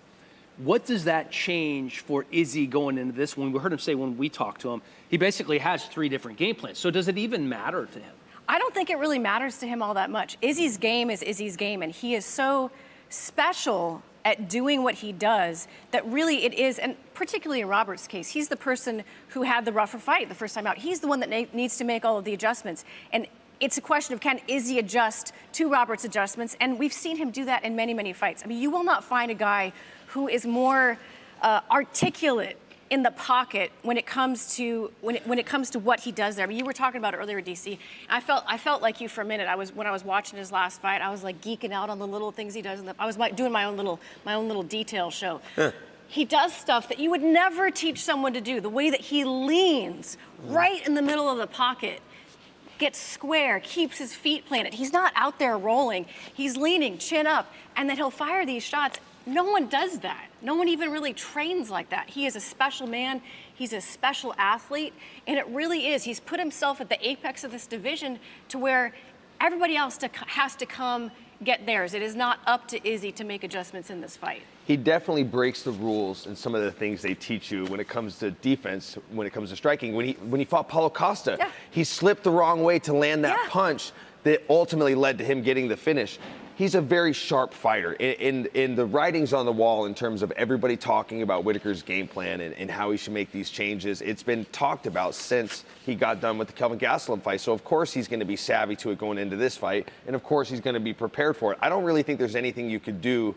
[SPEAKER 1] What does that change for Izzy going into this one? We heard him say when we talked to him, he basically has 3 different game plans. So does it even matter to him?
[SPEAKER 3] I don't think it really matters to him all that much. Izzy's game is Izzy's game, and he is so special at doing what he does that really it is, and particularly in Robert's case, he's the person who had the rougher fight the first time out. He's the one that needs to make all of the adjustments. And it's a question of, can Izzy adjust to Robert's adjustments? And we've seen him do that in many, many fights. I mean, you will not find a guy who is more articulate in the pocket when it comes to what he does there. I mean, you were talking about it earlier, DC. I felt like you for a minute. When I was watching his last fight, I was like geeking out on the little things he does. I was like doing my own little detail show. He does stuff that you would never teach someone to do. The way that he leans right in the middle of the pocket, gets square, keeps his feet planted. He's not out there rolling. He's leaning, chin up, and then he'll fire these shots. No one does that. No one even really trains like that. He is a special man. He's a special athlete. And it really is. He's put himself at the apex of this division to where everybody else has to come get theirs. It is not up to Izzy to make adjustments in this fight.
[SPEAKER 2] He definitely breaks the rules and some of the things they teach you when it comes to defense, when it comes to striking. When he fought Paolo Costa, he slipped the wrong way to land that punch that ultimately led to him getting the finish. He's a very sharp fighter. In the writings on the wall in terms of everybody talking about Whittaker's game plan and how he should make these changes, it's been talked about since he got done with the Kelvin Gaslin fight. So, of course, he's going to be savvy to it going into this fight. And, of course, he's going to be prepared for it. I don't really think there's anything you could do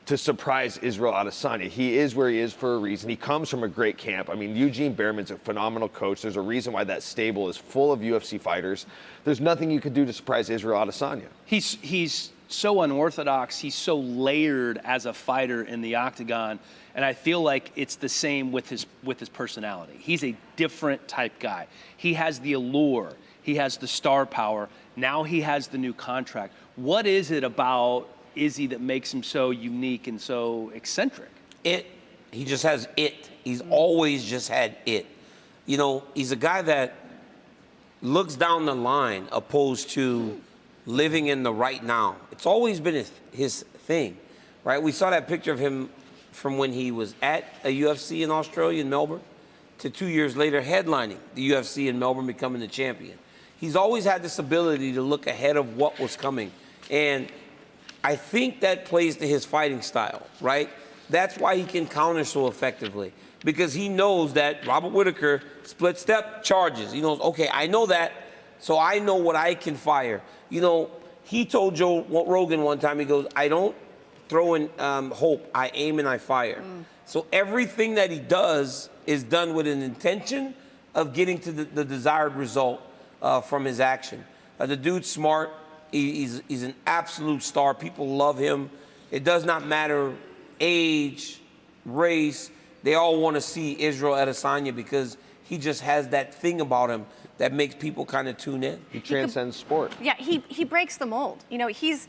[SPEAKER 2] to surprise Israel Adesanya. He is where he is for a reason. He comes from a great camp. I mean, Eugene Behrman's a phenomenal coach. There's a reason why that stable is full of UFC fighters. There's nothing you could do to surprise Israel Adesanya.
[SPEAKER 1] He's so unorthodox. He's so layered as a fighter in the octagon, and I feel like it's the same with his personality. He's a different type guy. He has the allure. He has the star power. Now he has the new contract. What is it about Izzy that makes him so unique and so eccentric?
[SPEAKER 4] He just has it. He's always just had it. You know, he's a guy that looks down the line opposed to living in the right now. It's always been his thing, right? We saw that picture of him from when he was at a UFC in Australia, in Melbourne, to 2 years later headlining the UFC in Melbourne, becoming the champion. He's always had this ability to look ahead of what was coming. And I think that plays to his fighting style, right? That's why he can counter so effectively, because he knows that Robert Whittaker split step charges. He knows, okay, I know that, so I know what I can fire. You know, he told Joe Rogan one time, he goes, I don't throw in hope, I aim and I fire. So everything that he does is done with an intention of getting to the desired result from his action. The dude's smart. He's an absolute star. People love him. It does not matter age, race. They all want to see Israel Adesanya because he just has that thing about him that makes people kind of tune in.
[SPEAKER 2] He transcends sport.
[SPEAKER 3] Yeah, he breaks the mold. You know, he's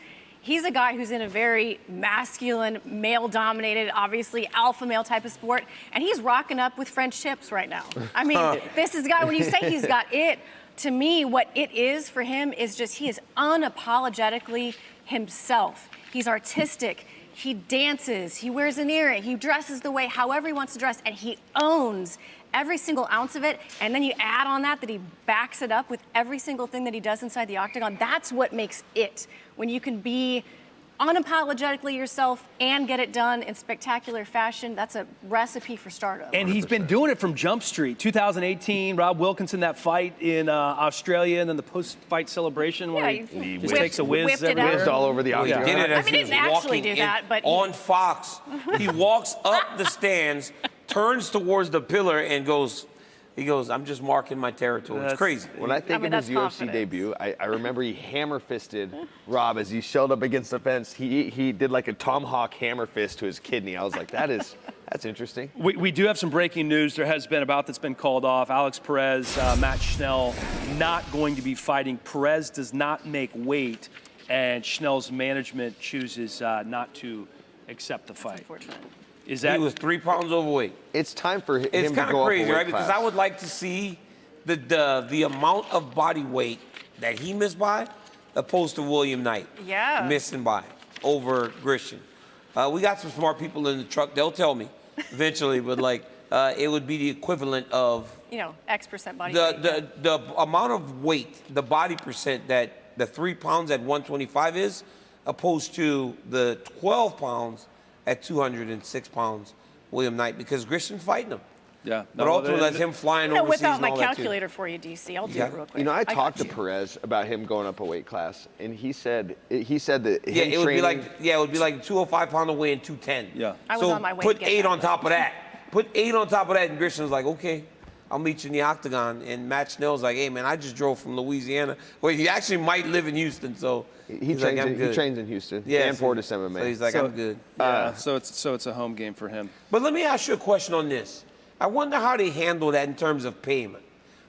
[SPEAKER 3] a guy who's in a very masculine, male-dominated, obviously alpha male type of sport, and he's rocking up with French tips right now. I mean, this is a guy, when you say he's got it, to me, what it is for him is just he is unapologetically himself. He's artistic. He dances. He wears an earring. He dresses the way however he wants to dress, and he owns every single ounce of it. And then you add on that he backs it up with every single thing that he does inside the octagon. That's what makes it. When you can be unapologetically yourself and get it done in spectacular fashion, that's a recipe for stardom.
[SPEAKER 1] And he's been doing it from Jump Street. 2018, Rob Wilkinson, that fight in Australia, and then the post-fight celebration where he just takes a whiz
[SPEAKER 2] Whizzed all over the octagon.
[SPEAKER 4] He did it as
[SPEAKER 3] he didn't actually do that, but
[SPEAKER 4] on Fox. He walks up the stands, turns towards the pillar, and goes, I'm just marking my territory. It's crazy.
[SPEAKER 2] When I think of his UFC debut, I remember he hammer-fisted Rob as he showed up against the fence. He did like a tomahawk hammer fist to his kidney. I was like, that's interesting.
[SPEAKER 1] We do have some breaking news. There has been a bout that's been called off. Alex Perez, Matt Schnell not going to be fighting. Perez does not make weight, and Schnell's management chooses not to accept the fight.
[SPEAKER 3] Unfortunate.
[SPEAKER 1] Is that
[SPEAKER 4] he was 3 pounds overweight.
[SPEAKER 2] It's time for him
[SPEAKER 4] it's
[SPEAKER 2] to
[SPEAKER 4] kind
[SPEAKER 2] go
[SPEAKER 4] of
[SPEAKER 2] up
[SPEAKER 4] crazy,
[SPEAKER 2] a weight
[SPEAKER 4] right? Because
[SPEAKER 2] class.
[SPEAKER 4] I would like to see the amount of body weight that he missed by, opposed to William Knight
[SPEAKER 3] Yeah.
[SPEAKER 4] missing by over Grisham. We got some smart people in the truck. They'll tell me eventually, but like it would be the equivalent of
[SPEAKER 3] X% body weight.
[SPEAKER 4] The amount of weight, the body percent that the 3 pounds at 125 is, opposed to the 12 pounds at 206 pounds, William Knight, because Grisham's fighting him.
[SPEAKER 7] Yeah.
[SPEAKER 4] But ultimately, that's him flying overseas.
[SPEAKER 3] Without
[SPEAKER 4] and
[SPEAKER 3] my
[SPEAKER 4] all that, too.
[SPEAKER 3] calculator for you, DC, I'll do it real quick.
[SPEAKER 2] You know, I talked to Perez about him going up a weight class, and he said that
[SPEAKER 4] it would be like 205 pound away and 210.
[SPEAKER 7] Yeah.
[SPEAKER 3] I was on my way to
[SPEAKER 4] put
[SPEAKER 3] get
[SPEAKER 4] 8
[SPEAKER 3] that.
[SPEAKER 4] on top of that. Put 8 on top of that, and Grisham's like, okay, I'll meet you in the Octagon. And Matt Snell's like, hey man, I just drove from Louisiana. Well, he actually might live in Houston, so
[SPEAKER 2] he trains in Houston.
[SPEAKER 4] Yeah,
[SPEAKER 2] and Fortis MMA.
[SPEAKER 4] So he's like, I'm good.
[SPEAKER 7] Yeah, so it's a home game for him.
[SPEAKER 4] But let me ask you a question on this. I wonder how they handle that in terms of payment,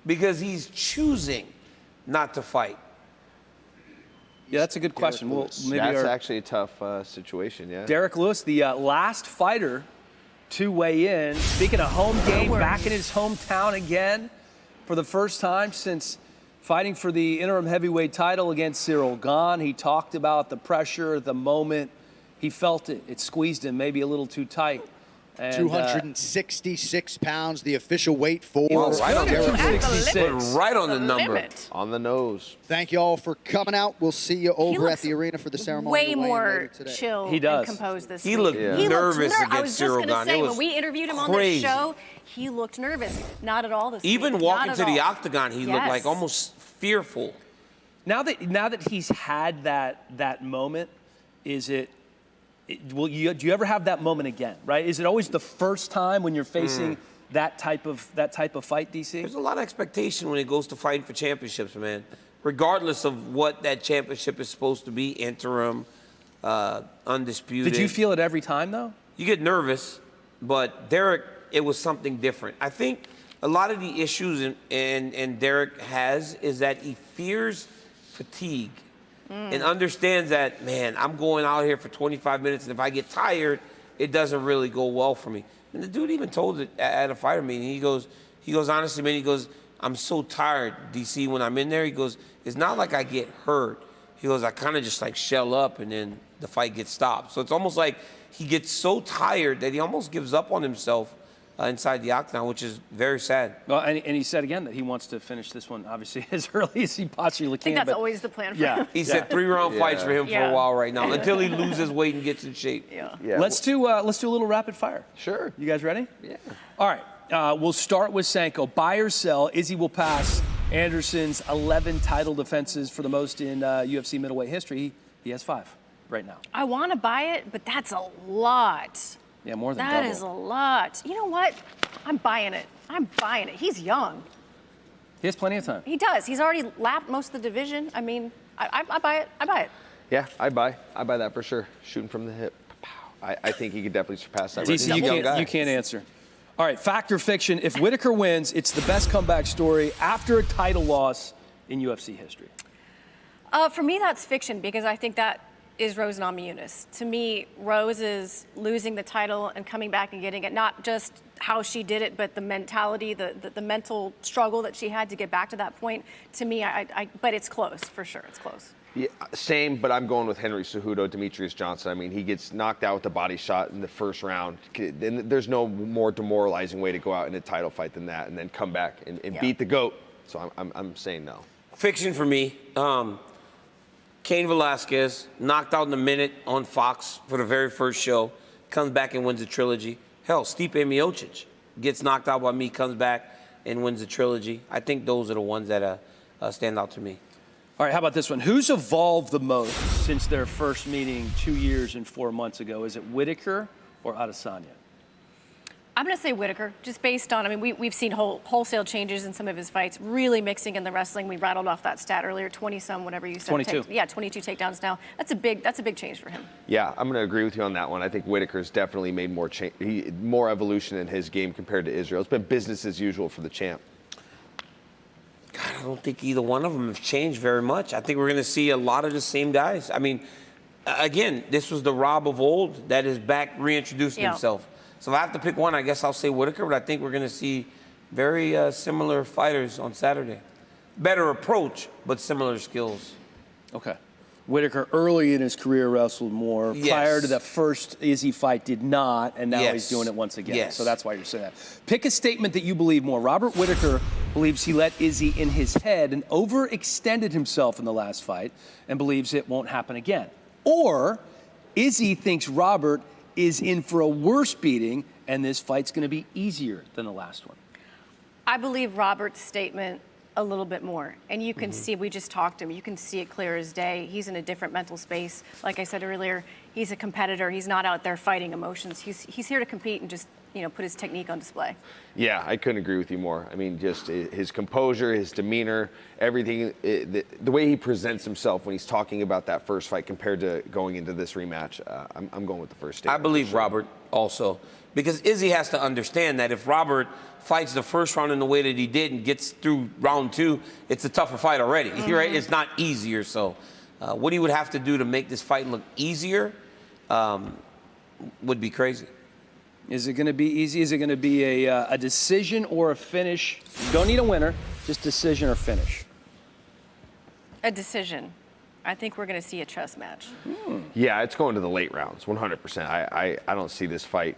[SPEAKER 4] because choosing not to fight.
[SPEAKER 7] Yeah, that's a good question. Well, maybe
[SPEAKER 2] that's actually a tough situation. Yeah.
[SPEAKER 7] Derrick Lewis, the last fighter to weigh in. Speaking of home game, back in his hometown again for the first time since fighting for the interim heavyweight title against Cyril Gane. He talked about the pressure, the moment. He felt it squeezed him maybe a little too tight. And,
[SPEAKER 6] 266 pounds, the official weight for
[SPEAKER 2] right on
[SPEAKER 6] Derrick
[SPEAKER 2] the
[SPEAKER 4] right on the number,
[SPEAKER 2] on the nose.
[SPEAKER 6] Thank you all for coming out. We'll see you over at the arena for the ceremony.
[SPEAKER 3] Way more chill and composed this week.
[SPEAKER 4] He looked nervous
[SPEAKER 3] I
[SPEAKER 4] against
[SPEAKER 3] was just
[SPEAKER 4] Cyril
[SPEAKER 3] going to
[SPEAKER 4] Gane.
[SPEAKER 3] say, when we interviewed him on this
[SPEAKER 4] crazy.
[SPEAKER 3] show, he looked nervous. Not at all this
[SPEAKER 4] Even
[SPEAKER 3] week.
[SPEAKER 4] walking
[SPEAKER 3] Not
[SPEAKER 4] to
[SPEAKER 3] at
[SPEAKER 4] the
[SPEAKER 3] all.
[SPEAKER 4] Octagon, he looked like almost fearful.
[SPEAKER 7] Now that he's had that moment, do you ever have that moment again? Right? Is it always the first time when you're facing that type of fight, DC?
[SPEAKER 4] There's a lot of expectation when it goes to fighting for championships, man. Regardless of what that championship is supposed to be, interim, undisputed.
[SPEAKER 7] Did you feel it every time though?
[SPEAKER 4] You get nervous, but Derrick, it was something different. I think a lot of the issues and Derrick has is that he fears fatigue. And understands that, man, I'm going out here for 25 minutes, and if I get tired, it doesn't really go well for me. And the dude even told it at a fighter meeting. He goes, honestly, man, he goes, I'm so tired, DC, when I'm in there. He goes, it's not like I get hurt. He goes, I kind of just like shell up, and then the fight gets stopped. So it's almost like he gets so tired that he almost gives up on himself inside the Octagon, which is very sad.
[SPEAKER 7] Well, and he said again that he wants to finish this one, obviously, as early as he possibly can.
[SPEAKER 3] I think that's always the plan for him.
[SPEAKER 4] He said 3-round fights for him for a while right now, until he loses weight and gets in shape.
[SPEAKER 7] Let's do a little rapid fire.
[SPEAKER 2] Sure.
[SPEAKER 7] You guys ready?
[SPEAKER 2] Yeah.
[SPEAKER 7] All right. We'll start with Sanko. Buy or sell? Izzy will pass Anderson's 11 title defenses for the most in UFC middleweight history. He has 5 right now.
[SPEAKER 3] I want to buy it, but that's a lot.
[SPEAKER 7] Yeah, more than
[SPEAKER 3] That
[SPEAKER 7] double.
[SPEAKER 3] is a lot. You know what? I'm buying it. I'm buying it. He's young.
[SPEAKER 7] He has plenty of time.
[SPEAKER 3] He does. He's already lapped most of the division. I mean, I buy it. I buy it.
[SPEAKER 2] Yeah, I buy that for sure. Shooting from the hip. I think he could definitely surpass that.
[SPEAKER 7] DC, you can't answer. All right, fact or fiction? If Whittaker wins, it's the best comeback story after a title loss in UFC history.
[SPEAKER 3] For me, that's fiction because I think that is Rose Namajunas. To me, Rose is losing the title and coming back and getting it, not just how she did it, but the mentality, the mental struggle that she had to get back to that point. To me, but it's close, for sure, it's close.
[SPEAKER 2] Yeah, same, but I'm going with Henry Cejudo, Demetrius Johnson. I mean, he gets knocked out with a body shot in the first round. And there's no more demoralizing way to go out in a title fight than that, and then come back and beat the GOAT. So I'm saying no.
[SPEAKER 4] Fiction for me. Cain Velasquez, knocked out in a minute on Fox for the very first show, comes back and wins a trilogy. Hell, Stipe Miocic gets knocked out by me, comes back and wins a trilogy. I think those are the ones that stand out to me.
[SPEAKER 7] All right, how about this one? Who's evolved the most since their first meeting 2 years and 4 months ago? Is it Whittaker or Adasanya?
[SPEAKER 3] I'm going to say Whittaker, just based on, I mean, we've seen wholesale changes in some of his fights, really mixing in the wrestling. We rattled off that stat earlier, 20-some, whatever you said.
[SPEAKER 7] 22.
[SPEAKER 3] 22 takedowns now. That's a big change for him.
[SPEAKER 2] Yeah, I'm going to agree with you on that one. I think Whittaker's definitely made more evolution in his game compared to Israel. It's been business as usual for the champ.
[SPEAKER 4] God, I don't think either one of them have changed very much. I think we're going to see a lot of the same guys. I mean, again, this was the Rob of old that is back reintroducing himself. So if I have to pick one, I guess I'll say Whittaker, but I think we're going to see very similar fighters on Saturday. Better approach, but similar skills.
[SPEAKER 7] Okay. Whittaker early in his career wrestled more.
[SPEAKER 4] Yes.
[SPEAKER 7] Prior to the first Izzy fight did not, and now
[SPEAKER 4] Yes.
[SPEAKER 7] he's doing it once again.
[SPEAKER 4] Yes.
[SPEAKER 7] So that's why you're saying that. Pick a statement that you believe more. Robert Whittaker believes he let Izzy in his head and overextended himself in the last fight and believes it won't happen again. Or Izzy thinks Robert is in for a worse beating and this fight's going to be easier than the last one.
[SPEAKER 3] I believe Robert's statement a little bit more. And you can see, we just talked to him, you can see it clear as day. He's in a different mental space. Like I said earlier, he's a competitor. He's not out there fighting emotions. He's here to compete and just, put his technique on display.
[SPEAKER 2] Yeah, I couldn't agree with you more. I mean, just his composure, his demeanor, everything, the way he presents himself when he's talking about that first fight compared to going into this rematch, I'm going with the first statement.
[SPEAKER 4] I believe Robert also, because Izzy has to understand that if Robert fights the first round in the way that he did and gets through round 2, it's a tougher fight already, right? It's not easier. So what he would have to do to make this fight look easier would be crazy.
[SPEAKER 7] Is it going to be easy? Is it going to be a decision or a finish? You don't need a winner, just decision or finish.
[SPEAKER 3] A decision. I think we're going to see a chess match.
[SPEAKER 2] Yeah, it's going to the late rounds, 100%. I don't see this fight.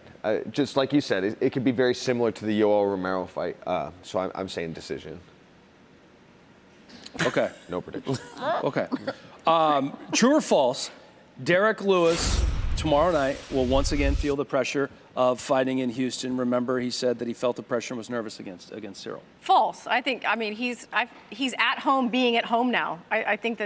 [SPEAKER 2] Just like you said, it could be very similar to the Yoel Romero fight. So I'm saying decision.
[SPEAKER 7] Okay.
[SPEAKER 2] No prediction.
[SPEAKER 7] Okay. True or false, Derrick Lewis tomorrow night will once again feel the pressure of fighting in Houston. Remember, he said that he felt the pressure and was nervous against Cyril.
[SPEAKER 3] False. He's at home being at home now. I think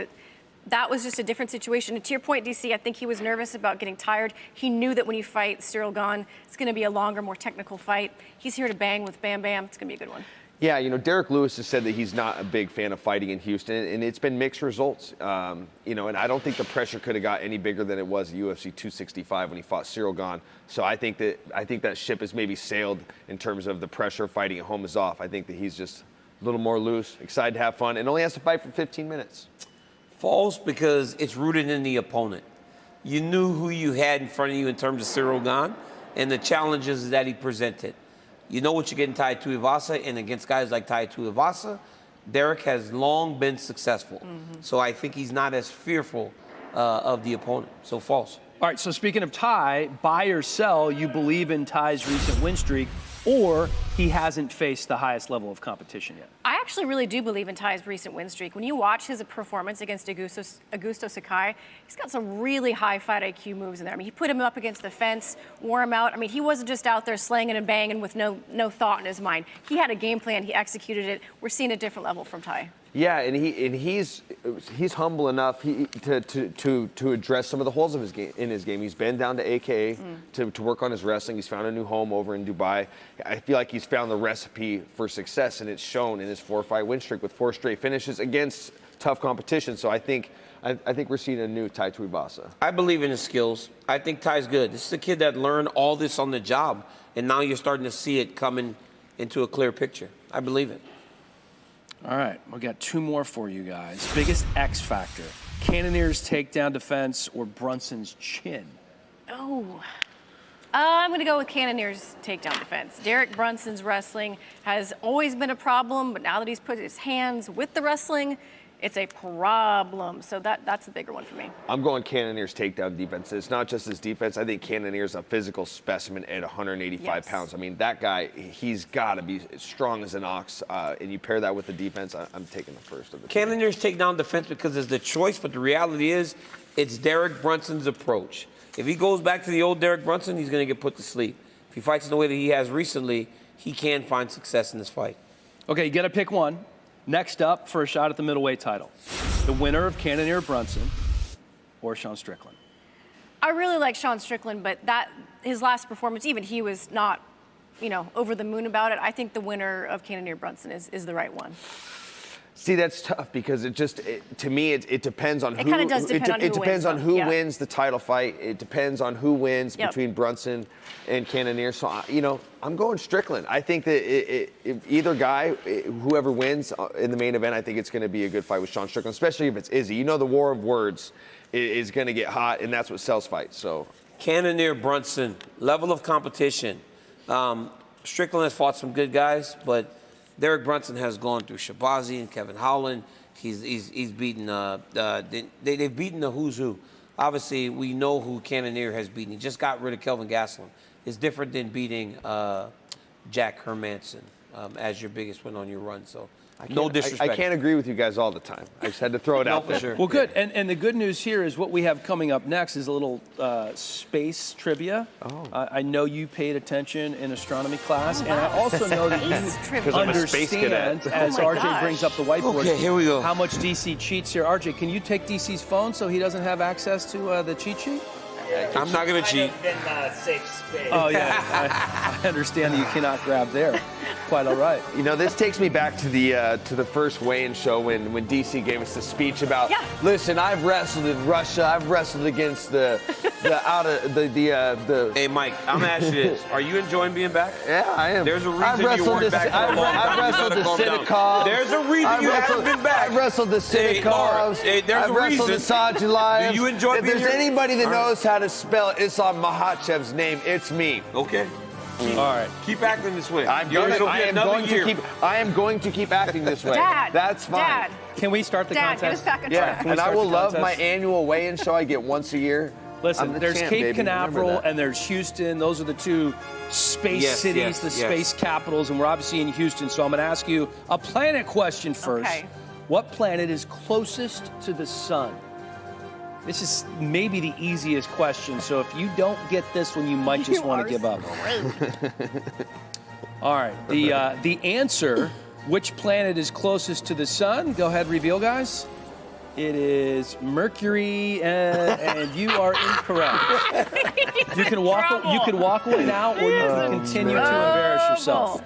[SPEAKER 3] that was just a different situation. And to your point, DC, I think he was nervous about getting tired. He knew that when you fight Cyril Gane, it's going to be a longer, more technical fight. He's here to bang with Bam Bam. It's going to be a good one.
[SPEAKER 2] Yeah, Derrick Lewis has said that he's not a big fan of fighting in Houston, and it's been mixed results. And I don't think the pressure could have got any bigger than it was at UFC 265 when he fought Cyril Gane. So I think that ship has maybe sailed in terms of the pressure of fighting at home is off. I think that he's just a little more loose, excited to have fun, and only has to fight for 15 minutes.
[SPEAKER 4] False, because it's rooted in the opponent. You knew who you had in front of you in terms of Cyril Gane and the challenges that he presented. You know what you get in Tai Tuivasa, and against guys like Tai Tuivasa, Derrick has long been successful. So I think he's not as fearful of the opponent. So false.
[SPEAKER 7] All right, so speaking of Tai, buy or sell, you believe in Tai's recent win streak, or he hasn't faced the highest level of competition yet?
[SPEAKER 3] I actually really do believe in Tai's recent win streak. When you watch his performance against Augusto Sakai, he's got some really high fight IQ moves in there. He put him up against the fence, wore him out. He wasn't just out there slanging and banging with no thought in his mind. He had a game plan. He executed it. We're seeing a different level from Tai.
[SPEAKER 2] Yeah, and he's humble enough to address some of the holes of in his game. He's been down to AKA to work on his wrestling. He's found a new home over in Dubai. I feel like he's found the recipe for success, and it's shown in his 4-fight win streak with 4 straight finishes against tough competition. So I think we're seeing a new Tai Tuivasa.
[SPEAKER 4] I believe in his skills. I think Tai's good. This is a kid that learned all this on the job, and now you're starting to see it coming into a clear picture. I believe it.
[SPEAKER 7] All right, we got 2 more for you guys. Biggest X factor, Cannonier's takedown defense or Brunson's chin?
[SPEAKER 3] Oh, I'm going to go with Cannonier's takedown defense. Derek Brunson's wrestling has always been a problem, but now that he's put his hands with the wrestling, it's a problem. So that's the bigger one for me.
[SPEAKER 2] I'm going Cannonier's takedown defense. It's not just his defense. I think Cannonier's a physical specimen at 185 pounds. That guy, he's got to be strong as an ox. And you pair that with the defense, I'm taking the first of the
[SPEAKER 4] Cannonier's takedown defense because it's the choice, but the reality is it's Derek Brunson's approach. If he goes back to the old Derek Brunson, he's going to get put to sleep. If he fights in the way that he has recently, he can find success in this fight.
[SPEAKER 7] Okay, you got to pick one. Next up for a shot at the middleweight title, the winner of Cannonier Brunson or Sean Strickland?
[SPEAKER 3] I really like Sean Strickland, but his last performance, even he was not, over the moon about it. I think the winner of Cannonier Brunson is the right one.
[SPEAKER 2] See, that's tough because to me, it depends on who.
[SPEAKER 3] It kind of does depend on who wins.
[SPEAKER 2] It depends on who wins the title fight. It depends on who wins between Brunson and Cannonier. So, I'm going Strickland. I think that either guy, whoever wins in the main event, I think it's going to be a good fight with Sean Strickland, especially if it's Izzy. The war of words is going to get hot, and that's what sells fights. So,
[SPEAKER 4] Cannonier Brunson, level of competition. Strickland has fought some good guys, but Derek Brunson has gone through Shabazi and Kevin Howland He's beaten. They've beaten the who's who. Obviously, we know who Cannonier has beaten. He just got rid of Kelvin Gaslin. It's different than beating Jack Hermanson as your biggest win on your run. So. No disrespect.
[SPEAKER 2] I can't agree with you guys all the time. I just had to throw it out there.
[SPEAKER 4] Sure.
[SPEAKER 7] Well, good. And the good news here is what we have coming up next is a little space trivia.
[SPEAKER 2] Oh.
[SPEAKER 7] I know you paid attention in astronomy class, and I also know that you understand, as RJ brings up the whiteboard,
[SPEAKER 4] okay, here we go.
[SPEAKER 7] how much DC cheats here. RJ, can you take DC's phone so he doesn't have access to the cheat sheet?
[SPEAKER 4] I'm not going to cheat.
[SPEAKER 22] Safe space.
[SPEAKER 7] Oh, yeah. I understand that you cannot grab there. Quite all right.
[SPEAKER 2] You know, this takes me back to the first weigh-in show when DC gave us the speech about, listen, I've wrestled in Russia, I've wrestled against the
[SPEAKER 4] Hey, Mike, I'm gonna ask you this: are you enjoying being back?
[SPEAKER 2] Yeah, I am.
[SPEAKER 4] There's a reason you weren't back for a long time.
[SPEAKER 2] I've wrestled the Sidakov.
[SPEAKER 4] There's a reason you haven't been back.
[SPEAKER 2] I've wrestled the Sidakovs.
[SPEAKER 4] There's
[SPEAKER 2] I've wrestled the Sajilayevs.
[SPEAKER 4] Do you enjoy
[SPEAKER 2] If
[SPEAKER 4] being
[SPEAKER 2] there's
[SPEAKER 4] here?
[SPEAKER 2] anybody that knows how to spell Islam Makhachev's name, it's me.
[SPEAKER 4] Okay.
[SPEAKER 7] All right.
[SPEAKER 4] Keep acting this way.
[SPEAKER 2] I am going to keep acting this way.
[SPEAKER 3] Dad.
[SPEAKER 2] That's fine.
[SPEAKER 3] Dad.
[SPEAKER 7] Can we start the
[SPEAKER 3] Dad,
[SPEAKER 7] contest?
[SPEAKER 3] get us back on track.
[SPEAKER 2] And I will love my annual weigh-in show I get once a year.
[SPEAKER 7] Listen, there's
[SPEAKER 2] champ,
[SPEAKER 7] Cape
[SPEAKER 2] baby. Remember
[SPEAKER 7] Canaveral
[SPEAKER 2] that.
[SPEAKER 7] and there's Houston. Those are the two space cities, the space capitals, and we're obviously in Houston. So I'm going to ask you a planet question first.
[SPEAKER 3] Okay.
[SPEAKER 7] What planet is closest to the sun? This is maybe the easiest question. So if you don't get this one, you might just want to give up. All right. The answer, which planet is closest to the sun? Go ahead, reveal, guys. It is Mercury, and you are incorrect. You can walk away now, or you can continue to embarrass yourself.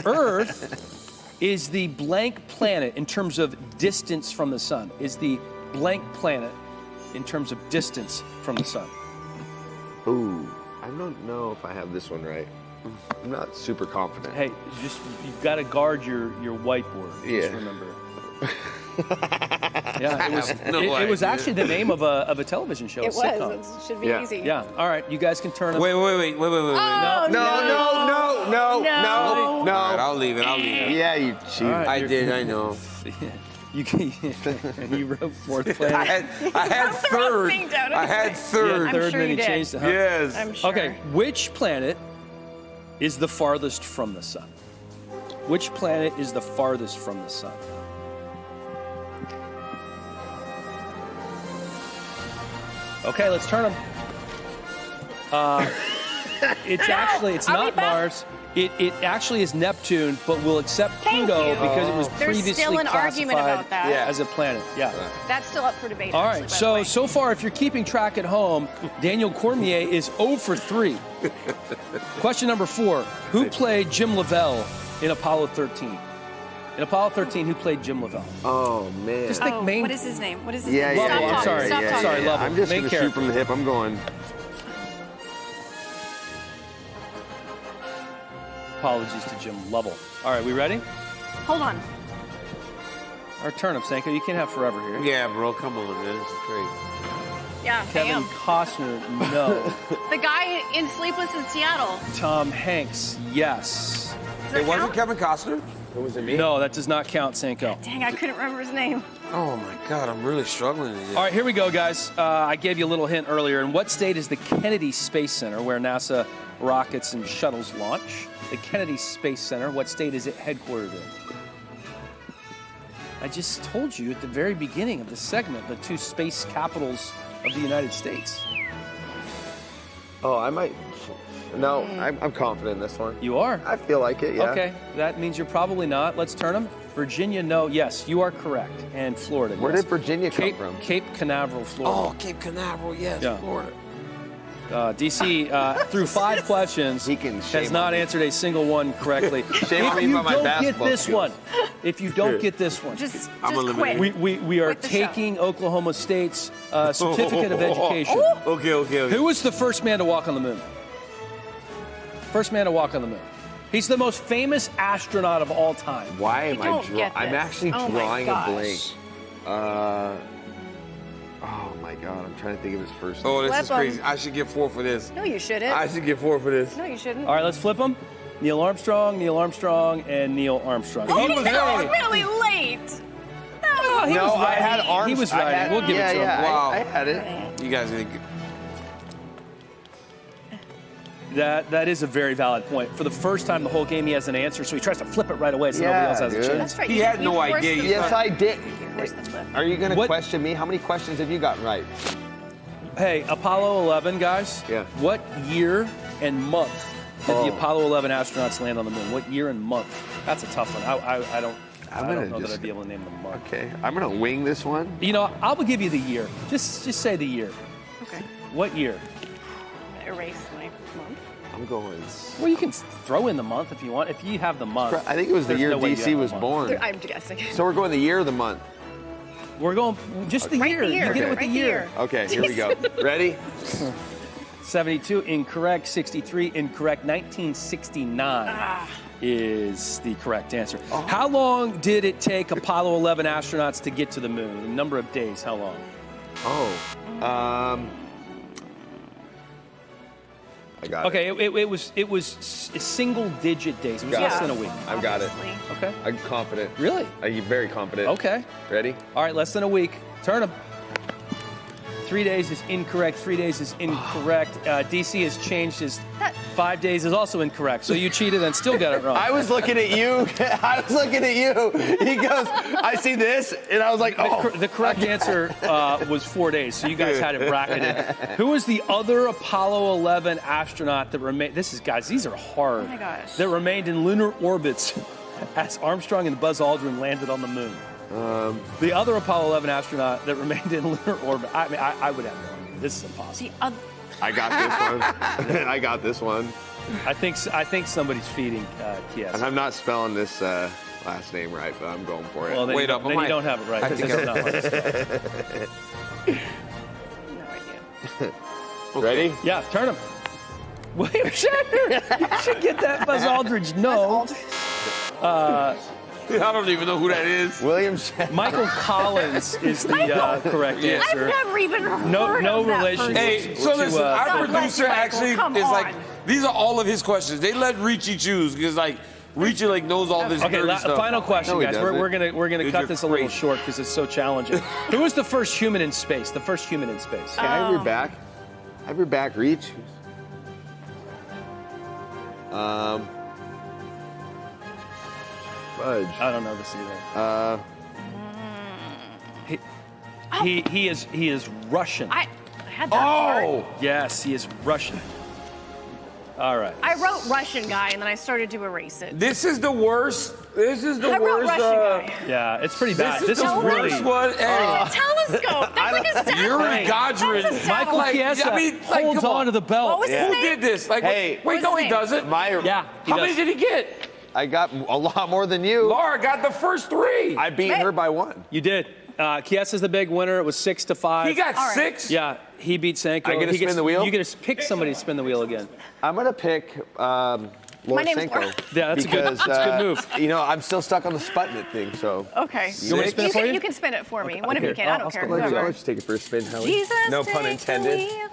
[SPEAKER 7] Earth is the blank planet in terms of distance from the sun. Is the blank planet in terms of distance from the sun.
[SPEAKER 2] Ooh, I don't know if I have this one right. I'm not super confident.
[SPEAKER 7] Hey, you've got to guard your whiteboard.
[SPEAKER 2] Yeah.
[SPEAKER 7] Just remember. Yeah, it was actually the name of a television show.
[SPEAKER 3] It
[SPEAKER 7] a sitcom.
[SPEAKER 3] was. It should be easy.
[SPEAKER 7] Yeah. All right, you guys can turn them.
[SPEAKER 4] Wait.
[SPEAKER 3] Oh,
[SPEAKER 2] No.
[SPEAKER 4] All right, I'll leave it.
[SPEAKER 2] Yeah, you cheat.
[SPEAKER 7] Right,
[SPEAKER 4] I did. I know.
[SPEAKER 7] You can. And you wrote fourth planet.
[SPEAKER 4] I had third. I had third.
[SPEAKER 7] Third, then you changed it. Huh?
[SPEAKER 4] Yes.
[SPEAKER 3] I'm sure.
[SPEAKER 7] Okay, which planet is the farthest from the sun? Which planet is the farthest from the sun? Okay, let's turn them. It's not Mars. It actually is Neptune, but we'll accept Pluto because it was previously
[SPEAKER 3] still an argument about that.
[SPEAKER 7] as a planet. Yeah.
[SPEAKER 3] That's still up for debate.
[SPEAKER 7] All right, so far, if you're keeping track at home, Daniel Cormier is 0 for 3. Question number 4. Who played Jim Lavelle in Apollo 13? In Apollo 13, who played Jim Lavelle?
[SPEAKER 2] Oh, man.
[SPEAKER 7] Just think
[SPEAKER 3] what is his name? What is his
[SPEAKER 2] Yeah,
[SPEAKER 3] name?
[SPEAKER 2] yeah,
[SPEAKER 3] Stop
[SPEAKER 2] yeah.
[SPEAKER 3] talking.
[SPEAKER 7] Sorry,
[SPEAKER 3] Stop talking.
[SPEAKER 7] sorry, Lovell.
[SPEAKER 2] I'm just
[SPEAKER 7] Main
[SPEAKER 2] going to shoot
[SPEAKER 7] character.
[SPEAKER 2] from the hip. I'm going.
[SPEAKER 7] Apologies to Jim Lovell. All right, we ready?
[SPEAKER 3] Hold on.
[SPEAKER 7] Our turnip, Sanko. You can't have forever here.
[SPEAKER 4] Yeah, bro. Come on, man. This is great.
[SPEAKER 3] Yeah,
[SPEAKER 7] Kevin Costner, no.
[SPEAKER 3] The guy in Sleepless in Seattle.
[SPEAKER 7] Tom Hanks, yes.
[SPEAKER 3] Does that
[SPEAKER 4] wasn't
[SPEAKER 3] count?
[SPEAKER 4] Kevin Costner? Or was it me?
[SPEAKER 7] No, that does not count, Sanko.
[SPEAKER 3] Dang, I couldn't remember his name.
[SPEAKER 4] Oh, my God. I'm really struggling today.
[SPEAKER 7] All right, here we go, guys. I gave you a little hint earlier. In what state is the Kennedy Space Center, where NASA rockets and shuttles launch? The Kennedy Space Center, what state is it headquartered in? I just told you at the very beginning of the segment the two space capitals of the United States.
[SPEAKER 2] Oh, I might. No, I'm confident in this one.
[SPEAKER 7] You are?
[SPEAKER 2] I feel like it, yeah.
[SPEAKER 7] Okay, that means you're probably not. Let's turn them. Virginia, no. Yes, you are correct. And Florida,
[SPEAKER 2] Where
[SPEAKER 7] yes.
[SPEAKER 2] did Virginia come from?
[SPEAKER 7] Cape Canaveral, Florida.
[SPEAKER 4] Oh, Cape Canaveral, yes, Florida.
[SPEAKER 7] DC, through 5 questions, has not answered a single one correctly. If you don't get this one,
[SPEAKER 3] just
[SPEAKER 4] eliminated.
[SPEAKER 3] quit.
[SPEAKER 7] We are
[SPEAKER 3] Quit the
[SPEAKER 7] taking Oklahoma State's certificate of education.
[SPEAKER 4] Okay.
[SPEAKER 7] Who was the first man to walk on the moon? First man to walk on the moon. He's the most famous astronaut of all time.
[SPEAKER 2] Why am
[SPEAKER 3] don't get
[SPEAKER 2] I'm
[SPEAKER 3] this.
[SPEAKER 2] actually
[SPEAKER 3] Oh my
[SPEAKER 2] drawing a
[SPEAKER 3] gosh.
[SPEAKER 2] blank. Oh my God, I'm trying to think of his first name.
[SPEAKER 4] Oh, this
[SPEAKER 3] Flip
[SPEAKER 4] is crazy.
[SPEAKER 3] 'em.
[SPEAKER 4] I should get 4 for this.
[SPEAKER 3] No, you shouldn't.
[SPEAKER 4] I should get 4 for this.
[SPEAKER 3] No, you shouldn't.
[SPEAKER 7] All right, let's flip them. Neil Armstrong, and Neil Armstrong.
[SPEAKER 3] Oh, that was really late.
[SPEAKER 7] No, he was right.
[SPEAKER 2] I had arms.
[SPEAKER 7] He was right. We'll give it to him.
[SPEAKER 4] Wow.
[SPEAKER 2] I had it.
[SPEAKER 4] You guys are gonna
[SPEAKER 7] That is a very valid point. For the first time the whole game, he has an answer, so he tries to flip it right away so nobody else has a chance.
[SPEAKER 3] That's right.
[SPEAKER 4] He had no idea.
[SPEAKER 2] Yes, I did.
[SPEAKER 3] Forced the flip.
[SPEAKER 2] Are you going to question me? How many questions have you gotten right?
[SPEAKER 7] Hey, Apollo 11, guys.
[SPEAKER 2] Yeah.
[SPEAKER 7] What year and month did the Apollo 11 astronauts land on the moon? What year and month? That's a tough one. I don't know that I'd be able to name the month.
[SPEAKER 2] Okay, I'm going to wing this one.
[SPEAKER 7] You know, I will give you the year. Just say the year.
[SPEAKER 3] Okay.
[SPEAKER 7] What year?
[SPEAKER 3] Erase my month.
[SPEAKER 2] I'm going.
[SPEAKER 7] Well, you can throw in the month if you want. If you have the month.
[SPEAKER 2] I think it was the
[SPEAKER 7] there's
[SPEAKER 2] year
[SPEAKER 7] no way you
[SPEAKER 2] DC
[SPEAKER 7] have the
[SPEAKER 2] was
[SPEAKER 7] month.
[SPEAKER 2] born.
[SPEAKER 3] I'm guessing.
[SPEAKER 2] So we're going the year or the month?
[SPEAKER 7] We're going just the year. You get it with the year.
[SPEAKER 2] Okay, here we go. Ready?
[SPEAKER 7] 72 incorrect. 63 incorrect. 1969 is the correct answer. How long did it take Apollo 11 astronauts to get to the moon? The number of days. How long?
[SPEAKER 2] I got it.
[SPEAKER 7] Okay, it was single digit days. It was less than a week.
[SPEAKER 2] I've got it.
[SPEAKER 7] Okay.
[SPEAKER 2] I'm confident.
[SPEAKER 7] Really?
[SPEAKER 2] I'm very confident.
[SPEAKER 7] Okay.
[SPEAKER 2] Ready?
[SPEAKER 7] All right, less than a week. Turn them. 3 days is incorrect. 3 days is incorrect. DC has changed his 5 days is also incorrect. So you cheated and still got it wrong.
[SPEAKER 2] I was looking at you. I was looking at you. He goes, I see this, and I was like, oh.
[SPEAKER 7] The correct answer was 4 days, so you guys had it bracketed. Who was the other Apollo 11 astronaut that remained? These are hard.
[SPEAKER 3] Oh my gosh.
[SPEAKER 7] That remained in lunar orbits as Armstrong and Buzz Aldrin landed on the moon. The other Apollo 11 astronaut that remained in lunar orbit. I mean, I would have no idea. This is impossible.
[SPEAKER 2] I got this one. I got this one.
[SPEAKER 7] I think somebody's feeding Quiesa.
[SPEAKER 2] And I'm not spelling this last name right, but I'm going for it.
[SPEAKER 7] Well, then, you don't have it right.
[SPEAKER 2] I
[SPEAKER 7] Because
[SPEAKER 2] think
[SPEAKER 7] it's not like
[SPEAKER 3] No idea.
[SPEAKER 2] Ready?
[SPEAKER 7] Yeah, turn him. William Shatner. You should get that Buzz Aldridge. No.
[SPEAKER 4] I don't even know who that is.
[SPEAKER 2] William Shatner.
[SPEAKER 7] Michael Collins is the correct answer.
[SPEAKER 3] I've never even heard
[SPEAKER 7] No
[SPEAKER 3] of that
[SPEAKER 7] relation.
[SPEAKER 4] Hey, so
[SPEAKER 7] to,
[SPEAKER 4] listen, our
[SPEAKER 3] God bless
[SPEAKER 4] producer
[SPEAKER 3] you, Michael.
[SPEAKER 4] actually
[SPEAKER 3] Come
[SPEAKER 4] is like,
[SPEAKER 3] on.
[SPEAKER 4] these are all of his questions. They let Richie choose because like Richie like knows all this
[SPEAKER 7] Okay,
[SPEAKER 4] nerdy stuff.
[SPEAKER 7] final question,
[SPEAKER 2] No, he
[SPEAKER 7] guys.
[SPEAKER 2] doesn't.
[SPEAKER 7] We're gonna
[SPEAKER 4] Dude,
[SPEAKER 7] cut
[SPEAKER 4] you're
[SPEAKER 7] this a little
[SPEAKER 4] crazy.
[SPEAKER 7] short because it's so challenging. Who was the first human in space? The first human in space.
[SPEAKER 2] Can I have your back? Have your back reach? Fudge.
[SPEAKER 7] I don't know this either. He is Russian.
[SPEAKER 3] I had that part.
[SPEAKER 7] Yes, he is Russian. All right.
[SPEAKER 3] I wrote Russian guy and then I started to erase it.
[SPEAKER 4] This is the worst. This is the
[SPEAKER 3] I wrote
[SPEAKER 4] worst.
[SPEAKER 3] Russian guy.
[SPEAKER 7] Yeah, it's pretty bad.
[SPEAKER 4] This is the
[SPEAKER 7] really.
[SPEAKER 4] worst one.
[SPEAKER 3] It's a telescope. That's like a satellite.
[SPEAKER 4] Yuri Godrin.
[SPEAKER 3] That's a
[SPEAKER 7] Michael
[SPEAKER 3] satellite.
[SPEAKER 7] Chiesa
[SPEAKER 4] like,
[SPEAKER 7] holds
[SPEAKER 4] come
[SPEAKER 7] on to the belt.
[SPEAKER 3] What was his
[SPEAKER 4] Who
[SPEAKER 3] name?
[SPEAKER 4] did this? Like,
[SPEAKER 2] Hey,
[SPEAKER 4] wait, no, he doesn't.
[SPEAKER 7] Yeah, he
[SPEAKER 4] How
[SPEAKER 7] does.
[SPEAKER 4] many did he get?
[SPEAKER 2] I got a lot more than you.
[SPEAKER 4] Laura got the first three.
[SPEAKER 2] I beat her by one.
[SPEAKER 7] You did. Chiesa's the big winner. It was 6-5.
[SPEAKER 4] He got
[SPEAKER 3] All right.
[SPEAKER 4] 6?
[SPEAKER 7] Yeah, he beat Sanko.
[SPEAKER 2] I get to
[SPEAKER 7] He
[SPEAKER 2] spin
[SPEAKER 7] gets-
[SPEAKER 2] the wheel?
[SPEAKER 7] You get to pick somebody to spin the wheel again.
[SPEAKER 2] I'm going to pick
[SPEAKER 3] My name's
[SPEAKER 2] Lorsenko.
[SPEAKER 3] Laura.
[SPEAKER 7] Yeah, that's a good move.
[SPEAKER 2] You know, I'm still stuck on the Sputnik thing, so.
[SPEAKER 3] Okay.
[SPEAKER 7] You want me to spin it for you?
[SPEAKER 3] You can spin it for me. One of you
[SPEAKER 7] Okay.
[SPEAKER 3] can. I
[SPEAKER 7] I'll
[SPEAKER 3] don't care.
[SPEAKER 7] spin it.
[SPEAKER 2] Why
[SPEAKER 3] Whoever.
[SPEAKER 2] don't you take it for a spin, Howie?
[SPEAKER 3] Jesus,
[SPEAKER 2] No pun
[SPEAKER 3] take
[SPEAKER 2] intended.
[SPEAKER 3] the wheel.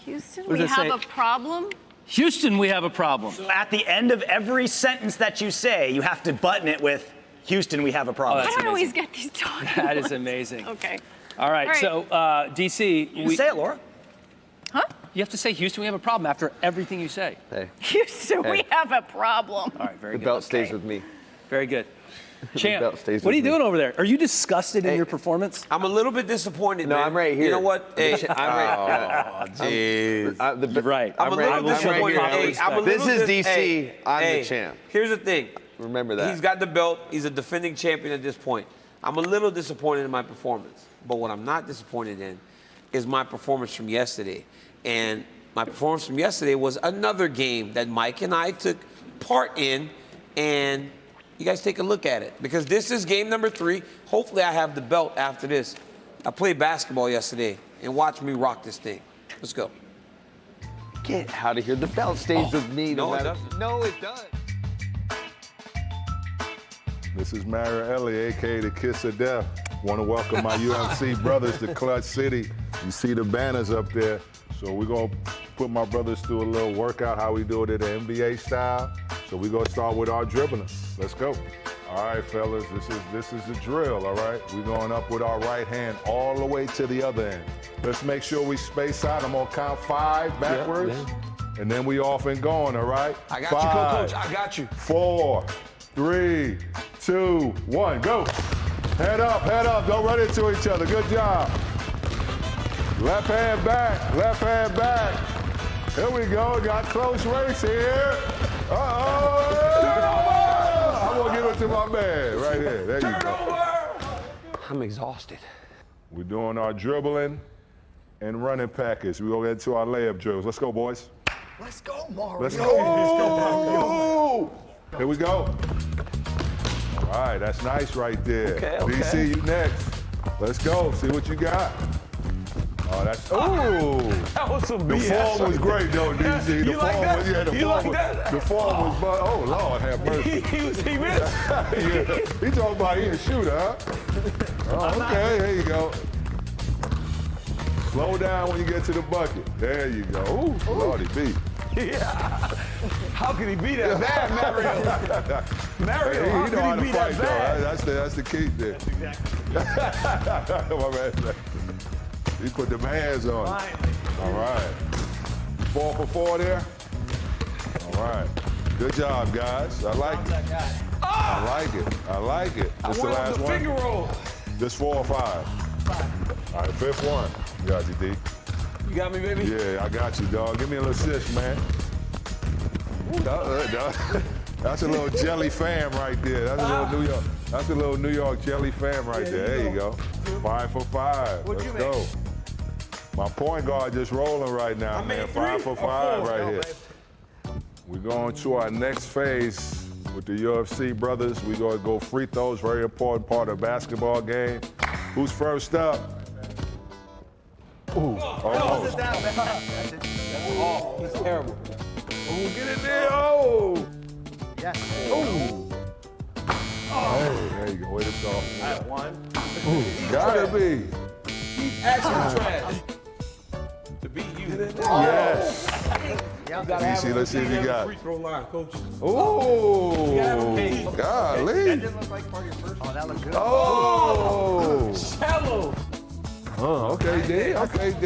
[SPEAKER 3] Houston,
[SPEAKER 7] What
[SPEAKER 3] we
[SPEAKER 7] does it
[SPEAKER 3] have
[SPEAKER 7] say?
[SPEAKER 3] a problem.
[SPEAKER 7] Houston, we have a problem.
[SPEAKER 5] At the end of every sentence that you say, you have to button it with Houston, we have a problem.
[SPEAKER 3] I
[SPEAKER 7] That's
[SPEAKER 3] don't always
[SPEAKER 7] amazing.
[SPEAKER 3] get these talking.
[SPEAKER 7] That is amazing.
[SPEAKER 3] Okay.
[SPEAKER 7] All right,
[SPEAKER 3] All right.
[SPEAKER 7] so DC.
[SPEAKER 5] You can say it, Laura.
[SPEAKER 3] Huh?
[SPEAKER 7] You have to say, Houston, we have a problem after everything you say.
[SPEAKER 2] Hey,
[SPEAKER 3] Houston, we
[SPEAKER 2] Hey.
[SPEAKER 3] have a problem.
[SPEAKER 7] All right, very
[SPEAKER 2] the
[SPEAKER 7] good.
[SPEAKER 2] belt stays with me.
[SPEAKER 7] Very good.
[SPEAKER 2] belt
[SPEAKER 7] Champ,
[SPEAKER 2] stays
[SPEAKER 7] what are you
[SPEAKER 2] with me.
[SPEAKER 7] doing over there? Are you disgusted in your performance?
[SPEAKER 4] I'm a little bit disappointed,
[SPEAKER 2] No,
[SPEAKER 4] man.
[SPEAKER 2] I'm right here.
[SPEAKER 4] You know what? Hey,
[SPEAKER 2] I'm right.
[SPEAKER 4] jeez.
[SPEAKER 7] You're right.
[SPEAKER 4] I'm a little
[SPEAKER 2] I'm right
[SPEAKER 4] disappointed.
[SPEAKER 2] here.
[SPEAKER 4] Hey, I'm a
[SPEAKER 2] This
[SPEAKER 4] little
[SPEAKER 2] is DC.
[SPEAKER 4] Hey,
[SPEAKER 2] I'm
[SPEAKER 4] hey,
[SPEAKER 2] the champ.
[SPEAKER 4] Here's the thing.
[SPEAKER 2] Remember that.
[SPEAKER 4] He's got the belt. He's a defending champion at this point. I'm a little disappointed in my performance. But what I'm not disappointed in is my performance from yesterday. And my performance from yesterday was another game that Mike and I took part in. And you guys take a look at it. Because this is game number 3. Hopefully I have the belt after this. I played basketball yesterday. And watch me rock this thing. Let's go.
[SPEAKER 2] Get out of here. The belt stays with me.
[SPEAKER 4] No, it
[SPEAKER 2] matter-
[SPEAKER 4] doesn't.
[SPEAKER 2] No, it does.
[SPEAKER 8] This is Mario Ellie, a.k.a. the Kiss of Death. Want to welcome my UFC brothers to Clutch City. You see the banners up there. So we're going to put my brothers through a little workout, how we do it at the NBA style. So we're going to start with our dribbling. Let's go. All right, fellas, this is the drill, all right? We're going up with our right hand all the way to the other end. Let's make sure we space out. I'm gonna count 5 backwards, and then we off and going, all right?
[SPEAKER 4] I got
[SPEAKER 8] 5,
[SPEAKER 4] you, Coach. I got you.
[SPEAKER 8] 4, 3, 2, 1, go. Head up, don't run into each other. Good job. Left hand back. Here we go, got close race here. I'm gonna give it to my man right here. There you go.
[SPEAKER 4] I'm exhausted.
[SPEAKER 8] We're doing our dribbling and running package. We're gonna get into our layup drills. Let's go, boys.
[SPEAKER 6] Let's go, Mario.
[SPEAKER 8] Let's go. Here we go. All right, that's nice right there.
[SPEAKER 4] Okay.
[SPEAKER 8] DC, you next. Let's go, see what you got. Oh, that's, ooh.
[SPEAKER 4] That was some
[SPEAKER 8] The
[SPEAKER 4] BS.
[SPEAKER 8] form was great, though, DC. The
[SPEAKER 4] You like
[SPEAKER 8] form
[SPEAKER 4] that?
[SPEAKER 8] was, yeah, the
[SPEAKER 4] You
[SPEAKER 8] form
[SPEAKER 4] like
[SPEAKER 8] was,
[SPEAKER 4] that?
[SPEAKER 8] the form was, oh, Lord, have mercy.
[SPEAKER 4] he missed.
[SPEAKER 8] Yeah. He talking about he a shooter, huh? Oh, okay, there you go. Slow down when you get to the bucket. There you go. Ooh, Lordy B.
[SPEAKER 4] Yeah. How could he be that bad, Mario? Mario, how
[SPEAKER 8] He know how
[SPEAKER 4] could
[SPEAKER 8] to
[SPEAKER 4] he be
[SPEAKER 8] fight,
[SPEAKER 4] that bad?
[SPEAKER 8] though. That's the key there.
[SPEAKER 4] That's exactly.
[SPEAKER 8] My man. He put them hands on. All right. 4 for 4 there. All right. Good job, guys. I like it. I like it. I like it. This the last one?
[SPEAKER 4] Finger roll.
[SPEAKER 8] This 4 or 5? 5. All right, 5th one. Got you, D.
[SPEAKER 4] You got me, baby?
[SPEAKER 8] Yeah, I got you, dog. Give me a little assist, man. That's a little jelly fam right there. That's a little New York. That's a little New York jelly fam right there. There you go. 5 for 5. Let's go. My point guard just rolling right now, man. 5 for 5 right here. We're going to our next phase with the UFC brothers. We're going to go free throws, very important part of the basketball game. Who's first up? Ooh, almost.
[SPEAKER 4] That's off. He's terrible.
[SPEAKER 8] Ooh, get in there. Oh.
[SPEAKER 6] Yes.
[SPEAKER 8] Ooh. Hey, there you go. Way to go.
[SPEAKER 4] I have 1.
[SPEAKER 8] Ooh, gotta be.
[SPEAKER 4] He's actually trash. To beat you.
[SPEAKER 8] Yes. DC, let's see if you got.
[SPEAKER 4] Free throw line, coach.
[SPEAKER 8] Ooh. Golly.
[SPEAKER 6] That didn't look like part of your first. Oh, that looked good.
[SPEAKER 8] Oh.
[SPEAKER 4] Shallow.
[SPEAKER 8] Okay, D. Okay, D.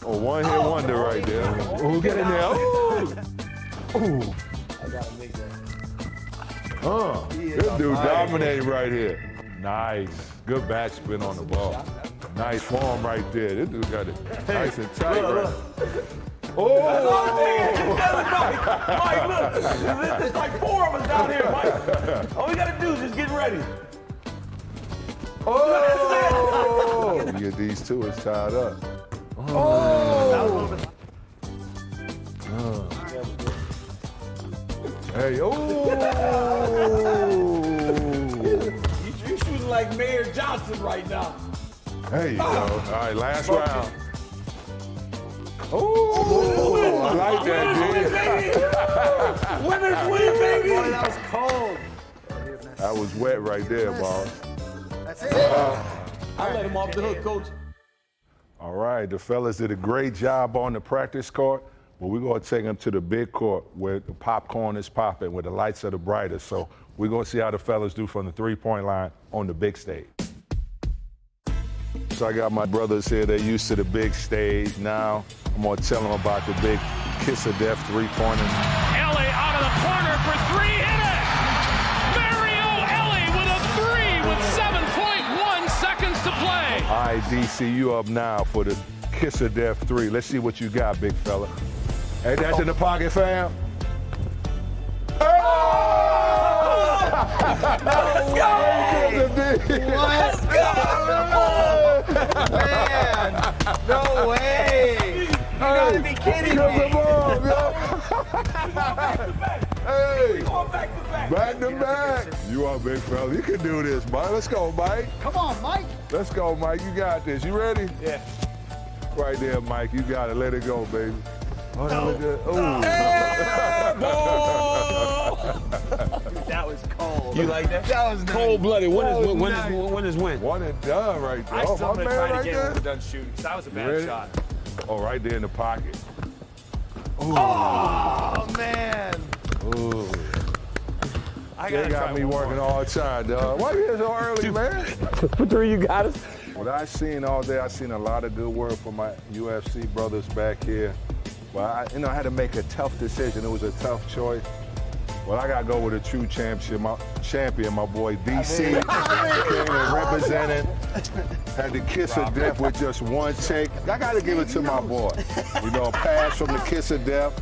[SPEAKER 8] Oh, one-hit wonder right there. Ooh, get in there. Ooh. Ooh.
[SPEAKER 4] I gotta make that.
[SPEAKER 8] This dude dominating right here. Nice. Good backspin on the ball. Nice form right there. This dude got it nice and tight. Right? Oh!
[SPEAKER 4] Mike, look. There's like 4 of us down here, Mike. All we gotta do is just get ready.
[SPEAKER 8] Oh! You get these two, it's tied up. Oh! Hey, oh!
[SPEAKER 4] You're shooting like Mayor Johnson right now.
[SPEAKER 8] There you go. All right, last round. Oh! I like that, dude.
[SPEAKER 4] Winners win, baby!
[SPEAKER 6] Boy, that was cold.
[SPEAKER 8] That was wet right there, boss.
[SPEAKER 6] That's it.
[SPEAKER 4] I let him off the hook, coach.
[SPEAKER 8] All right, the fellas did a great job on the practice court, but we're going to take them to the big court where the popcorn is popping, where the lights are the brightest. So we're going to see how the fellas do from the three-point line on the big stage. So I got my brothers here. They're used to the big stage. Now I'm going to tell them about the big kiss of death three-pointer.
[SPEAKER 9] Ellie out of the corner for 3, hit it! Mario Ellie with a 3 with 7.1 seconds to play.
[SPEAKER 8] All right, DC, you up now for the kiss of death 3. Let's see what you got, big fella. Hey, that's in the pocket, fam.
[SPEAKER 6] Let's go! Man, no way! You gotta be kidding me!
[SPEAKER 8] Hey, back to back. You are big fella. You can do this, Mike. Let's go, Mike.
[SPEAKER 6] Come on, Mike.
[SPEAKER 8] Let's go, Mike. You got this. You ready?
[SPEAKER 6] Yeah.
[SPEAKER 8] Right there, Mike. You got it. Let it go, baby. Oh, that look good. Ooh.
[SPEAKER 6] That was cold.
[SPEAKER 4] You like that?
[SPEAKER 6] That was nice.
[SPEAKER 4] Cold-blooded. When is when?
[SPEAKER 8] One and done right there.
[SPEAKER 14] I still
[SPEAKER 8] my
[SPEAKER 14] want to
[SPEAKER 8] man
[SPEAKER 14] try it
[SPEAKER 8] right
[SPEAKER 14] again
[SPEAKER 8] there.
[SPEAKER 14] when we're done shooting, because that was a
[SPEAKER 8] You
[SPEAKER 14] bad
[SPEAKER 8] ready?
[SPEAKER 14] shot.
[SPEAKER 8] Oh, right there in the pocket. Ooh.
[SPEAKER 6] Oh, man.
[SPEAKER 8] Ooh.
[SPEAKER 14] I
[SPEAKER 8] They got me working all the time, dog. Why you here so early, man?
[SPEAKER 4] For 3, you got us.
[SPEAKER 8] What I seen all day, I seen a lot of good work from my UFC brothers back here. Well, I had to make a tough decision. It was a tough choice. Well, I got to go with a true champion, my boy DC. Came and represented, had the kiss of death with just one take. I got to give it to my boy. You know, a pass from the kiss of death.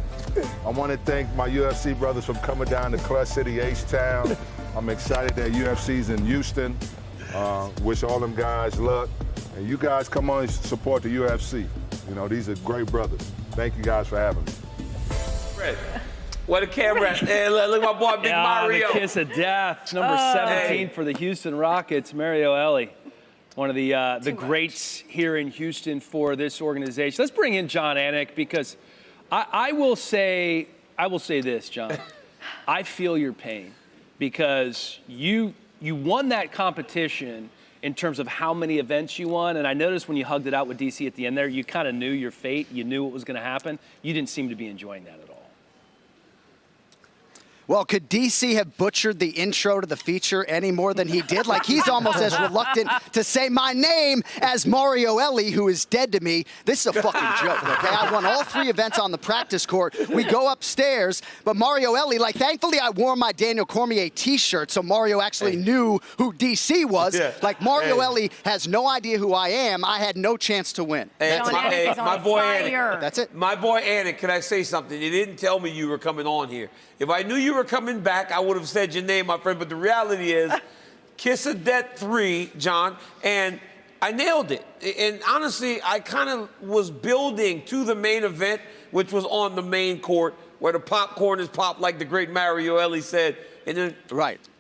[SPEAKER 8] I want to thank my UFC brothers for coming down to Clutch City, H-Town. I'm excited that UFC's in Houston. Wish all them guys luck. And you guys come on and support the UFC. You know, these are great brothers. Thank you guys for having me.
[SPEAKER 4] Fred, what a camera. Hey, look at my boy, Big Mario.
[SPEAKER 7] The kiss of death, number 17 for the Houston Rockets, Mario Ellie. One of the greats here in Houston for this organization. Let's bring in John Anik because I will say this, John. I feel your pain because you won that competition in terms of how many events you won, and I noticed when you hugged it out with DC at the end there, you kind of knew your fate. You knew what was going to happen. You didn't seem to be enjoying that at all.
[SPEAKER 6] Well, could DC have butchered the intro to the feature any more than he did? Like, he's almost as reluctant to say my name as Mario Ellie, who is dead to me. This is a fucking joke, okay? I won all 3 events on the practice court. We go upstairs, but Mario Ellie, like, thankfully I wore my Daniel Cormier t-shirt, so Mario actually knew who DC was. Yeah. Like, Mario Ellie has no idea who I am. I had no chance to win.
[SPEAKER 4] My boy Anik.
[SPEAKER 6] That's it.
[SPEAKER 4] My boy Anik, can I say something? You didn't tell me you were coming on here. If I knew you were coming back, I would have said your name, my friend. But the reality is, Kiss of Death 3, John, and I nailed it. And honestly, I kind of was building to the main event, which was on the main court, where the popcorn is popped, like the great Mario Ellie said, and then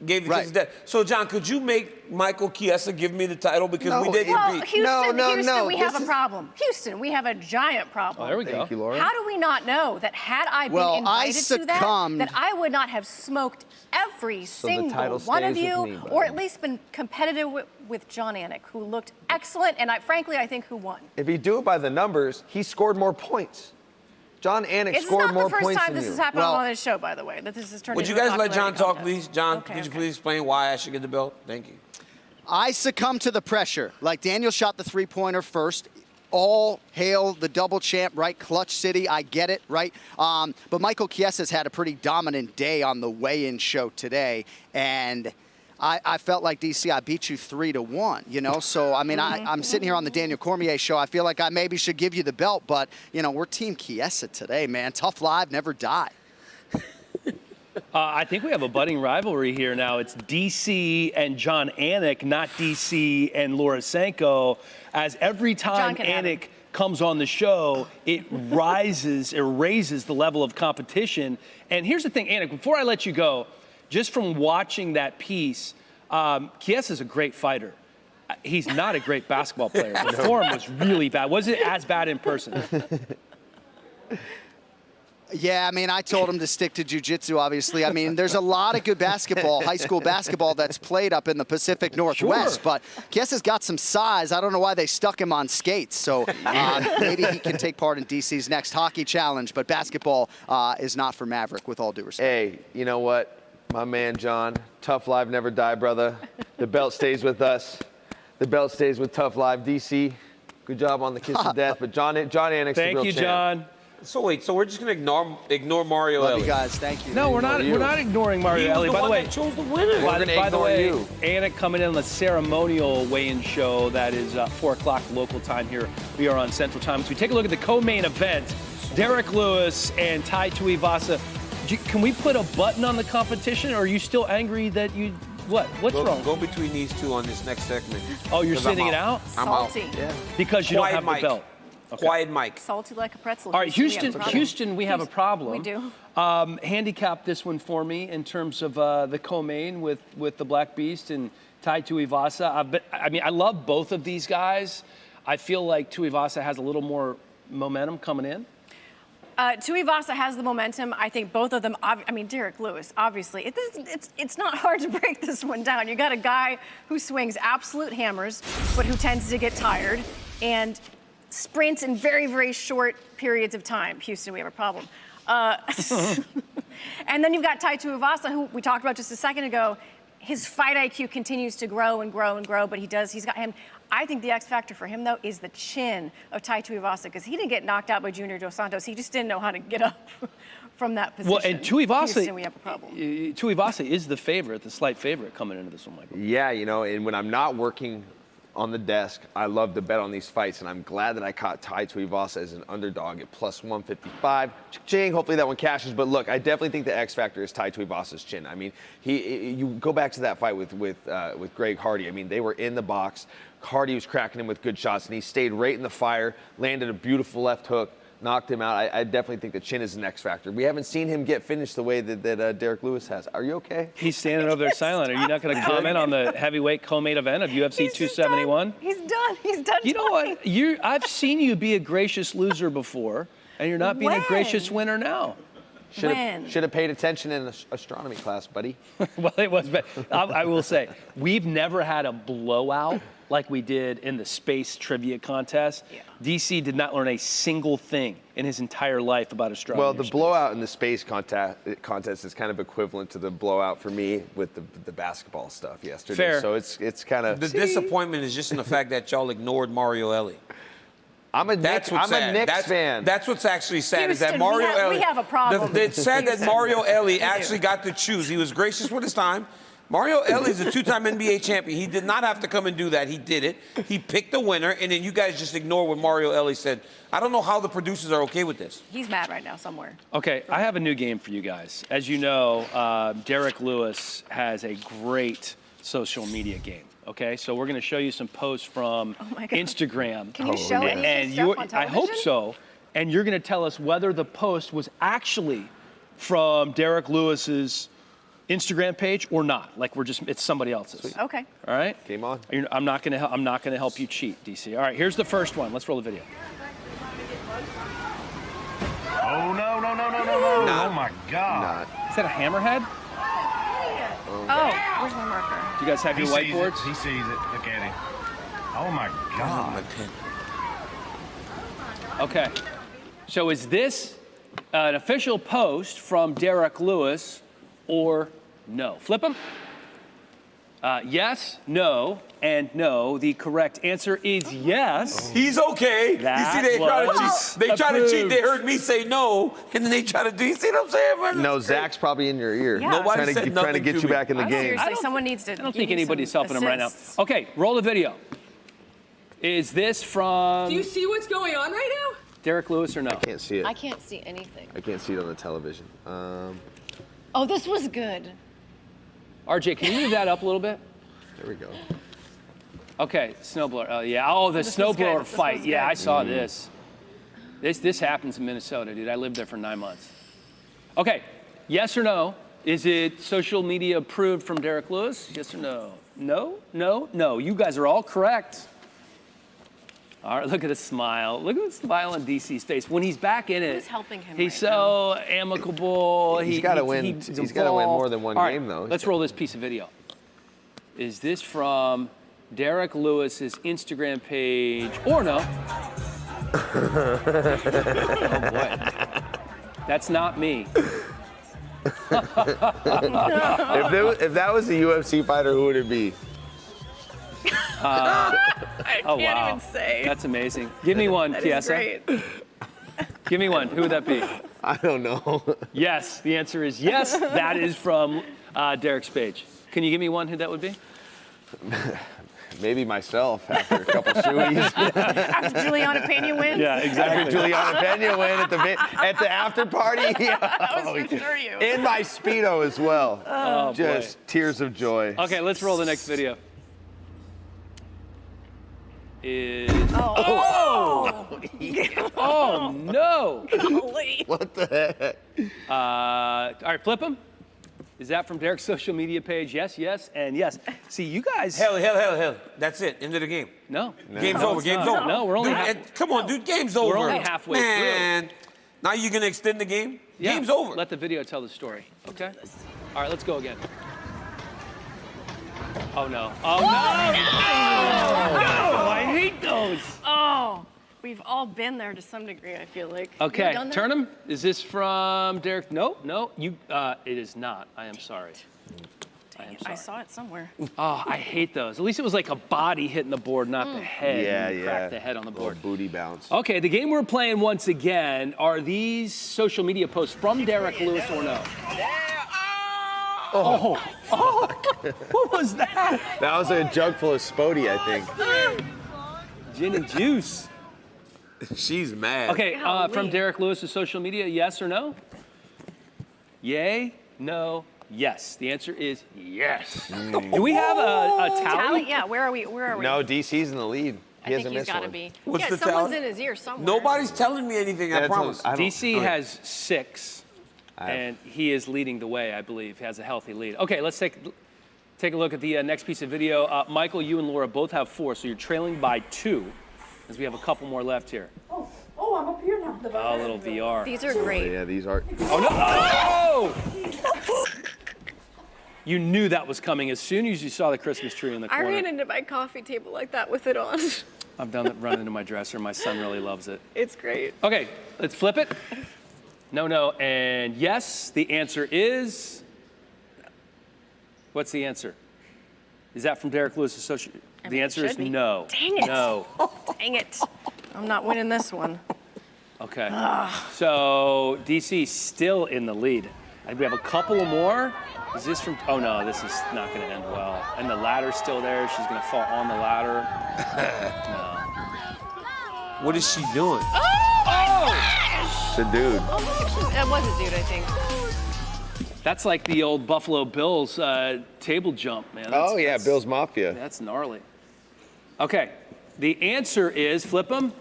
[SPEAKER 4] gave the Kiss of Death. So, John, could you make Michael Chiesa give me the title? Because we didn't beat.
[SPEAKER 3] Houston, we have a problem. Houston, we have a giant problem.
[SPEAKER 7] Oh, there we go.
[SPEAKER 2] Thank you, Laura.
[SPEAKER 3] How do we not know that had I been invited to that I would not have smoked every single one of you, or at least been competitive with John Anik, who looked excellent, and frankly, I think who won.
[SPEAKER 2] If you do it by the numbers, he scored more points. John Anik scored more points than you. It's not the first time
[SPEAKER 3] this has happened on this show, by the way, that this has turned
[SPEAKER 4] into a
[SPEAKER 3] popularity
[SPEAKER 4] contest. Would you guys let John talk,
[SPEAKER 3] contest.
[SPEAKER 4] please? John, could you please explain why I should get the belt? Thank you.
[SPEAKER 6] I succumbed to the pressure. Like, Daniel shot the 3-pointer first. All hail the double champ, right? Clutch City, I get it, right? But Michael Chiesa's had a pretty dominant day on the weigh-in show today, and I felt like, DC, I beat you 3-1, you know? So, I mean, I'm sitting here on the Daniel Cormier show. I feel like I maybe should give you the belt, but, you know, we're Team Chiesa today, man. Tough live, never die.
[SPEAKER 7] I think we have a budding rivalry here now. It's DC and John Anik, not DC and Lorisenko. As every time Anik comes on the show, it raises the level of competition. And here's the thing, Anik, before I let you go, just from watching that piece, Chiesa's a great fighter. He's not a great basketball player. The form was really bad. Was it as bad in person?
[SPEAKER 6] Yeah, I mean, I told him to stick to jiu-jitsu, obviously. I mean, there's a lot of good basketball, high school basketball that's played up in the Pacific Northwest, but Chiesa's got some size. I don't know why they stuck him on skates, so maybe he can take part in DC's next hockey challenge, but basketball is not for Maverick, with all due respect.
[SPEAKER 2] Hey, you know what? My man, John, tough live, never die, brother. The belt stays with us. The belt stays with Tough Live. DC, good job on the Kiss of Death, but John Anik's the real champ.
[SPEAKER 7] Thank you, John.
[SPEAKER 4] So wait, so we're just gonna ignore Mario Ellie?
[SPEAKER 6] Love you guys, thank you.
[SPEAKER 7] No, we're not ignoring Mario Ellie.
[SPEAKER 4] By the way, chose the winner.
[SPEAKER 7] By the way, Anik coming in on the ceremonial weigh-in show that is 4 o'clock local time here. We are on Central Time. So we take a look at the co-main event. Derrick Lewis and Tai Tuivasa. Can we put a button on the competition, or are you still angry that you? What's wrong?
[SPEAKER 4] Go between these two on this next segment.
[SPEAKER 7] Oh, you're sending it out?
[SPEAKER 4] I'm out.
[SPEAKER 3] Yeah.
[SPEAKER 7] Because you don't have the belt.
[SPEAKER 4] Okay. Quiet Mike.
[SPEAKER 3] Salty like a pretzel.
[SPEAKER 7] All right, Houston, we have a problem.
[SPEAKER 3] We do.
[SPEAKER 7] Handicap this one for me in terms of the co-main with the Black Beast and Tai Tuivasa. I love both of these guys. I feel like Tuivasa has a little more momentum coming in.
[SPEAKER 3] Tuivasa has the momentum. I think both of them, Derrick Lewis, obviously. It's not hard to break this one down. You got a guy who swings absolute hammers, but who tends to get tired and sprints in very, very short periods of time. Houston, we have a problem. And then you've got Tai Tuivasa, who we talked about just a second ago. His fight IQ continues to grow and grow and grow, but he's got him. I think the X factor for him, though, is the chin of Tai Tuivasa, because he didn't get knocked out by Junior Dos Santos. He just didn't know how to get up from that position.
[SPEAKER 7] Well, and Tuivasa,
[SPEAKER 3] Houston, we have a problem.
[SPEAKER 7] Tuivasa is the favorite, the slight favorite coming into this one, Michael.
[SPEAKER 2] Yeah, you know, and when I'm not working on the desk, I love to bet on these fights, and I'm glad that I caught Tai Tuivasa as an underdog at plus 155. Ching, hopefully that one cashes. But look, I definitely think the X factor is Tai Tuivasa's chin. I mean, you go back to that fight with Greg Hardy. I mean, they were in the box. Hardy was cracking him with good shots, and he stayed right in the fire, landed a beautiful left hook, knocked him out. I definitely think the chin is an X factor. We haven't seen him get finished the way that Derrick Lewis has. Are you okay?
[SPEAKER 7] He's standing over there silent. Are you not going to comment on the heavyweight co-main event of UFC 271?
[SPEAKER 3] He's done. He's done.
[SPEAKER 7] You know what? I've seen you be a gracious loser before, and you're not being a gracious winner now.
[SPEAKER 2] Should have paid attention in astronomy class, buddy.
[SPEAKER 7] Well, it was bad. I will say, we've never had a blowout like we did in the space trivia contest. Yeah. DC did not learn a single thing in his entire life about astronomy.
[SPEAKER 2] Well, the blowout in the space contest is kind of equivalent to the blowout for me with the basketball stuff yesterday.
[SPEAKER 7] Fair.
[SPEAKER 2] So it's kind of...
[SPEAKER 4] The disappointment is just in the fact that y'all ignored Mario Ellie.
[SPEAKER 2] I'm a Knicks fan.
[SPEAKER 4] That's what's actually sad, is that
[SPEAKER 3] Houston,
[SPEAKER 4] Mario Ellie...
[SPEAKER 3] we have a problem.
[SPEAKER 4] It's sad that Mario Ellie actually got to choose. He was gracious with his time. Mario Ellie is a two-time NBA champion. He did not have to come and do that. He did it. He picked a winner, and then you guys just ignore what Mario Ellie said. I don't know how the producers are okay with this.
[SPEAKER 3] He's mad right now somewhere.
[SPEAKER 7] Okay, I have a new game for you guys. As you know, Derrick Lewis has a great social media game. Okay, so we're going to show you some posts from Instagram.
[SPEAKER 3] Can you show any stuff on television?
[SPEAKER 7] I hope so. And you're going to tell us whether the post was actually from Derrick Lewis's Instagram page or not. Like it's somebody else's.
[SPEAKER 3] Okay.
[SPEAKER 7] All right.
[SPEAKER 2] Game on.
[SPEAKER 7] I'm not going to help you cheat, DC. All right. Here's the first one. Let's roll the video.
[SPEAKER 14] Oh, no. Oh, my God.
[SPEAKER 7] Is that a hammerhead?
[SPEAKER 3] Oh, where's my marker?
[SPEAKER 7] Do you guys have your whiteboards?
[SPEAKER 14] He sees it. Look at him. Oh, my God.
[SPEAKER 7] Okay. So is this an official post from Derrick Lewis or no? Flip them. Yes, no, and no. The correct answer is yes.
[SPEAKER 4] He's okay.
[SPEAKER 7] That
[SPEAKER 4] you see, they try to cheat. They heard me say no, and then they try to do. You see what I'm saying, man?
[SPEAKER 2] No, Zach's probably in your ear.
[SPEAKER 3] Yeah.
[SPEAKER 4] Nobody said
[SPEAKER 2] trying to get you back in the game.
[SPEAKER 3] Seriously, someone needs to.
[SPEAKER 7] I don't think anybody's helping him right now. Okay, roll the video. Is this from?
[SPEAKER 10] Do you see what's going on right now?
[SPEAKER 7] Derrick Lewis or no?
[SPEAKER 2] I can't see it.
[SPEAKER 3] I can't see anything.
[SPEAKER 2] I can't see it on the television.
[SPEAKER 3] Oh, this was good.
[SPEAKER 7] RJ, can you move that up a little bit?
[SPEAKER 2] There we go.
[SPEAKER 7] Okay, snowblower. Yeah. Oh, the snowblower fight. Yeah, I saw this. This happens in Minnesota, dude. I lived there for 9 months. Okay, yes or no? Is it social media approved from Derrick Lewis? Yes or no? No, no, no. You guys are all correct. All right, look at the smile. Look at the smile on DC's face. When he's back in it,
[SPEAKER 3] Who's helping him
[SPEAKER 7] he's so amicable.
[SPEAKER 2] He's got to win. He's got to win more than one game, though.
[SPEAKER 7] Let's roll this piece of video. Is this from Derrick Lewis's Instagram page or no? Oh, boy. That's not me.
[SPEAKER 2] If that was a UFC fighter, who would it be?
[SPEAKER 3] I
[SPEAKER 7] oh,
[SPEAKER 3] can't
[SPEAKER 7] wow.
[SPEAKER 3] even say.
[SPEAKER 7] That's amazing. Give me one, Quiesa. Give me one. Who would that be?
[SPEAKER 2] I don't know.
[SPEAKER 7] Yes, the answer is yes. That is from Derrick's page. Can you give me one who that would be?
[SPEAKER 2] Maybe myself after a couple shoeies.
[SPEAKER 3] After Juliana Pena wins?
[SPEAKER 7] Yeah, exactly.
[SPEAKER 2] After Juliana Pena win at the after party.
[SPEAKER 3] That was for sure you.
[SPEAKER 2] In my Speedo as well.
[SPEAKER 7] Oh,
[SPEAKER 2] just
[SPEAKER 7] boy.
[SPEAKER 2] Tears of joy.
[SPEAKER 7] Okay, let's roll the next video.
[SPEAKER 3] Oh
[SPEAKER 7] no!
[SPEAKER 3] Golly.
[SPEAKER 2] What the heck?
[SPEAKER 7] All right, flip them. Is that from Derrick's social media page? Yes, yes, and yes. See, you guys.
[SPEAKER 4] Hell. That's it. End of the game.
[SPEAKER 7] No.
[SPEAKER 4] Game's over. Game's over.
[SPEAKER 7] No, we're only.
[SPEAKER 4] Come on, dude. Game's over.
[SPEAKER 7] We're only halfway
[SPEAKER 4] through. Now you're gonna extend the game?
[SPEAKER 7] Yeah.
[SPEAKER 4] Game's over.
[SPEAKER 7] Let the video tell the story. Okay. All right, let's go again. Oh no! Oh no! No! I hate those.
[SPEAKER 3] Oh. We've all been there to some degree, I feel like.
[SPEAKER 1] Okay,
[SPEAKER 3] You done that?
[SPEAKER 1] turn him. Is this from Derrick? No, you. It is not. I am sorry. I am sorry.
[SPEAKER 3] I saw it somewhere.
[SPEAKER 1] Oh, I hate those. At least it was like a body hitting the board, not the head.
[SPEAKER 2] Yeah,
[SPEAKER 1] You cracked the head on the board.
[SPEAKER 2] Booty bounce.
[SPEAKER 1] Okay, the game we're playing once again, are these social media posts from Derrick Lewis or no? Oh, what was that?
[SPEAKER 2] That was a jug full of Spody, I think.
[SPEAKER 1] Gin and juice.
[SPEAKER 2] She's mad.
[SPEAKER 1] Okay, from Derrick Lewis's social media, yes or no? Yay, no, yes. The answer is yes. Do we have a tally?
[SPEAKER 3] Yeah, where are we?
[SPEAKER 2] No, DC's in the lead.
[SPEAKER 3] I think he's got to be.
[SPEAKER 4] What's the
[SPEAKER 3] someone's
[SPEAKER 4] tally?
[SPEAKER 3] in his ear somewhere.
[SPEAKER 4] Nobody's telling me anything, I promise.
[SPEAKER 1] DC has 6, and he is leading the way, I believe. He has a healthy lead. Okay, let's take a look at the next piece of video. Michael, you and Laura both have 4, so you're trailing by 2, as we have a couple more left here.
[SPEAKER 10] Oh, I'm up here now.
[SPEAKER 1] Oh, little VR.
[SPEAKER 3] These are great.
[SPEAKER 2] Yeah, these are.
[SPEAKER 1] Oh, no! You knew that was coming as soon as you saw the Christmas tree in the
[SPEAKER 3] I
[SPEAKER 1] corner.
[SPEAKER 3] ran into my coffee table like that with it on.
[SPEAKER 1] I've done it, run into my dresser. My son really loves it.
[SPEAKER 3] It's great.
[SPEAKER 1] Okay, let's flip it. No, and yes. The answer is. What's the answer? Is that from Derrick Lewis's social? The answer is no.
[SPEAKER 3] Dang it.
[SPEAKER 1] No.
[SPEAKER 3] Dang it. I'm not winning this one.
[SPEAKER 1] Okay. So DC still in the lead. And we have a couple more. Is this from? Oh no, this is not going to end well. And the ladder's still there. She's going to fall on the ladder. No.
[SPEAKER 4] What is she doing?
[SPEAKER 3] Oh!
[SPEAKER 2] The dude.
[SPEAKER 3] That was a dude, I think.
[SPEAKER 1] That's like the old Buffalo Bills table jump, man. That's
[SPEAKER 2] Bills Mafia.
[SPEAKER 1] That's gnarly. Okay, the answer is, flip them.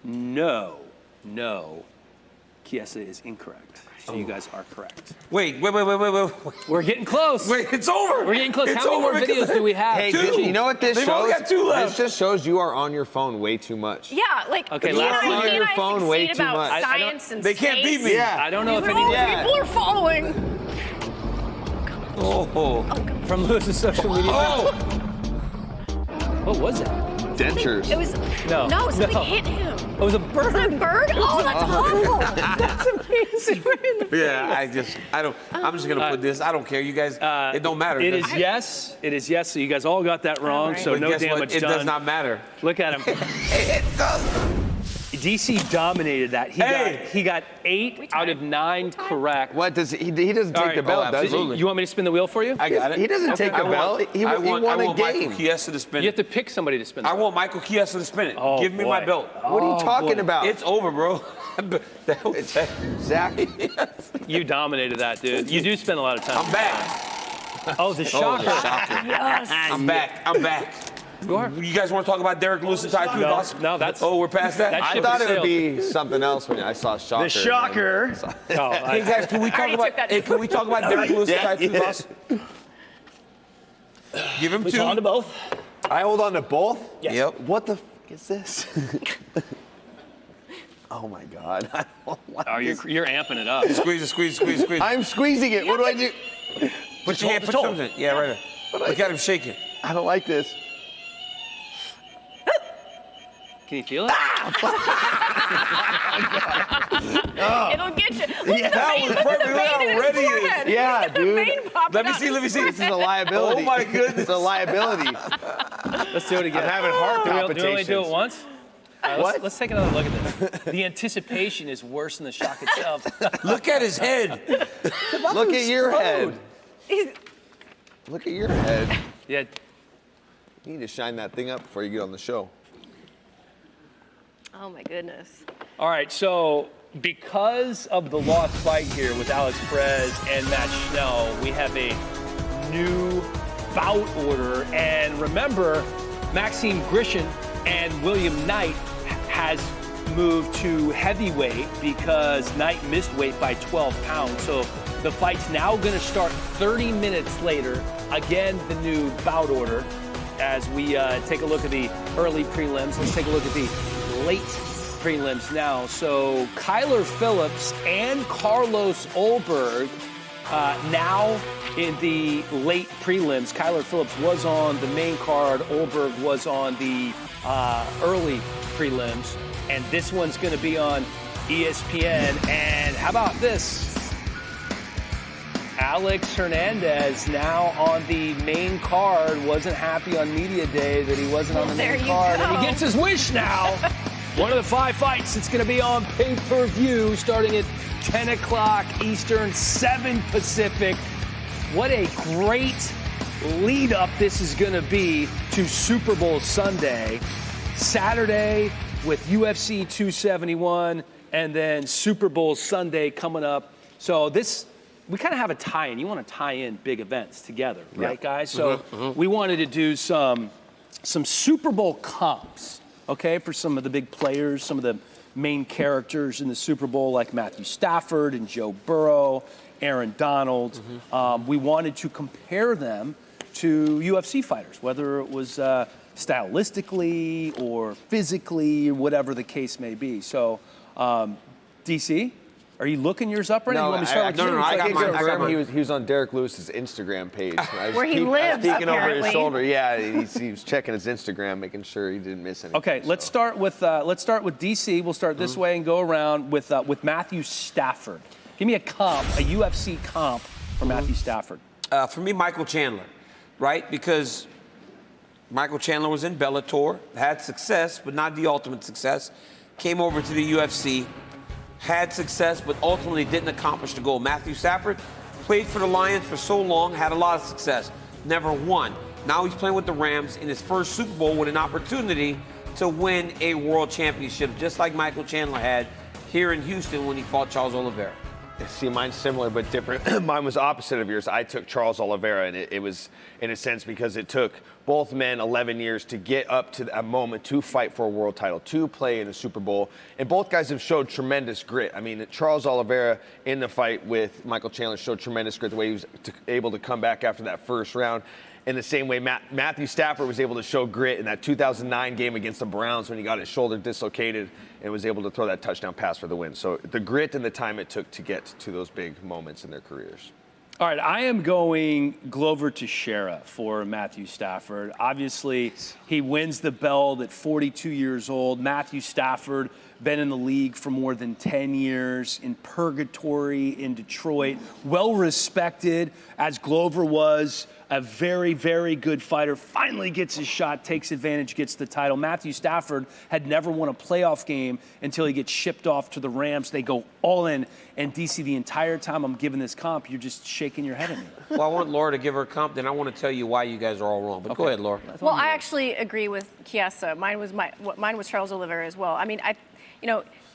[SPEAKER 1] No. Quiesa is incorrect. So you guys are correct.
[SPEAKER 4] Wait.
[SPEAKER 1] We're getting close.
[SPEAKER 4] Wait, it's over.
[SPEAKER 1] We're getting close.
[SPEAKER 4] It's
[SPEAKER 1] How many more
[SPEAKER 4] over
[SPEAKER 1] videos do we have?
[SPEAKER 2] Hey,
[SPEAKER 4] 2.
[SPEAKER 2] you know what this
[SPEAKER 4] They've
[SPEAKER 2] shows?
[SPEAKER 4] only got 2 left.
[SPEAKER 2] This just shows you are on your phone way too much.
[SPEAKER 3] Yeah, like
[SPEAKER 1] Okay,
[SPEAKER 3] you
[SPEAKER 1] last
[SPEAKER 3] and
[SPEAKER 1] one.
[SPEAKER 3] I
[SPEAKER 2] On your phone way
[SPEAKER 3] succeed
[SPEAKER 2] too
[SPEAKER 3] about
[SPEAKER 2] much.
[SPEAKER 3] science and
[SPEAKER 4] They can't beat me.
[SPEAKER 2] Yeah.
[SPEAKER 1] I don't know if
[SPEAKER 3] These are
[SPEAKER 1] any.
[SPEAKER 3] all
[SPEAKER 2] Yeah.
[SPEAKER 3] people are following.
[SPEAKER 1] From Lewis's social media. What was that?
[SPEAKER 2] Dentures.
[SPEAKER 3] It was
[SPEAKER 1] No.
[SPEAKER 3] something hit him.
[SPEAKER 1] It was a bird.
[SPEAKER 3] Was that a bird? Oh, that's awful. That's amazing. Right in the face.
[SPEAKER 4] I'm just gonna put this. I don't care, you guys. It don't matter.
[SPEAKER 1] It is yes. It is yes. So you guys all got that wrong.
[SPEAKER 3] right.
[SPEAKER 1] So
[SPEAKER 4] But
[SPEAKER 1] no
[SPEAKER 4] guess what?
[SPEAKER 1] damage
[SPEAKER 4] It
[SPEAKER 1] done.
[SPEAKER 4] does not matter.
[SPEAKER 1] Look at him. DC dominated that. He got 8 out of 9 correct.
[SPEAKER 2] What does he doesn't
[SPEAKER 1] All
[SPEAKER 2] take
[SPEAKER 1] right.
[SPEAKER 2] the belt, does he?
[SPEAKER 4] absolutely.
[SPEAKER 1] You want me to spin the wheel for you?
[SPEAKER 4] I got it.
[SPEAKER 2] He doesn't take the belt. He
[SPEAKER 4] I
[SPEAKER 2] won
[SPEAKER 4] want
[SPEAKER 2] a
[SPEAKER 4] Michael
[SPEAKER 2] game.
[SPEAKER 4] Chiesa to spin
[SPEAKER 1] You
[SPEAKER 4] it.
[SPEAKER 1] have to pick somebody to spin the
[SPEAKER 4] I
[SPEAKER 1] belt.
[SPEAKER 4] want Michael Chiesa to spin it.
[SPEAKER 1] Oh,
[SPEAKER 4] Give me
[SPEAKER 1] boy.
[SPEAKER 4] my belt.
[SPEAKER 2] What are you talking about?
[SPEAKER 4] It's over, bro.
[SPEAKER 2] Zach.
[SPEAKER 1] You dominated that, dude. You do spend a lot of time.
[SPEAKER 4] I'm back.
[SPEAKER 1] Oh, the shocker.
[SPEAKER 3] Yes.
[SPEAKER 4] I'm back. You guys want to talk about Derrick Lewis and Tai Tuivasa?
[SPEAKER 1] No, that's.
[SPEAKER 4] Oh, we're past that?
[SPEAKER 1] That
[SPEAKER 2] I
[SPEAKER 1] ship
[SPEAKER 2] thought
[SPEAKER 1] has
[SPEAKER 2] it would
[SPEAKER 1] sailed.
[SPEAKER 2] be something else when I saw Shocker.
[SPEAKER 5] The shocker.
[SPEAKER 1] Oh,
[SPEAKER 4] Hey guys, can we talk about? Hey, can we talk about Derrick Lewis and Tai Tuivasa? Give him 2.
[SPEAKER 5] On to both.
[SPEAKER 2] I hold on to both?
[SPEAKER 5] Yes.
[SPEAKER 4] Yep.
[SPEAKER 2] What the f is this? Oh my God. I don't like
[SPEAKER 1] Oh,
[SPEAKER 2] this.
[SPEAKER 1] you're amping it up.
[SPEAKER 4] Squeeze.
[SPEAKER 2] I'm squeezing it. What do I do?
[SPEAKER 4] Put your hand, put something. Yeah, right there. Look at him shaking.
[SPEAKER 2] I don't like this.
[SPEAKER 1] Can you feel it?
[SPEAKER 3] It'll get you. Look at the
[SPEAKER 4] That
[SPEAKER 3] vein.
[SPEAKER 4] was
[SPEAKER 3] Look at
[SPEAKER 4] perfect.
[SPEAKER 3] the
[SPEAKER 4] Look how
[SPEAKER 3] vein in his
[SPEAKER 4] ready he is.
[SPEAKER 3] forehead.
[SPEAKER 2] Yeah,
[SPEAKER 3] Look at the
[SPEAKER 2] dude.
[SPEAKER 3] vein popping
[SPEAKER 4] Let me
[SPEAKER 3] out
[SPEAKER 4] see.
[SPEAKER 3] in
[SPEAKER 4] Let me
[SPEAKER 3] his
[SPEAKER 4] see.
[SPEAKER 2] This is a liability.
[SPEAKER 4] Oh my goodness.
[SPEAKER 2] It's a liability.
[SPEAKER 1] Let's do it again.
[SPEAKER 2] I'm having heart
[SPEAKER 1] Do we
[SPEAKER 2] palpitations.
[SPEAKER 1] only do it once?
[SPEAKER 2] What?
[SPEAKER 1] Let's take another look at this. The anticipation is worse than the shock itself.
[SPEAKER 4] Look at his head.
[SPEAKER 2] Look at your head.
[SPEAKER 3] He's-
[SPEAKER 2] Look at your head.
[SPEAKER 1] Yeah.
[SPEAKER 2] You need to shine that thing up before you get on the show.
[SPEAKER 3] Oh my goodness.
[SPEAKER 1] All right, so because of the lost fight here with Alex Perez and Matt Schnell, we have a new bout order. And remember, Maxime Grishin and William Knight has moved to heavyweight because Knight missed weight by 12 pounds. So the fight's now going to start 30 minutes later. Again, the new bout order. As we take a look at the early prelims, let's take a look at the late prelims now. So Kyler Phillips and Carlos Solberg now in the late prelims. Kyler Phillips was on the main card. Solberg was on the
[SPEAKER 7] early prelims, and this one's going to be on ESPN. And how about this? Alex Hernandez now on the main card. Wasn't happy on media day that he wasn't on the main card, and he gets his wish now. One of the 5 fights that's going to be on pay-per-view starting at 10 o'clock Eastern, 7 Pacific. What a great lead up this is going to be to Super Bowl Sunday. Saturday with UFC 271, and then Super Bowl Sunday coming up. So we kind of have a tie-in. You want to tie in big events together, right, guys? So we wanted to do some Super Bowl comps, okay, for some of the big players, some of the main characters in the Super Bowl, like Matthew Stafford and Joe Burrow, Aaron Donald. We wanted to compare them to UFC fighters, whether it was stylistically or physically, whatever the case may be. So, DC, are you looking yours up right now?
[SPEAKER 2] No, I got mine. He was on Derrick Lewis's Instagram page.
[SPEAKER 3] Where he lives,
[SPEAKER 2] peeking over
[SPEAKER 3] apparently.
[SPEAKER 2] his shoulder. Yeah, he was checking his Instagram, making sure he didn't miss anything.
[SPEAKER 7] Okay, let's start with DC. We'll start this way and go around with Matthew Stafford. Give me a comp, a UFC comp for Matthew Stafford.
[SPEAKER 4] For me, Michael Chandler, right? Because Michael Chandler was in Bellator, had success, but not the ultimate success. Came over to the UFC, had success, but ultimately didn't accomplish the goal. Matthew Stafford played for the Lions for so long, had a lot of success, never won. Now he's playing with the Rams in his first Super Bowl with an opportunity to win a world championship, just like Michael Chandler had here in Houston when he fought Charles Oliveira.
[SPEAKER 2] See, mine's similar but different. Mine was opposite of yours. I took Charles Oliveira, and it was, in a sense, because it took both men 11 years to get up to that moment to fight for a world title, to play in a Super Bowl. And both guys have showed tremendous grit. I mean, Charles Oliveira in the fight with Michael Chandler showed tremendous grit, the way he was able to come back after that first round. In the same way, Matthew Stafford was able to show grit in that 2009 game against the Browns when he got his shoulder dislocated and was able to throw that touchdown pass for the win. So the grit and the time it took to get to those big moments in their careers.
[SPEAKER 7] All right, I am going Glover Teixeira for Matthew Stafford. Obviously, he wins the belt at 42 years old. Matthew Stafford, been in the league for more than 10 years, in purgatory in Detroit, well respected, as Glover was a very, very good fighter, finally gets his shot, takes advantage, gets the title. Matthew Stafford had never won a playoff game until he gets shipped off to the Rams. They go all in. And DC, the entire time I'm giving this comp, you're just shaking your head at me.
[SPEAKER 4] Well, I want Laura to give her a comp, then I want to tell you why you guys are all wrong. But go ahead, Laura.
[SPEAKER 3] Well, I actually agree with Quiesa. Mine was Charles Oliveira as well. I mean,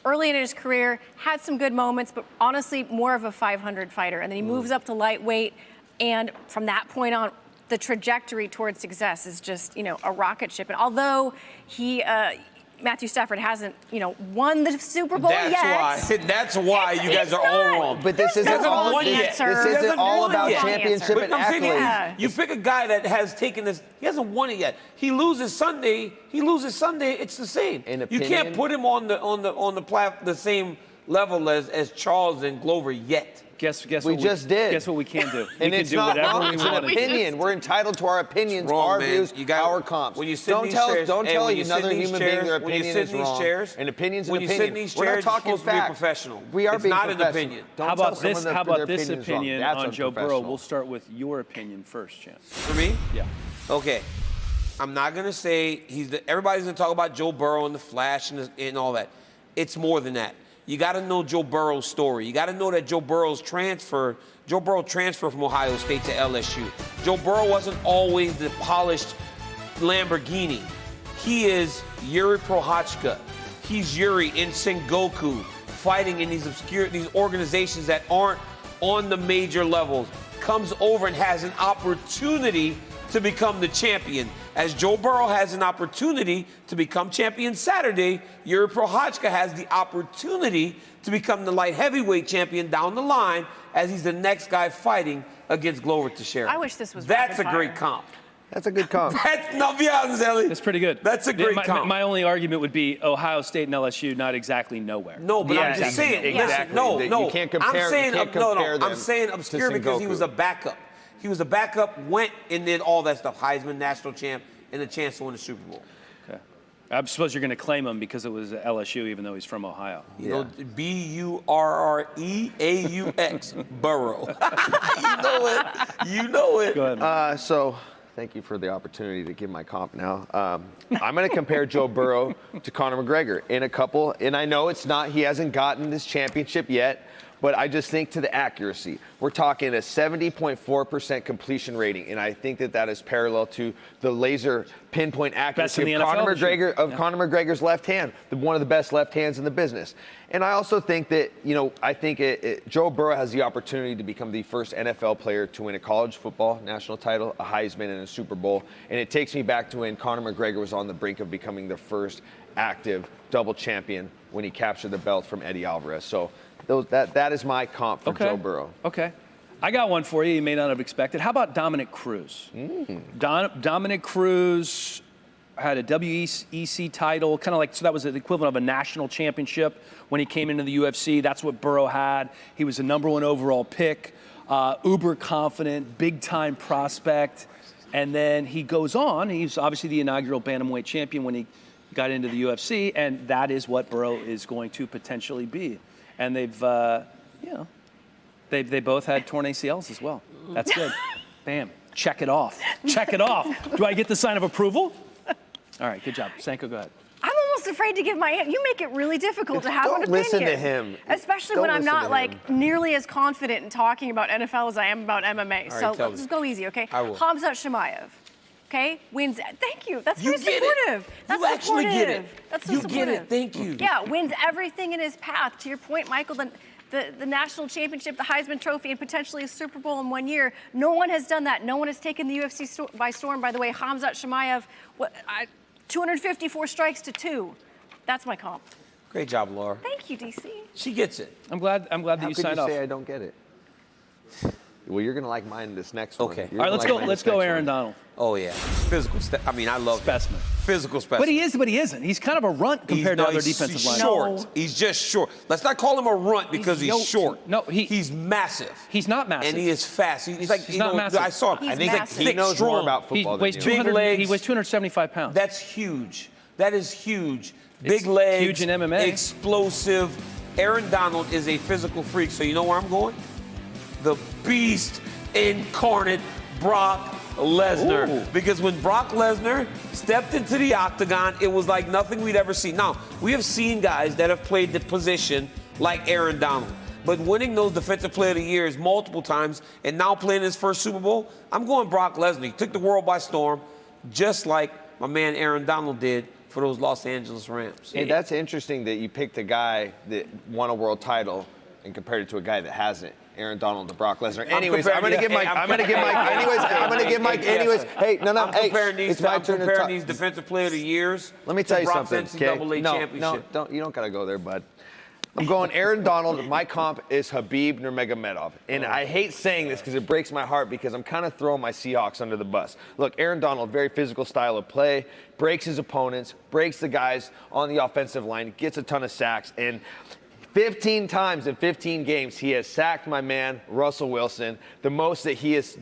[SPEAKER 3] early in his career, had some good moments, but honestly, more of a 500 fighter. And then he moves up to lightweight. And from that point on, the trajectory towards success is just, a rocket ship. And although Matthew Stafford hasn't, won the Super Bowl yet.
[SPEAKER 4] That's why you guys are all wrong.
[SPEAKER 2] But this isn't all about championship and accolades.
[SPEAKER 4] You pick a guy that has taken this, he hasn't won it yet. He loses Sunday, it's the same. You can't put him on the same level as Charles and Glover yet.
[SPEAKER 7] Guess
[SPEAKER 2] we
[SPEAKER 7] what
[SPEAKER 2] just did.
[SPEAKER 7] Guess what we can do?
[SPEAKER 2] And
[SPEAKER 7] we
[SPEAKER 2] it's
[SPEAKER 7] can do
[SPEAKER 2] not
[SPEAKER 7] whatever
[SPEAKER 2] wrong.
[SPEAKER 7] we
[SPEAKER 2] It's
[SPEAKER 7] want.
[SPEAKER 2] an opinion. We're entitled to our opinions, our views, our comps.
[SPEAKER 4] When you sit
[SPEAKER 2] don't
[SPEAKER 4] in these
[SPEAKER 2] tell
[SPEAKER 4] chairs,
[SPEAKER 2] don't tell another
[SPEAKER 4] these
[SPEAKER 2] human
[SPEAKER 4] chairs,
[SPEAKER 2] being their
[SPEAKER 4] when you
[SPEAKER 2] opinion
[SPEAKER 4] sit
[SPEAKER 2] is
[SPEAKER 4] in these
[SPEAKER 2] wrong.
[SPEAKER 4] chairs,
[SPEAKER 2] An opinion's an
[SPEAKER 4] when you sit in
[SPEAKER 2] opinion.
[SPEAKER 4] these
[SPEAKER 2] We're
[SPEAKER 4] chairs,
[SPEAKER 2] not talking
[SPEAKER 4] you're supposed to be
[SPEAKER 2] facts.
[SPEAKER 4] professional.
[SPEAKER 2] We are
[SPEAKER 4] it's
[SPEAKER 2] being
[SPEAKER 4] not an
[SPEAKER 2] professional.
[SPEAKER 4] opinion.
[SPEAKER 2] Don't
[SPEAKER 7] How
[SPEAKER 2] tell
[SPEAKER 7] about this?
[SPEAKER 2] someone
[SPEAKER 7] How about
[SPEAKER 2] their
[SPEAKER 7] this
[SPEAKER 2] opinion's wrong.
[SPEAKER 7] opinion
[SPEAKER 2] That's
[SPEAKER 7] on Joe Burrow?
[SPEAKER 2] unprofessional.
[SPEAKER 7] We'll start with your opinion first, Champ.
[SPEAKER 4] For me?
[SPEAKER 7] Yeah.
[SPEAKER 4] Okay. I'm not gonna say everybody's gonna talk about Joe Burrow and the flash and all that. It's more than that. You got to know Joe Burrow's story. You got to know that Joe Burrow transferred from Ohio State to LSU. Joe Burrow wasn't always the polished Lamborghini. He is Yuri Prochazka. He's Yuri in Sengoku, fighting in these organizations that aren't on the major levels. Comes over and has an opportunity to become the champion. As Joe Burrow has an opportunity to become champion Saturday, Yuri Prochazka has the opportunity to become the light heavyweight champion down the line as he's the next guy fighting against Glover Teixeira.
[SPEAKER 3] I wish this was
[SPEAKER 4] That's a
[SPEAKER 3] rapid
[SPEAKER 4] great
[SPEAKER 3] fire.
[SPEAKER 4] comp.
[SPEAKER 2] That's a good comp.
[SPEAKER 7] That's pretty good.
[SPEAKER 4] That's a great comp.
[SPEAKER 7] My only argument would be Ohio State and LSU, not exactly nowhere.
[SPEAKER 4] No, but I'm just saying.
[SPEAKER 2] Exactly.
[SPEAKER 4] No.
[SPEAKER 2] You can't compare.
[SPEAKER 4] I'm saying obscure because he was a backup. He was a backup, went and did all that stuff. Heisman, national champ, and a chance to win the Super Bowl.
[SPEAKER 7] Okay. I suppose you're going to claim him because it was LSU, even though he's from Ohio.
[SPEAKER 4] You know, Burreux. Burrow. You know it. You know it.
[SPEAKER 7] Go ahead.
[SPEAKER 2] So, thank you for the opportunity to give my comp now. I'm going to compare Joe Burrow to Conor McGregor in a couple, and I know he hasn't gotten this championship yet, but I just think to the accuracy. We're talking a 70.4% completion rating, and I think that is parallel to the laser pinpoint accuracy of Conor McGregor's left hand, one of the best left hands in the business. And I also think that, Joe Burrow has the opportunity to become the first NFL player to win a college football national title, a Heisman, and a Super Bowl. And it takes me back to when Conor McGregor was on the brink of becoming the first active double champion when he captured the belt from Eddie Alvarez. So that is my comp for Joe Burrow.
[SPEAKER 7] Okay. I got one for you may not have expected. How about Dominic Cruz? Dominic Cruz had a WEC title, kind of like, so that was the equivalent of a national championship when he came into the UFC. That's what Burrow had. He was the #1 overall pick, uber confident, big-time prospect. And then he goes on. He's obviously the inaugural bantamweight champion when he got into the UFC, and that is what Burrow is going to potentially be. And they've, they both had torn ACLs as well. That's good. Bam. Check it off. Check it off. Do I get the sign of approval? All right, good job. Sanko, go ahead.
[SPEAKER 3] I'm almost afraid to give my answer. You make it really difficult to have an opinion.
[SPEAKER 2] Don't listen to him.
[SPEAKER 3] Especially when I'm not nearly as confident in talking about NFL as I am about MMA.
[SPEAKER 4] All right,
[SPEAKER 3] so let's just go easy, okay?
[SPEAKER 4] I will.
[SPEAKER 3] Khamzat Chimaev, okay, wins. Thank you. That's
[SPEAKER 4] You
[SPEAKER 3] very
[SPEAKER 4] get it.
[SPEAKER 3] supportive. That's
[SPEAKER 4] You actually
[SPEAKER 3] supportive.
[SPEAKER 4] get it.
[SPEAKER 3] That's so
[SPEAKER 4] You
[SPEAKER 3] supportive.
[SPEAKER 4] get it. Thank you.
[SPEAKER 3] Yeah, wins everything in his path. To your point, Michael, the national championship, the Heisman Trophy, and potentially a Super Bowl in 1 year. No one has done that. No one has taken the UFC by storm. By the way, Khamzat Chimaev, 254 strikes to 2. That's my comp.
[SPEAKER 4] Great job, Laura.
[SPEAKER 3] Thank you, DC.
[SPEAKER 4] She gets it.
[SPEAKER 7] I'm glad that you signed
[SPEAKER 2] How
[SPEAKER 7] off.
[SPEAKER 2] could you say I don't get it? Well, you're going to like mine this next one.
[SPEAKER 4] Okay.
[SPEAKER 7] All right, let's go Aaron Donald.
[SPEAKER 4] Oh, yeah. Physical. I love
[SPEAKER 7] specimen.
[SPEAKER 4] Physical specimen.
[SPEAKER 7] But he isn't. He's kind of a runt compared to other defensive linemen.
[SPEAKER 4] He's short. No. He's just short. Let's not call him a runt because he's short.
[SPEAKER 7] No,
[SPEAKER 4] he's massive.
[SPEAKER 7] He's not massive.
[SPEAKER 4] And he is fast. He's like,
[SPEAKER 7] he's not massive.
[SPEAKER 4] I saw him.
[SPEAKER 3] He's
[SPEAKER 4] I think
[SPEAKER 3] massive.
[SPEAKER 4] he knows
[SPEAKER 2] more about football than you.
[SPEAKER 4] Big legs.
[SPEAKER 7] He weighs 275 pounds.
[SPEAKER 4] That's huge. That is huge. Big legs.
[SPEAKER 7] Huge in MMA.
[SPEAKER 4] Explosive. Aaron Donald is a physical freak. So you know where I'm going? The beast incarnate, Brock Lesnar.
[SPEAKER 7] Ooh.
[SPEAKER 4] Because when Brock Lesnar stepped into the octagon, it was like nothing we'd ever seen. Now, we have seen guys that have played the position like Aaron Donald. But winning those Defensive Player of the Years multiple times and now playing his first Super Bowl, I'm going Brock Lesnar. He took the world by storm, just like my man Aaron Donald did for those Los Angeles Rams.
[SPEAKER 2] Hey, that's interesting that you picked a guy that won a world title and compared it to a guy that hasn't. Aaron Donald to Brock Lesnar. Anyways, I'm going to give Mike. Hey, no.
[SPEAKER 4] I'm comparing these.
[SPEAKER 2] It's my turn to talk.
[SPEAKER 4] These Defensive Player of the Years.
[SPEAKER 2] Let me tell you something.
[SPEAKER 4] NCAA championship.
[SPEAKER 2] You don't got to go there, bud. I'm going Aaron Donald. My comp is Khabib Nurmagomedov. And I hate saying this because it breaks my heart because I'm kind of throwing my Seahawks under the bus. Look, Aaron Donald, very physical style of play, breaks his opponents, breaks the guys on the offensive line, gets a ton of sacks, and 15 times in 15 games, he has sacked my man, Russell Wilson, the most that he's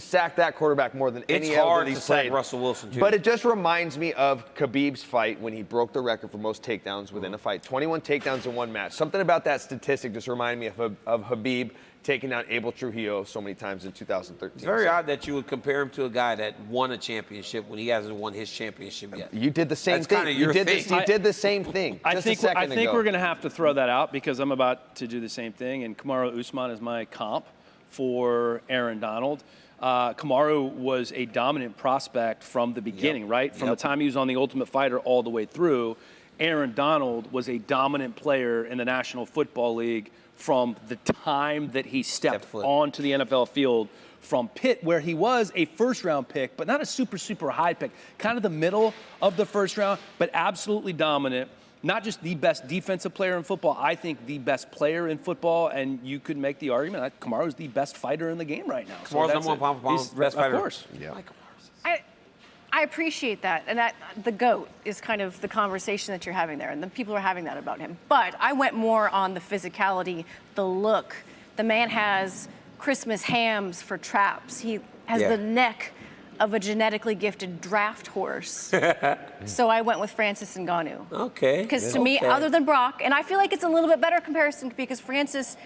[SPEAKER 2] sacked that quarterback more than any other that he's played.
[SPEAKER 4] Sack Russell Wilson, too.
[SPEAKER 2] But it just reminds me of Khabib's fight when he broke the record for most takedowns within a fight. 21 takedowns in one match. Something about that statistic just reminded me of Khabib taking down Abel Trujillo so many times in 2013.
[SPEAKER 4] It's very odd that you would compare him to a guy that won a championship when he hasn't won his championship yet.
[SPEAKER 2] You did the same thing. You did the same thing.
[SPEAKER 7] I think we're going to have to throw that out because I'm about to do the same thing, and Kamaru Usman is my comp for Aaron Donald. Kamaru was a dominant prospect from the beginning, right? From the time he was on The Ultimate Fighter all the way through. Aaron Donald was a dominant player in the National Football League from the time that he stepped onto the NFL field from Pitt, where he was a first-round pick, but not a super high pick, kind of the middle of the first round, but absolutely dominant. Not just the best defensive player in football, I think the best player in football, and you could make the argument that Kamaru is the best fighter in the game right now.
[SPEAKER 4] Kamaru's number one pound for pound, best fighter.
[SPEAKER 7] Of course.
[SPEAKER 2] Yeah.
[SPEAKER 3] I appreciate that, and that the GOAT is kind of the conversation that you're having there, and the people are having that about him. But I went more on the physicality, the look. The man has Christmas hams for traps. He has the neck of a genetically gifted draft horse. So I went with Francis Ngannou.
[SPEAKER 4] Okay.
[SPEAKER 3] Because to me, other than Brock, and I feel like it's a little bit better comparison because Francis,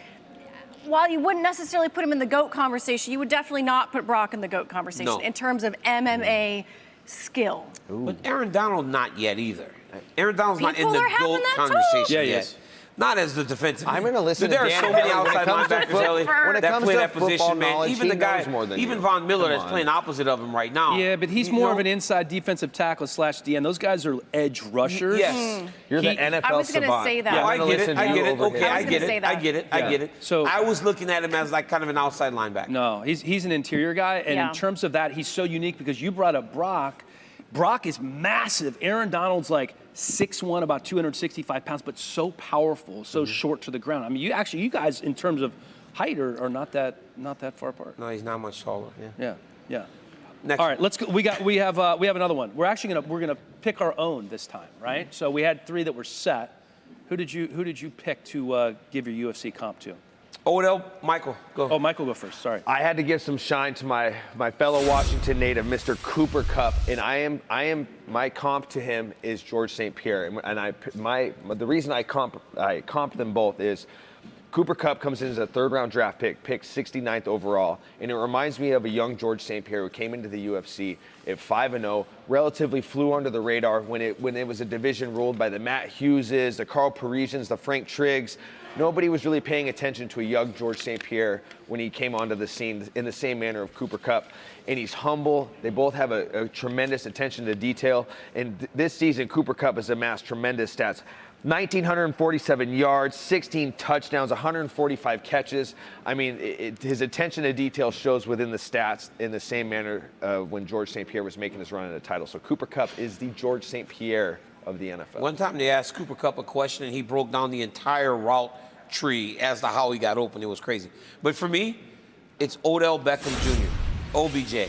[SPEAKER 3] while you wouldn't necessarily put him in the GOAT conversation, you would definitely not put Brock in the GOAT conversation in terms of MMA skill.
[SPEAKER 4] But Aaron Donald, not yet either. Aaron Donald's not in
[SPEAKER 3] People
[SPEAKER 4] the
[SPEAKER 3] are having
[SPEAKER 4] GOAT
[SPEAKER 3] that
[SPEAKER 4] conversation
[SPEAKER 3] talk.
[SPEAKER 4] yet. Not as the defensive.
[SPEAKER 2] I'm going to listen to
[SPEAKER 4] There are
[SPEAKER 2] Dan
[SPEAKER 4] so many
[SPEAKER 2] Henry.
[SPEAKER 4] outside linebackers, Ellie, that play that position, man.
[SPEAKER 2] Knowledge,
[SPEAKER 4] Even the guy,
[SPEAKER 2] more than
[SPEAKER 4] even
[SPEAKER 2] you.
[SPEAKER 4] Von Miller,
[SPEAKER 2] Come
[SPEAKER 4] that's
[SPEAKER 2] on.
[SPEAKER 4] playing opposite of him right now.
[SPEAKER 7] Yeah, but he's more of an inside defensive tackle / DN. Those guys are edge rushers.
[SPEAKER 4] Yes.
[SPEAKER 2] You're the NFL
[SPEAKER 3] I was going to
[SPEAKER 2] savant.
[SPEAKER 3] say that.
[SPEAKER 4] No, I get it. I get it. Okay,
[SPEAKER 3] I
[SPEAKER 4] I
[SPEAKER 3] was
[SPEAKER 4] get
[SPEAKER 3] gonna say
[SPEAKER 4] it.
[SPEAKER 3] that.
[SPEAKER 4] I get it. I get it.
[SPEAKER 7] So
[SPEAKER 4] I was looking at him as like kind of an outside linebacker.
[SPEAKER 7] No, he's an interior guy, and in terms of that, he's so unique because you brought up Brock. Brock is massive. Aaron Donald's like 6'1", about 265 pounds, but so powerful, so short to the ground. I mean, you guys, in terms of height, are not that far apart.
[SPEAKER 4] No, he's not much taller. Yeah.
[SPEAKER 7] Yeah.
[SPEAKER 4] Next.
[SPEAKER 7] All right, let's go. We have another one. We're actually gonna pick our own this time, right? So we had 3 that were set. Who did you pick to give your UFC comp to?
[SPEAKER 4] Odell, Michael, go.
[SPEAKER 7] Oh, Michael, go first. Sorry.
[SPEAKER 2] I had to give some shine to my fellow Washington native, Mr. Cooper Kupp, and I am my comp to him is George St. Pierre, and the reason I comp them both is Cooper Kupp comes in as a third-round draft pick, picked 69th overall, and it reminds me of a young George St. Pierre who came into the UFC at 5-0, relatively flew under the radar when it was a division ruled by the Matt Hugheses, the Carl Parisians, the Frank Triggs. Nobody was really paying attention to a young George St. Pierre when he came onto the scene in the same manner of Cooper Kupp. And he's humble. They both have a tremendous attention to detail. And this season, Cooper Kupp has amassed tremendous stats. 1,947 yards, 16 touchdowns, 145 catches. I mean, his attention to detail shows within the stats in the same manner when George St. Pierre was making his run at the title. So Cooper Kupp is the George St. Pierre of the NFL.
[SPEAKER 4] One time they asked Cooper Kupp a question, and he broke down the entire route tree as to how he got open. It was crazy. But for me, it's Odell Beckham Jr., OBJ,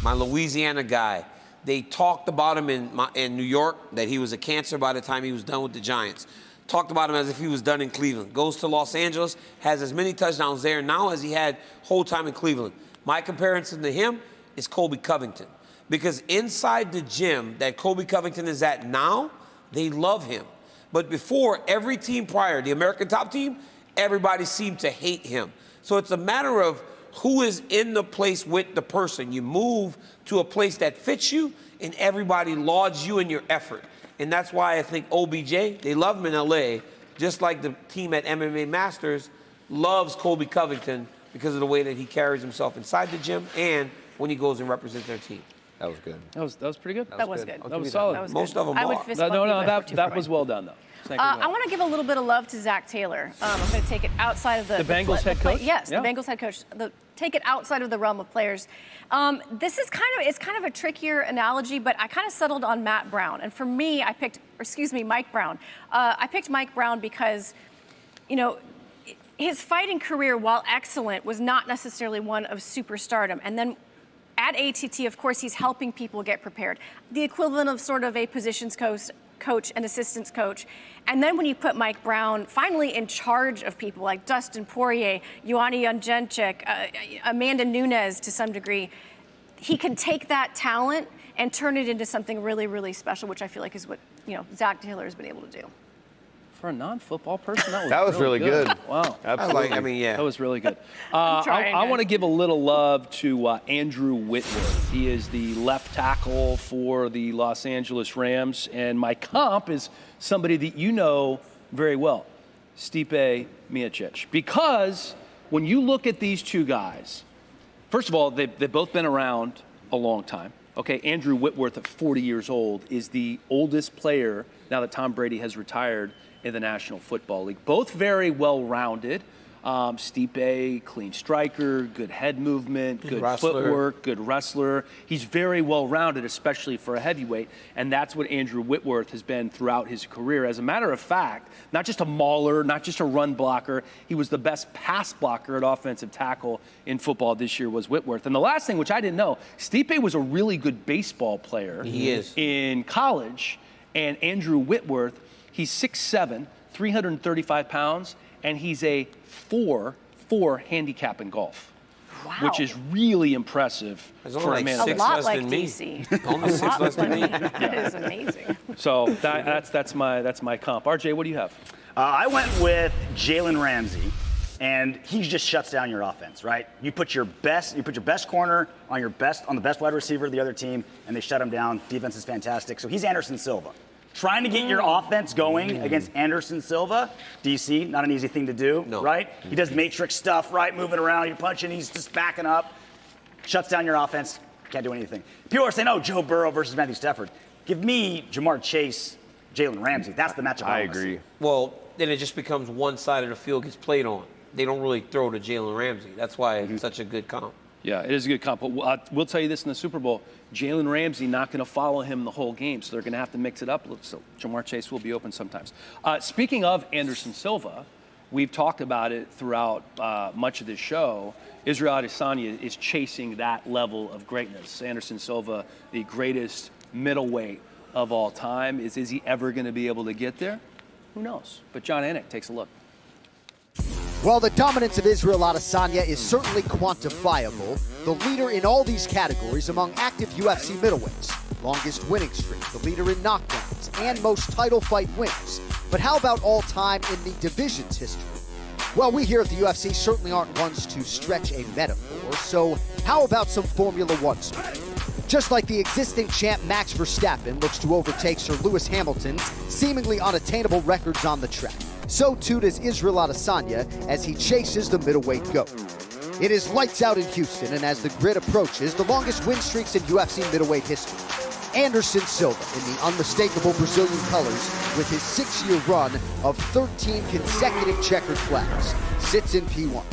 [SPEAKER 4] my Louisiana guy. They talked about him in New York, that he was a cancer by the time he was done with the Giants. Talked about him as if he was done in Cleveland. Goes to Los Angeles, has as many touchdowns there now as he had whole time in Cleveland. My comparison to him is Colby Covington. Because inside the gym that Colby Covington is at now, they love him. But before, every team prior, the American top team, everybody seemed to hate him. So it's a matter of who is in the place with the person. You move to a place that fits you, and everybody lauds you in your effort. And that's why I think OBJ, they love him in LA, just like the team at MMA Masters loves Colby Covington because of the way that he carries himself inside the gym and when he goes and represents their team.
[SPEAKER 2] That was good.
[SPEAKER 7] That was pretty good.
[SPEAKER 3] That was good.
[SPEAKER 7] That was solid.
[SPEAKER 3] That was
[SPEAKER 4] Most
[SPEAKER 3] good.
[SPEAKER 4] of them
[SPEAKER 3] I would
[SPEAKER 4] are.
[SPEAKER 3] fist
[SPEAKER 7] No,
[SPEAKER 3] bump you, but
[SPEAKER 7] that
[SPEAKER 3] for
[SPEAKER 7] was well done, though.
[SPEAKER 3] I want to give a little bit of love to Zach Taylor. I'm going to take it outside of the
[SPEAKER 7] Bengals head coach.
[SPEAKER 3] Yes,
[SPEAKER 7] Yeah.
[SPEAKER 3] the Bengals head coach. Take it outside of the realm of players. This is kind of a trickier analogy, but I kind of settled on Matt Brown. And for me, Mike Brown. I picked Mike Brown because, his fighting career, while excellent, was not necessarily one of superstardom. And then at ATT, of course, he's helping people get prepared. The equivalent of sort of a positions coach and assistance coach. And then when you put Mike Brown finally in charge of people like Dustin Poirier, Joanna Jędrzejczyk, Amanda Nunes to some degree, he can take that talent and turn it into something really, really special, which I feel like is what Zach Taylor has been able to do.
[SPEAKER 7] For a non-football person,
[SPEAKER 2] that was really good.
[SPEAKER 7] Wow.
[SPEAKER 2] Absolutely.
[SPEAKER 7] That was really good.
[SPEAKER 3] trying,
[SPEAKER 7] I want to give a little love to Andrew Whitworth. He is the left tackle for the Los Angeles Rams, and my comp is somebody that you know very well, Stipe Miocic. Because when you look at these two guys, first of all, they've both been around a long time. Okay, Andrew Whitworth at 40 years old is the oldest player now that Tom Brady has retired in the National Football League. Both very well-rounded. Stipe, clean striker, good head movement, good footwork, good wrestler. He's very well-rounded, especially for a heavyweight, and that's what Andrew Whitworth has been throughout his career. As a matter of fact, not just a mauler, not just a run blocker, he was the best pass blocker at offensive tackle in football this year was Whitworth. And the last thing, which I didn't know, Stipe was a really good baseball player in college, and Andrew Whitworth, he's 6'7", 335 pounds, and he's a 4 handicap in golf. which is really impressive for a man.
[SPEAKER 3] A lot like DC.
[SPEAKER 4] Only 6 less than me.
[SPEAKER 3] That is amazing.
[SPEAKER 7] So that's my comp. RJ, what do you have?
[SPEAKER 5] I went with Jalen Ramsey, and he just shuts down your offense, right? You put your best corner on the best wide receiver of the other team, and they shut him down. Defense is fantastic. So he's Anderson Silva. Trying to get your offense going against Anderson Silva, DC, not an easy thing to do, right? He does matrix stuff, right? Moving around, you're punching, he's just backing up, shuts down your offense, can't do anything. People are saying, oh, Joe Burrow versus Matthew Stafford. Give me Jamar Chase, Jalen Ramsey. That's the matchup I agree.
[SPEAKER 4] Well, then it just becomes one side of the field gets played on. They don't really throw to Jalen Ramsey. That's why it's such a good comp.
[SPEAKER 7] Yeah, it is a good comp. But we'll tell you this in the Super Bowl. Jalen Ramsey not going to follow him the whole game, so they're going to have to mix it up a little. So Jamar Chase will be open sometimes. Speaking of Anderson Silva, we've talked about it throughout much of this show. Israel Adesanya is chasing that level of greatness. Anderson Silva, the greatest middleweight of all time. Is he ever going to be able to get there? Who knows? But John Anik takes a look.
[SPEAKER 6] Well, the dominance of Israel Adesanya is certainly quantifiable. The leader in all these categories among active UFC middleweights. Longest winning streak, the leader in knockdowns, and most title fight wins. But how about all time in the division's history? Well, we here at the UFC certainly aren't ones to stretch a metaphor, so how about some Formula One speed? Just like the existing champ Max Verstappen looks to overtake Sir Lewis Hamilton's seemingly unattainable records on the track, so too does Israel Adesanya as he chases the middleweight GOAT. It is lights out in Houston, and as the grid approaches, the longest win streaks in UFC middleweight history. Anderson Silva in the unmistakable Brazilian colors with his 6-year run of 13 consecutive checkered flags sits in P1.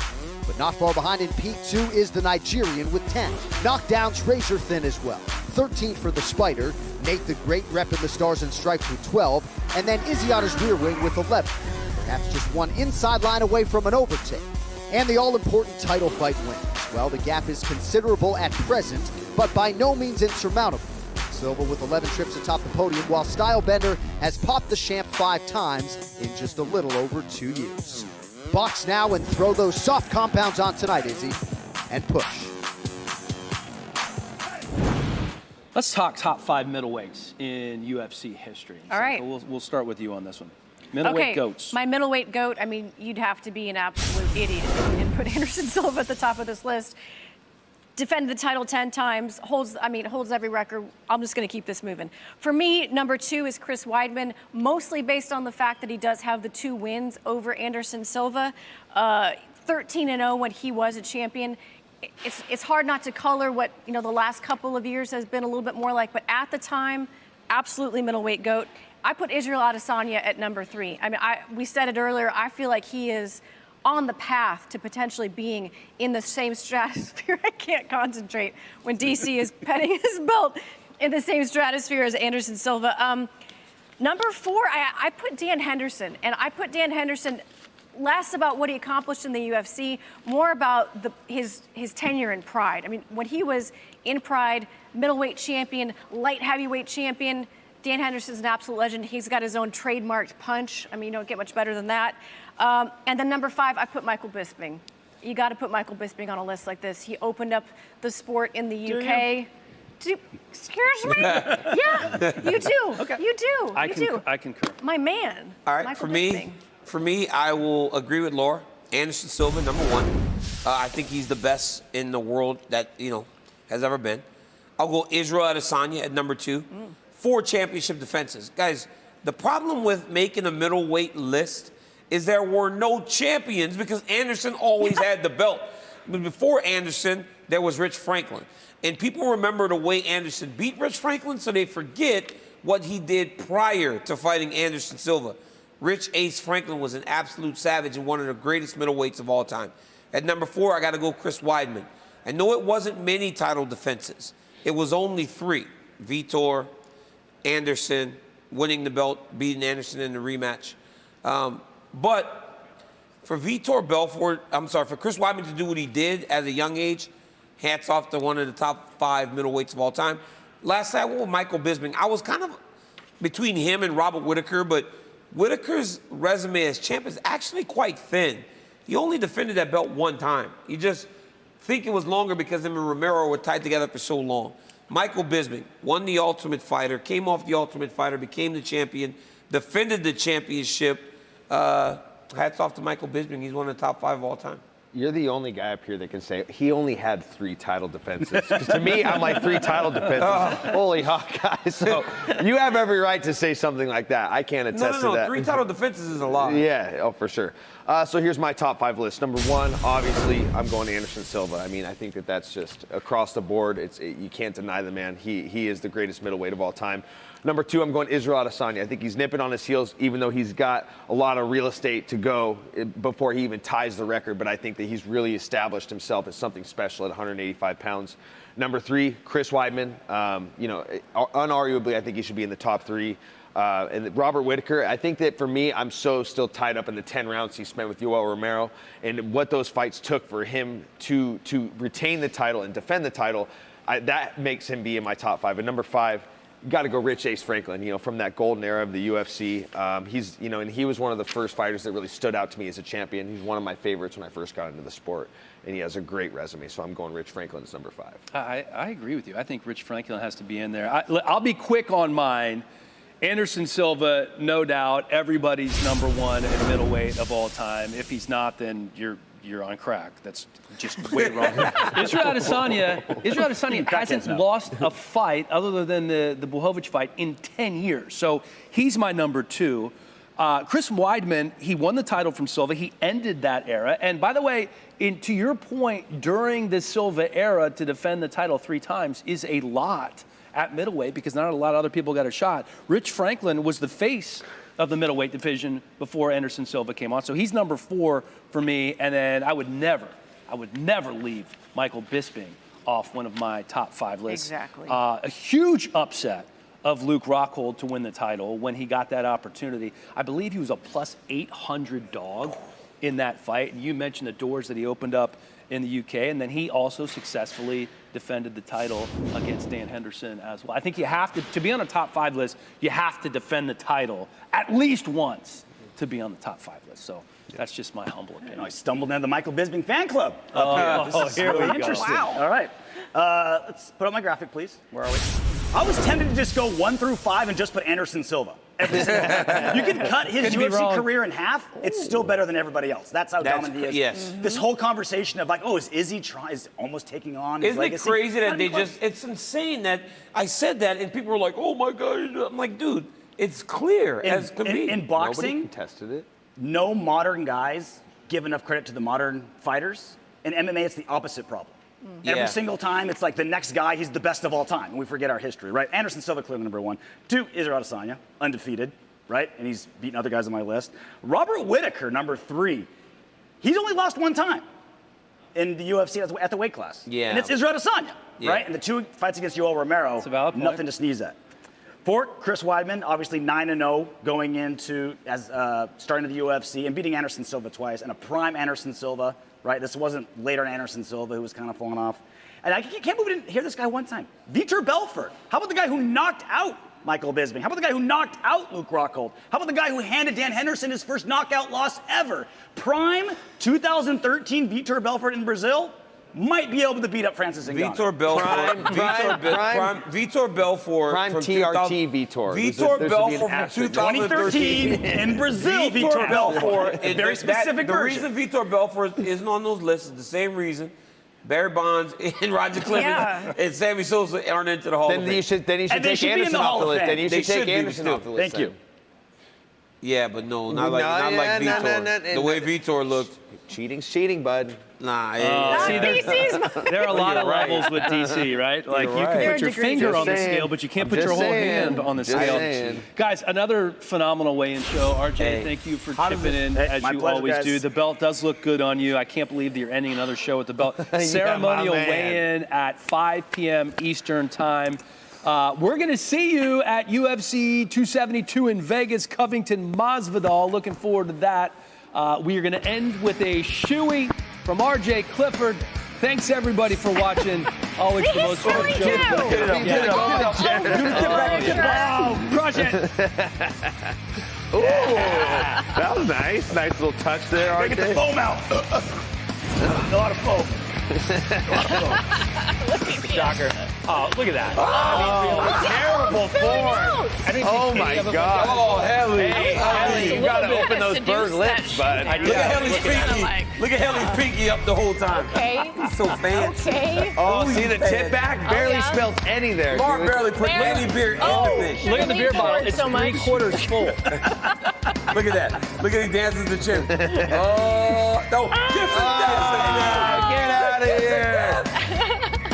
[SPEAKER 6] But not far behind in P2 is the Nigerian with 10. Knockdowns razor thin as well. 13 for the Spider, Nate the Great repping the Stars and Stripes with 12, and then Izzy on his rear wing with 11. Perhaps just one inside line away from an overtake. And the all-important title fight wins. Well, the gap is considerable at present, but by no means insurmountable. Silva with 11 trips atop the podium, while Stylebender has popped the champ 5 times in just a little over 2 years. Box now and throw those soft compounds on tonight, Izzy, and push.
[SPEAKER 7] Let's talk top 5 middleweights in UFC history.
[SPEAKER 3] All right.
[SPEAKER 7] So we'll start with you on this one. Middleweight goats.
[SPEAKER 3] My middleweight goat, I mean, you'd have to be an absolute idiot if you didn't put Anderson Silva at the top of this list. Defended the title 10 times, holds every record. I'm just going to keep this moving. For me, number 2 is Chris Weidman, mostly based on the fact that he does have the 2 wins over Anderson Silva. 13-0 when he was a champion. It's hard not to color what the last couple of years has been a little bit more like, but at the time, absolutely middleweight goat. I put Israel Adesanya at number 3. I mean, we said it earlier. I feel like he is on the path to potentially being in the same stratosphere. I can't concentrate when DC is petting his belt in the same stratosphere as Anderson Silva. Number 4, I put Dan Henderson, and I put Dan Henderson less about what he accomplished in the UFC, more about his tenure in Pride. I mean, when he was in Pride, middleweight champion, light heavyweight champion, Dan Henderson's an absolute legend. He's got his own trademarked punch. I mean, you don't get much better than that. And then number 5, I put Michael Bisping. You got to put Michael Bisping on a list like this. He opened up the sport in the UK. Excuse me? Yeah, you do. Okay. You do.
[SPEAKER 7] I concur.
[SPEAKER 3] My man.
[SPEAKER 4] All right,
[SPEAKER 3] Michael
[SPEAKER 4] for me, I will agree with Laura. Anderson Silva, number 1. I think he's the best in the world that has ever been. I'll go Israel Adesanya at number 2. 4 championship defenses. Guys, the problem with making a middleweight list is there were no champions because Anderson always had the belt. But before Anderson, there was Rich Franklin. And people remember the way Anderson beat Rich Franklin, so they forget what he did prior to fighting Anderson Silva. Rich Ace Franklin was an absolute savage and one of the greatest middleweights of all time. At number 4, I got to go Chris Weidman. I know it wasn't many title defenses. It was only 3. Vitor, Anderson, winning the belt, beating Anderson in the rematch. But for for Chris Weidman to do what he did at a young age, hats off to one of the top 5 middleweights of all time. Last night, I went with Michael Bisping. I was kind of between him and Robert Whittaker, but Whittaker's resume as champ is actually quite thin. He only defended that belt 1 time. He just think it was longer because him and Romero were tied together for so long. Michael Bisping won the Ultimate Fighter, came off the Ultimate Fighter, became the champion, defended the championship. Hats off to Michael Bisping. He's one of the top 5 of all time.
[SPEAKER 2] You're the only guy up here that can say he only had 3 title defenses. Because to me, I'm like 3 title defenses. Holy Hawkeye. So you have every right to say something like that. I can't attest to that.
[SPEAKER 4] 3 title defenses is a lot.
[SPEAKER 2] Yeah, oh, for sure. So here's my top 5 list. Number 1, obviously, I'm going Anderson Silva. I mean, I think that that's just across the board. You can't deny the man. He is the greatest middleweight of all time. Number 2, I'm going Israel Adesanya. I think he's nipping on his heels, even though he's got a lot of real estate to go before he even ties the record. But I think that he's really established himself as something special at 185 pounds. Number 3, Chris Weidman. Unarguably, I think he should be in the top 3. And Robert Whittaker, I think that for me, I'm still tied up in the 10 rounds he spent with Yoel Romero and what those fights took for him to retain the title and defend the title. That makes him be in my top 5. And number 5, you got to go Rich Ace Franklin, from that golden era of the UFC. He's, and he was one of the first fighters that really stood out to me as a champion. He's one of my favorites when I first got into the sport, and he has a great resume. So I'm going Rich Franklin as number 5.
[SPEAKER 7] I agree with you. I think Rich Franklin has to be in there. I'll be quick on mine. Anderson Silva, no doubt, everybody's number 1 in middleweight of all time. If he's not, then you're on crack. That's just way wrong. Israel Adesanya hasn't lost a fight other than the Blachowicz fight in 10 years. So he's my number 2. Chris Weidman, he won the title from Silva. He ended that era. And by the way, to your point, during the Silva era, to defend the title 3 times is a lot at middleweight because not a lot of other people got a shot. Rich Franklin was the face of the middleweight division before Anderson Silva came on. So he's number 4 for me. And then I would never leave Michael Bisping off one of my top 5 lists.
[SPEAKER 3] Exactly.
[SPEAKER 7] A huge upset of Luke Rockhold to win the title when he got that opportunity. I believe he was a plus 800 dog in that fight. And you mentioned the doors that he opened up in the UK, and then he also successfully defended the title against Dan Henderson as well. I think you have to be on a top 5 list, you have to defend the title at least once to be on the top 5 list. So that's just my humble opinion.
[SPEAKER 5] I stumbled into the Michael Bisping fan club.
[SPEAKER 7] Here we go.
[SPEAKER 5] Interesting. Wow. All right. Let's put up my graphic, please. Where are we? I was tempted to just go 1 through 5 and just put Anderson Silva. Every single time. You can cut his UFC career in half. It's still better than everybody else. That's how dominant he is.
[SPEAKER 4] Yes.
[SPEAKER 5] This whole conversation of like, is Izzy is almost taking on his legacy?
[SPEAKER 4] Isn't it crazy that it's insane that I said that and people were like, oh my God. I'm like, dude, it's clear as can be.
[SPEAKER 5] In boxing,
[SPEAKER 2] nobody contested it.
[SPEAKER 5] No modern guys give enough credit to the modern fighters. In MMA, it's the opposite problem. Every single time, it's like the next guy, he's the best of all time. And we forget our history, right? Anderson Silva, clearly number 1. 2, Israel Adesanya, undefeated, right? And he's beaten other guys on my list. Robert Whittaker, number 3. He's only lost 1 time in the UFC at the weight class.
[SPEAKER 4] Yeah.
[SPEAKER 5] And it's Israel Adesanya, right? And the 2 fights against Yoel Romero, nothing to sneeze at. 4, Chris Weidman, obviously 9-0 going into starting the UFC and beating Anderson Silva twice, and a prime Anderson Silva, right? This wasn't later Anderson Silva who was kind of falling off. And I can't believe we didn't hear this guy one time. Vitor Belfort. How about the guy who knocked out Michael Bisping? How about the guy who knocked out Luke Rockhold? How about the guy who handed Dan Henderson his first knockout loss ever? Prime 2013 Vitor Belfort in Brazil might be able to beat up Francis Ngannou.
[SPEAKER 4] Vitor Belfort. Vitor Belfort.
[SPEAKER 2] Prime TRT Vitor.
[SPEAKER 4] Vitor Belfort from
[SPEAKER 5] 2013 in Brazil. Vitor Belfort. Very specific version.
[SPEAKER 4] The reason Vitor Belfort isn't on those lists is the same reason Barry Bonds and Roger Clemens and Sammy Sosa aren't into the Hall of Fame.
[SPEAKER 2] Then you should take Anderson off the list. Then you should take Anderson off the list.
[SPEAKER 5] Thank you.
[SPEAKER 4] Yeah, but not like Vitor. The way Vitor looked.
[SPEAKER 2] Cheating's cheating, bud.
[SPEAKER 4] Nah.
[SPEAKER 7] There are a lot of levels with DC, right? Like you can put your finger on the scale, but you can't put your whole hand on the scale. Guys, another phenomenal weigh-in show. RJ, thank you for chipping in as you always do. The belt does look good on you. I can't believe that you're ending another show with the belt. Ceremonial weigh-in at 5 p.m. Eastern time. We're going to see you at UFC 272 in Vegas, Covington, Masvidal. Looking forward to that. We are going to end with a shoey from RJ Clifford. Thanks, everybody, for watching. Always the most fun show. Crush it.
[SPEAKER 2] Ooh, that was nice. Nice little touch there, RJ.
[SPEAKER 5] Get the foam out. A lot of foam.
[SPEAKER 1] Shocker. Oh, look at that.
[SPEAKER 2] Terrible form. Oh, my God.
[SPEAKER 4] Oh, Helly.
[SPEAKER 1] Hey, Helly, you got to open those bird lips, bud.
[SPEAKER 4] Look at Helly's pinky. Look at Helly's pinky up the whole time.
[SPEAKER 3] Okay.
[SPEAKER 4] He's so fancy.
[SPEAKER 3] Okay.
[SPEAKER 2] Oh, see the tip back? Barely spilled any there.
[SPEAKER 4] Mark
[SPEAKER 2] dude.
[SPEAKER 4] barely put any beer in the fish.
[SPEAKER 1] Look at the beer bottle. It's
[SPEAKER 3] so much.
[SPEAKER 1] 3/4 full.
[SPEAKER 4] Look at that. Look at he dances the chin. Oh, no. Kiss of death.
[SPEAKER 2] Get out of here.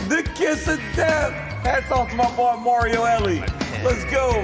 [SPEAKER 4] The kiss of death. Hats off to my boy Mario Ellie. Let's go.